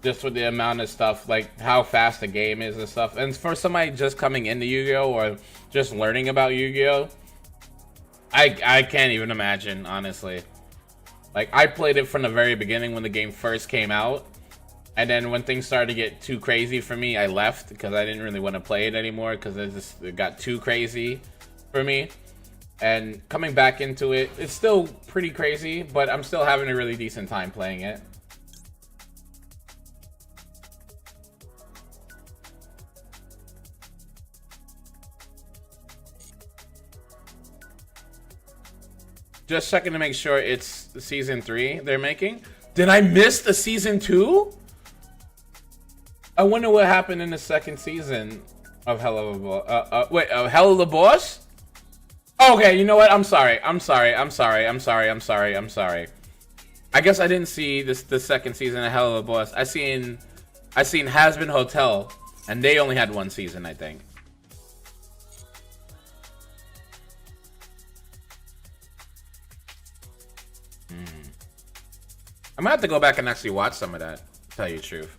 just with the amount of stuff, like how fast the game is and stuff. And for somebody just coming into Yu-Gi-Oh! Or just learning about Yu-Gi-Oh! I can't even imagine, honestly. Like, I played it from the very beginning when the game first came out. And then when things started to get too crazy for me, I left because I didn't really want to play it anymore because it got too crazy. for me. And coming back into it, it's still pretty crazy, but I'm still having a really decent time playing it. Just checking to make sure it's season 3 they're making. Did I miss the season 2? I wonder what happened in the second season of Hell of a Boss. Wait, Hell of the Boss? Okay, you know what? I'm sorry. I guess I didn't see the second season of Hell of a Boss. I seen Has-Been Hotel, and they only had 1 season, I think. I'm gonna have to go back and actually watch some of that, to tell you the truth.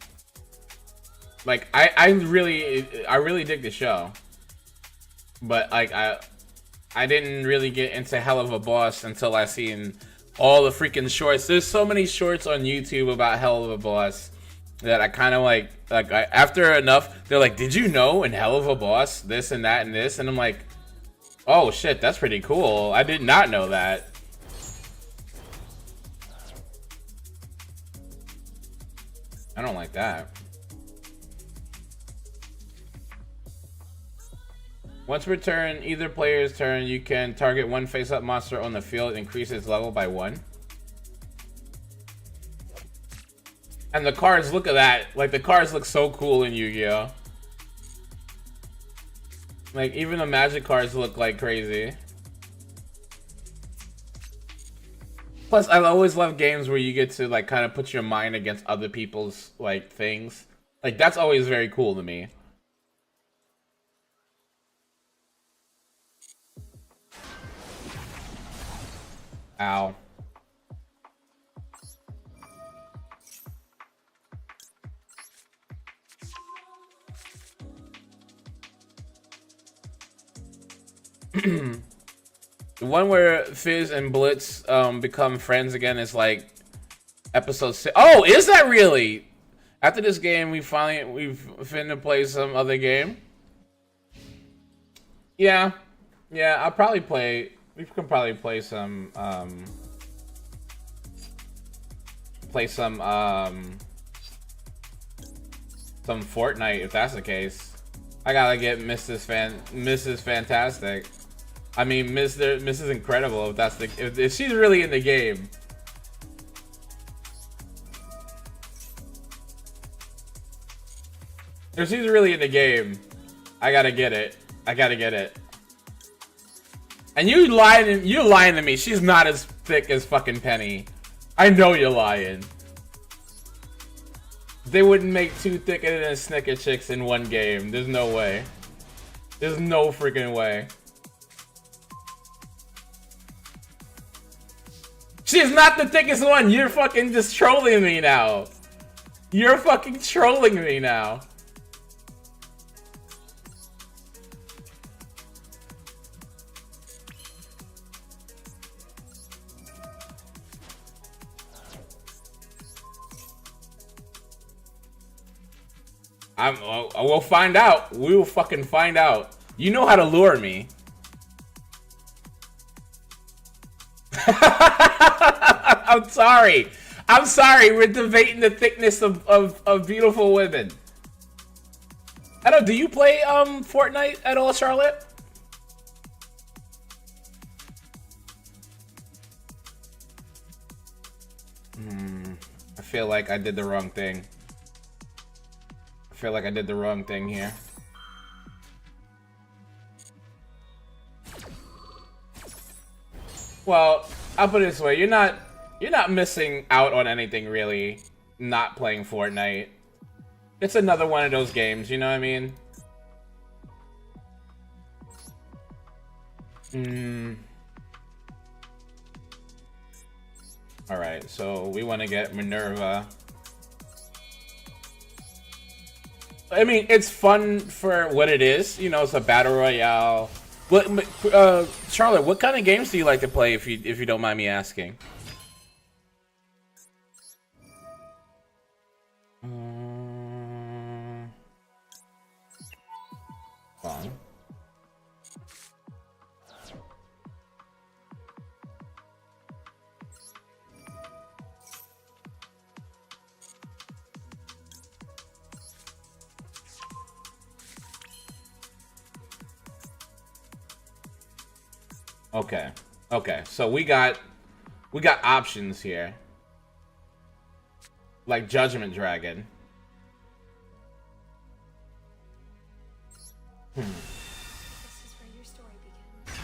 Like, I really dig the show. But like I didn't really get into Hell of a Boss until I seen all the freaking shorts. There's so many shorts on YouTube about Hell of a Boss that I kind of like after enough, they're like, did you know in Hell of a Boss this and that and this? And I'm like, oh shit, that's pretty cool. I did not know that. I don't like that. Once per turn, either player's turn, you can target one face-up monster on the field, increase its level by 1. And the cards, look at that. Like, the cards look so cool in Yu-Gi-Oh! Like, even the Magic cards look like crazy. Plus, I always love games where you get to, like, kind of put your mind against other people's, like, things. Like, that's always very cool to me. Ow. The one where Fizz and Blitz become friends again is like episode 6. Oh, is that really? After this game, we've finna play some other game. Yeah, I'll probably play. We can probably play some. Some Fortnite if that's the case. I gotta get Mrs. Fantastic. I mean, Mrs. Incredible. If that's the if she's really in the game. If she's really in the game, I gotta get it. I gotta get it. And you lying to me. She's not as thick as fucking Penny. I know you're lying. They wouldn't make 2 thicker than Snicker chicks in one game. There's no way. There's no freaking way. She's not the thickest one. You're fucking just trolling me now. You're fucking trolling me now. We'll find out. We will fucking find out. You know how to lure me. I'm sorry. I'm sorry. We're debating the thickness of beautiful women. I don't. Do you play Fortnite at all, Charlotte? I feel like I did the wrong thing. I feel like I did the wrong thing here. Well, I'll put it this way: you're not missing out on anything really. Not playing Fortnite. It's another one of those games. You know what I mean? All right. So we want to get Minerva. I mean, it's fun for what it is. You know, it's a battle royale. But Charlotte, what kind of games do you like to play, if you don't mind me asking? Fun. Okay. Okay. So we got options here. Like Judgment Dragon. This is where your story begins.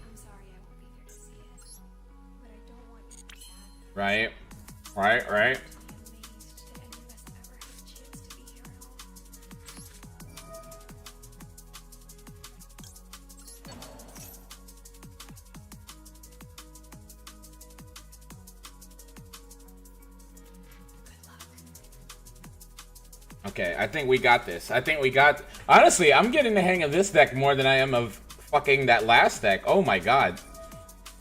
I'm sorry I won't be there to see it, but I don't want you to be sad. Right. Right. Right. I'm amazed that any of us ever had a chance to be here at all. Good luck. Okay, I think we got this. I think we got... Honestly, I'm getting the hang of this deck more than I am of fucking that last deck. Oh my god.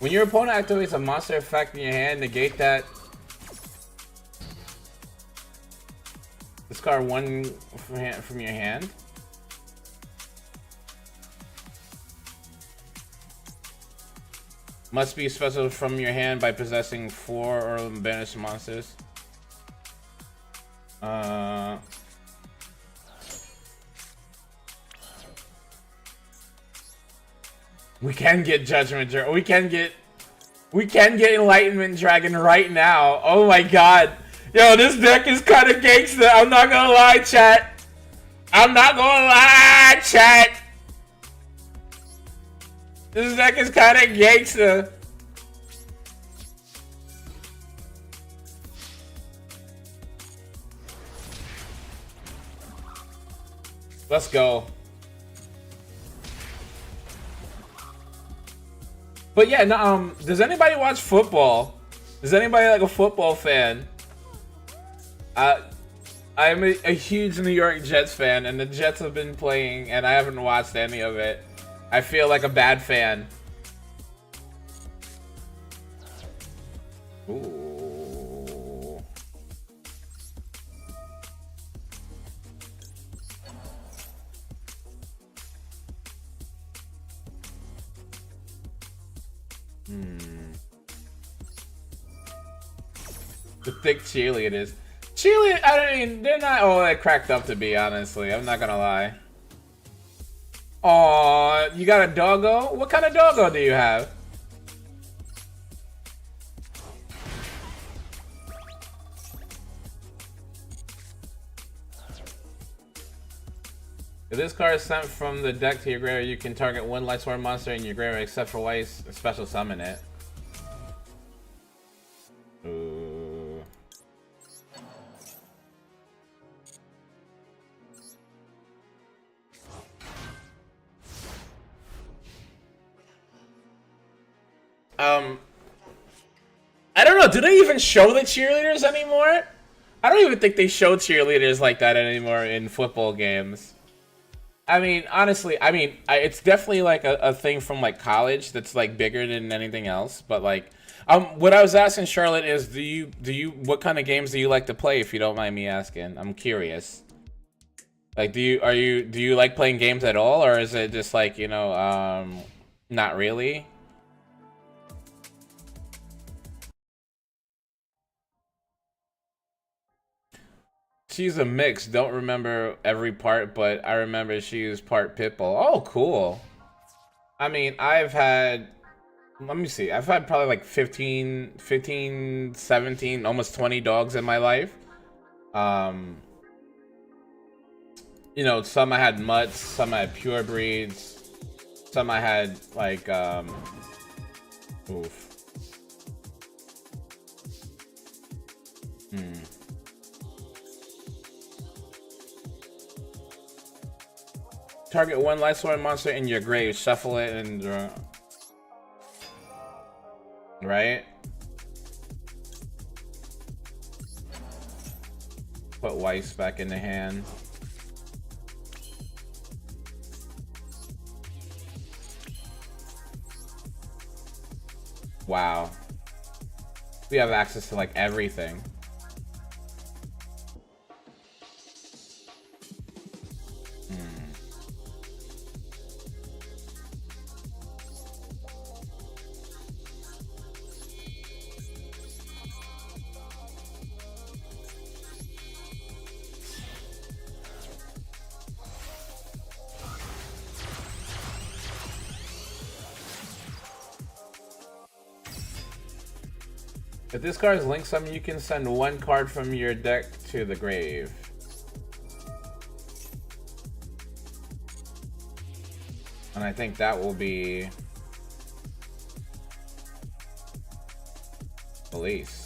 When your opponent activates a monster effect in your hand, negate that. Discard one from your hand. Must be special from your hand by possessing 4 or banished monsters. We can get Judgment Dragon. We can get Enlightenment Dragon right now. Oh my god. Yo, this deck is kind of gangsta. I'm not gonna lie, chat. I'm not gonna lie, chat. This deck is kind of gangsta. Let's go. But yeah, no, does anybody watch football? Is anybody like a football fan? I'm a huge New York Jets fan, and the Jets have been playing, and I haven't watched any of it. I feel like a bad fan. Ooh. The thick cheerleaders. I mean, they're not all that cracked up to be, honestly. I'm not gonna lie. Aw, you got a doggo? What kind of doggo do you have? If this card is sent from the deck to your graveyard, you can target one Lightsworn monster in your graveyard except for white, special summon it. Ooh. I don't know, do they even show the cheerleaders anymore? I don't even think they show cheerleaders like that anymore in football games. I mean, honestly, it's definitely like a thing from like college that's like bigger than anything else. But like, what I was asking Charlotte is, what kind of games do you like to play? If you don't mind me asking, I'm curious. Like, do you like playing games at all, or is it just like, you know, not really? She's a mix. Don't remember every part, but I remember she was part Pitbull. Oh, cool. I mean, I've had, let me see. I've had probably like 15, 17, almost 20 dogs in my life. You know, some I had mutts, some I had pure breeds, some I had like, oof. Target one Lightsworn monster in your grave. Shuffle it and draw. Right? Put Weiss back in the hand. Wow. We have access to like everything. If this card is linked summon, you can send one card from your deck to the grave. And I think that will be Police.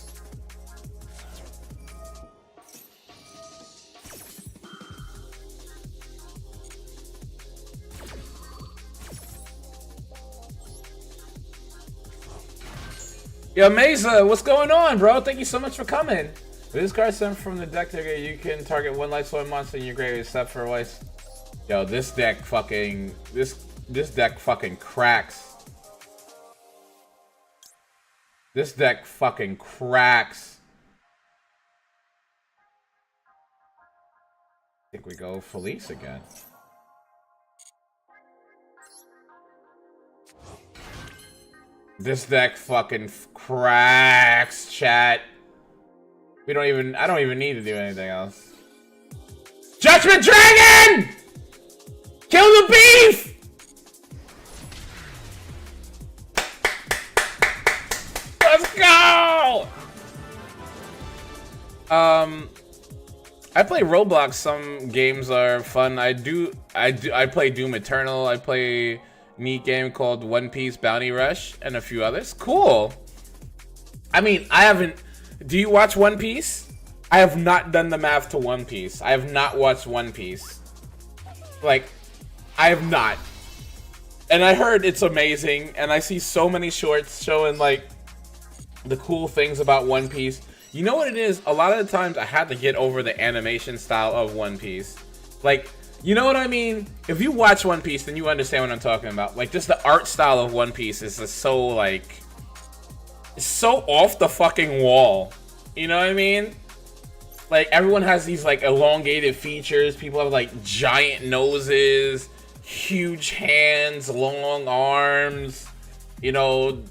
Yo, Mesa, what's going on, bro? Thank you so much for coming. With this card sent from the deck to you can target one Lightsworn monster in your grave except for twice. Yo, this deck fucking this deck fucking cracks. This deck fucking cracks. I think we go Felice again. This deck fucking cracks, chat. I don't even need to do anything else. Judgment Dragon! Kill the beef! Let's go! I play Roblox. Some games are fun. I play Doom Eternal. I play a neat game called One Piece Bounty Rush and a few others. Cool. I mean, I haven't. Do you watch One Piece? I have not done the math to One Piece. I have not watched One Piece. Like, I have not. And I heard it's amazing, and I see so many shorts showing like the cool things about One Piece. You know what it is? A lot of the times I had to get over the animation style of One Piece. Like, you know what I mean? If you watch One Piece, then you understand what I'm talking about. Like, just the art style of One Piece is just so, like, it's so off the fucking wall. You know what I mean? Like, everyone has these, like, elongated features. People have, like, giant noses, huge hands, long arms. You know,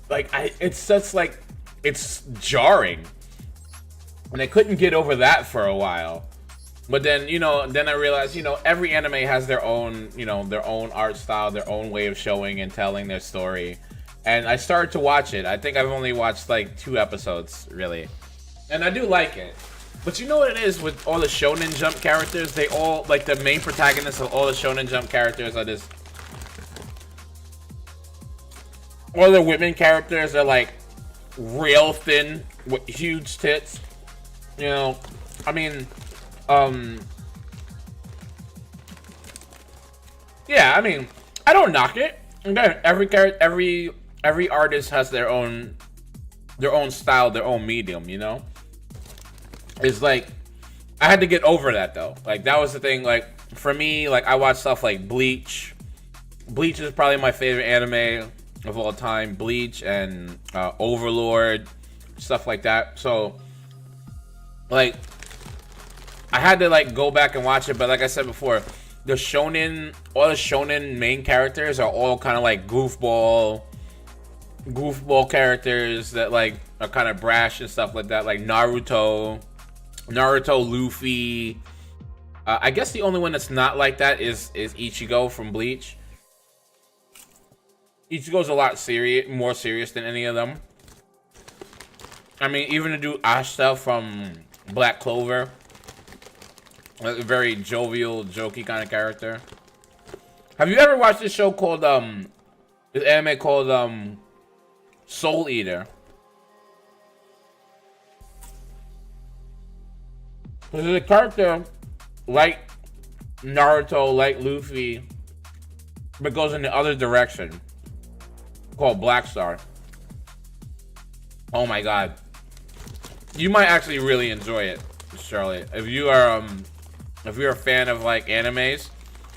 like, it's just, like, it's jarring. And I couldn't get over that for a while. But then, you know, then I realized, you know, every anime has their own, you know, their own art style, their own way of showing and telling their story. And I started to watch it. I think I've only watched like 2 episodes, really. And I do like it. But you know what it is with all the Shonen Jump characters? They all, like, the main protagonists of all the Shonen Jump characters are just... all the women characters are, like, real thin with huge tits. You know, I mean, yeah, I mean, I don't knock it. Again, every artist has their own style, their own medium, you know? It's like, I had to get over that though. Like, that was the thing. Like, for me, like, I watch stuff like Bleach. Bleach is probably my favorite anime of all time. Bleach and Overlord, stuff like that. So, like, I had to, like, go back and watch it. But like I said before, all the shonen main characters are all kind of like goofball characters that, like, are kind of brash and stuff like that. Like Naruto, Luffy. I guess the only one that's not like that is Ichigo from Bleach. Ichigo's a lot more serious than any of them. I mean, even to do Ashta from Black Clover, a very jovial, jokey kind of character. Have you ever watched this show called this anime called Soul Eater? There's a character like Naruto, like Luffy, but goes in the other direction, called Black Star. Oh my god. You might actually really enjoy it, Charlotte. If you are a fan of, like, animes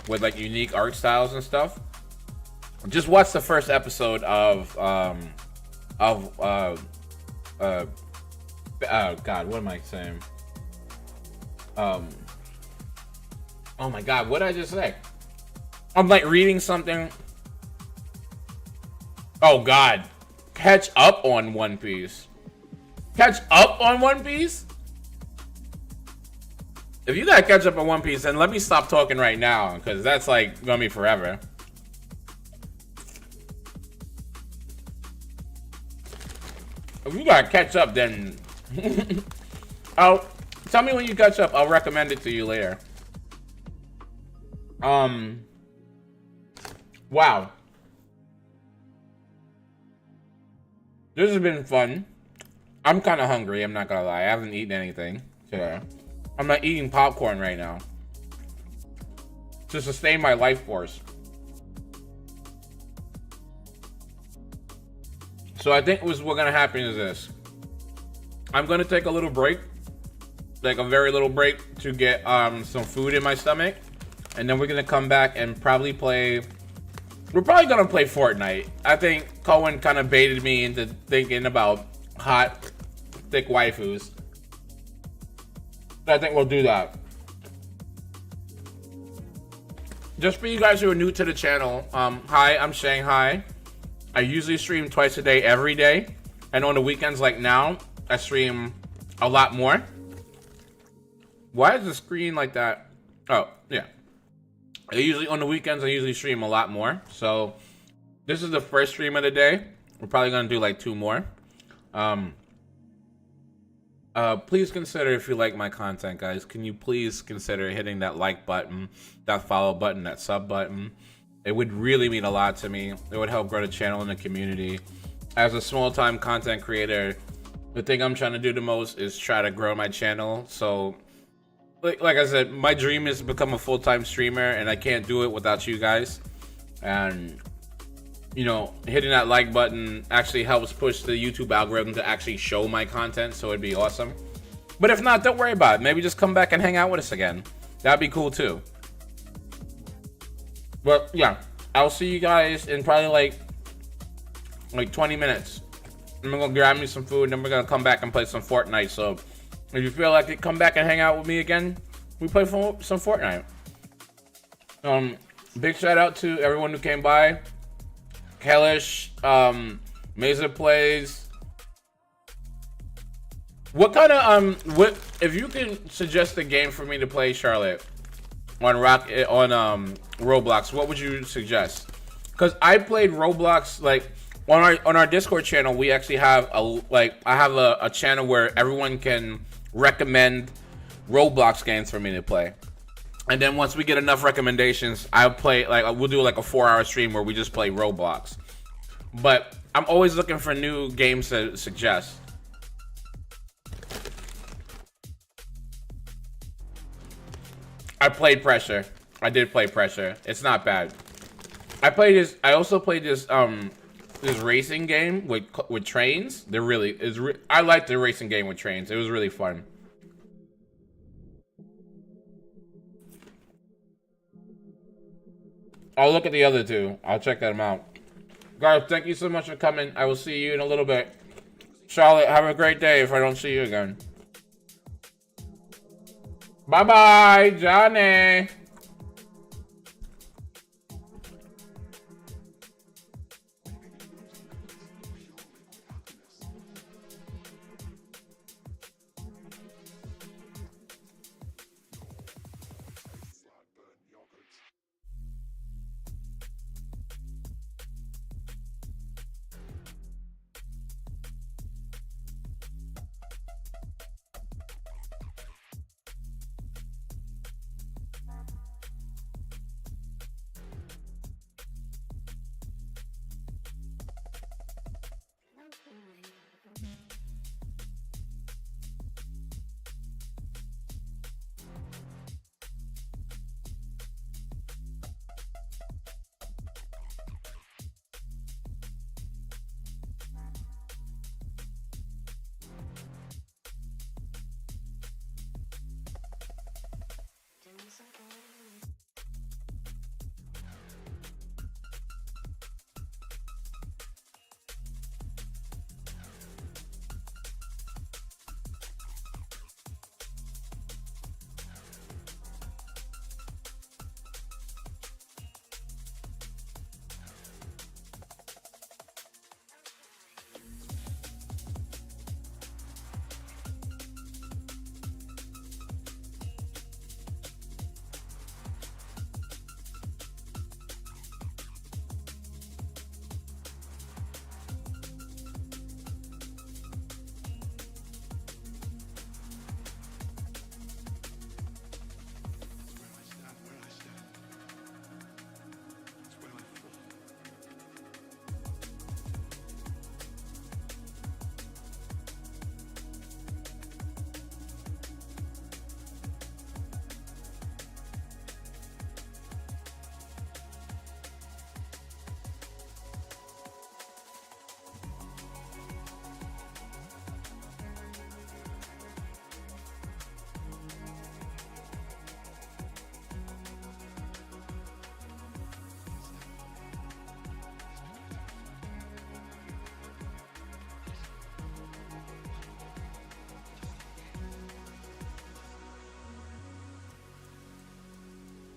with, like, unique art styles and stuff, just watch the first episode of oh god, what am I saying? Oh my god, what did I just say? I'm, like, reading something. Oh god. Catch up on One Piece. Catch up on One Piece? If you gotta catch up on One Piece, then let me stop talking right now, because that's, like, gonna be forever. If you gotta catch up, then I'll tell me when you catch up. I'll recommend it to you later. Wow. This has been fun. I'm kind of hungry, I'm not gonna lie. I haven't eaten anything today. I'm not eating popcorn right now to sustain my life force. So I think what's gonna happen is this. I'm gonna take a little break, like a very little break, to get some food in my stomach, and then we're gonna come back and probably play. We're probably gonna play Fortnite. I think Cohen kind of baited me into thinking about hot, thick waifus. So I think we'll do that. Just for you guys who are new to the channel, hi, I'm Shanghai. I usually stream twice a day, every day. And on the weekends like now, I stream a lot more. Why is the screen like that? Oh, yeah. On the weekends, I usually stream a lot more. So this is the first stream of the day. We're probably gonna do like 2 more. Please consider, if you like my content, guys, can you please consider hitting that like button, that follow button, that sub button. It would really mean a lot to me. It would help grow the channel and the community. As a small-time content creator, the thing I'm trying to do the most is try to grow my channel. So, like I said, my dream is to become a full-time streamer, and I can't do it without you guys. And, you know, hitting that like button actually helps push the YouTube algorithm to actually show my content, so it'd be awesome. But if not, don't worry about it. Maybe just come back and hang out with us again. That'd be cool too. But yeah, I'll see you guys in probably like 20 minutes. I'm gonna grab me some food, and then we're gonna come back and play some Fortnite. So if you feel like it, come back and hang out with me again. We play some Fortnite. Big shout out to everyone who came by. Hellish, Mesa Plays. What kind of what if you can suggest a game for me to play, Charlotte, on Roblox? What would you suggest? Because I played Roblox like on our Discord channel. We actually have I have a channel where everyone can recommend Roblox games for me to play. And then once we get enough recommendations, I'll play, we'll do like a 4-hour stream where we just play Roblox. But I'm always looking for new games to suggest. I played Pressure. I did play Pressure. It's not bad. I also played this racing game with trains. I like the racing game with trains. It was really fun. I'll look at the other 2. I'll check them out. Guys, thank you so much for coming. I will see you in a little bit. Charlotte, have a great day if I don't see you again. Bye-bye, Johnny.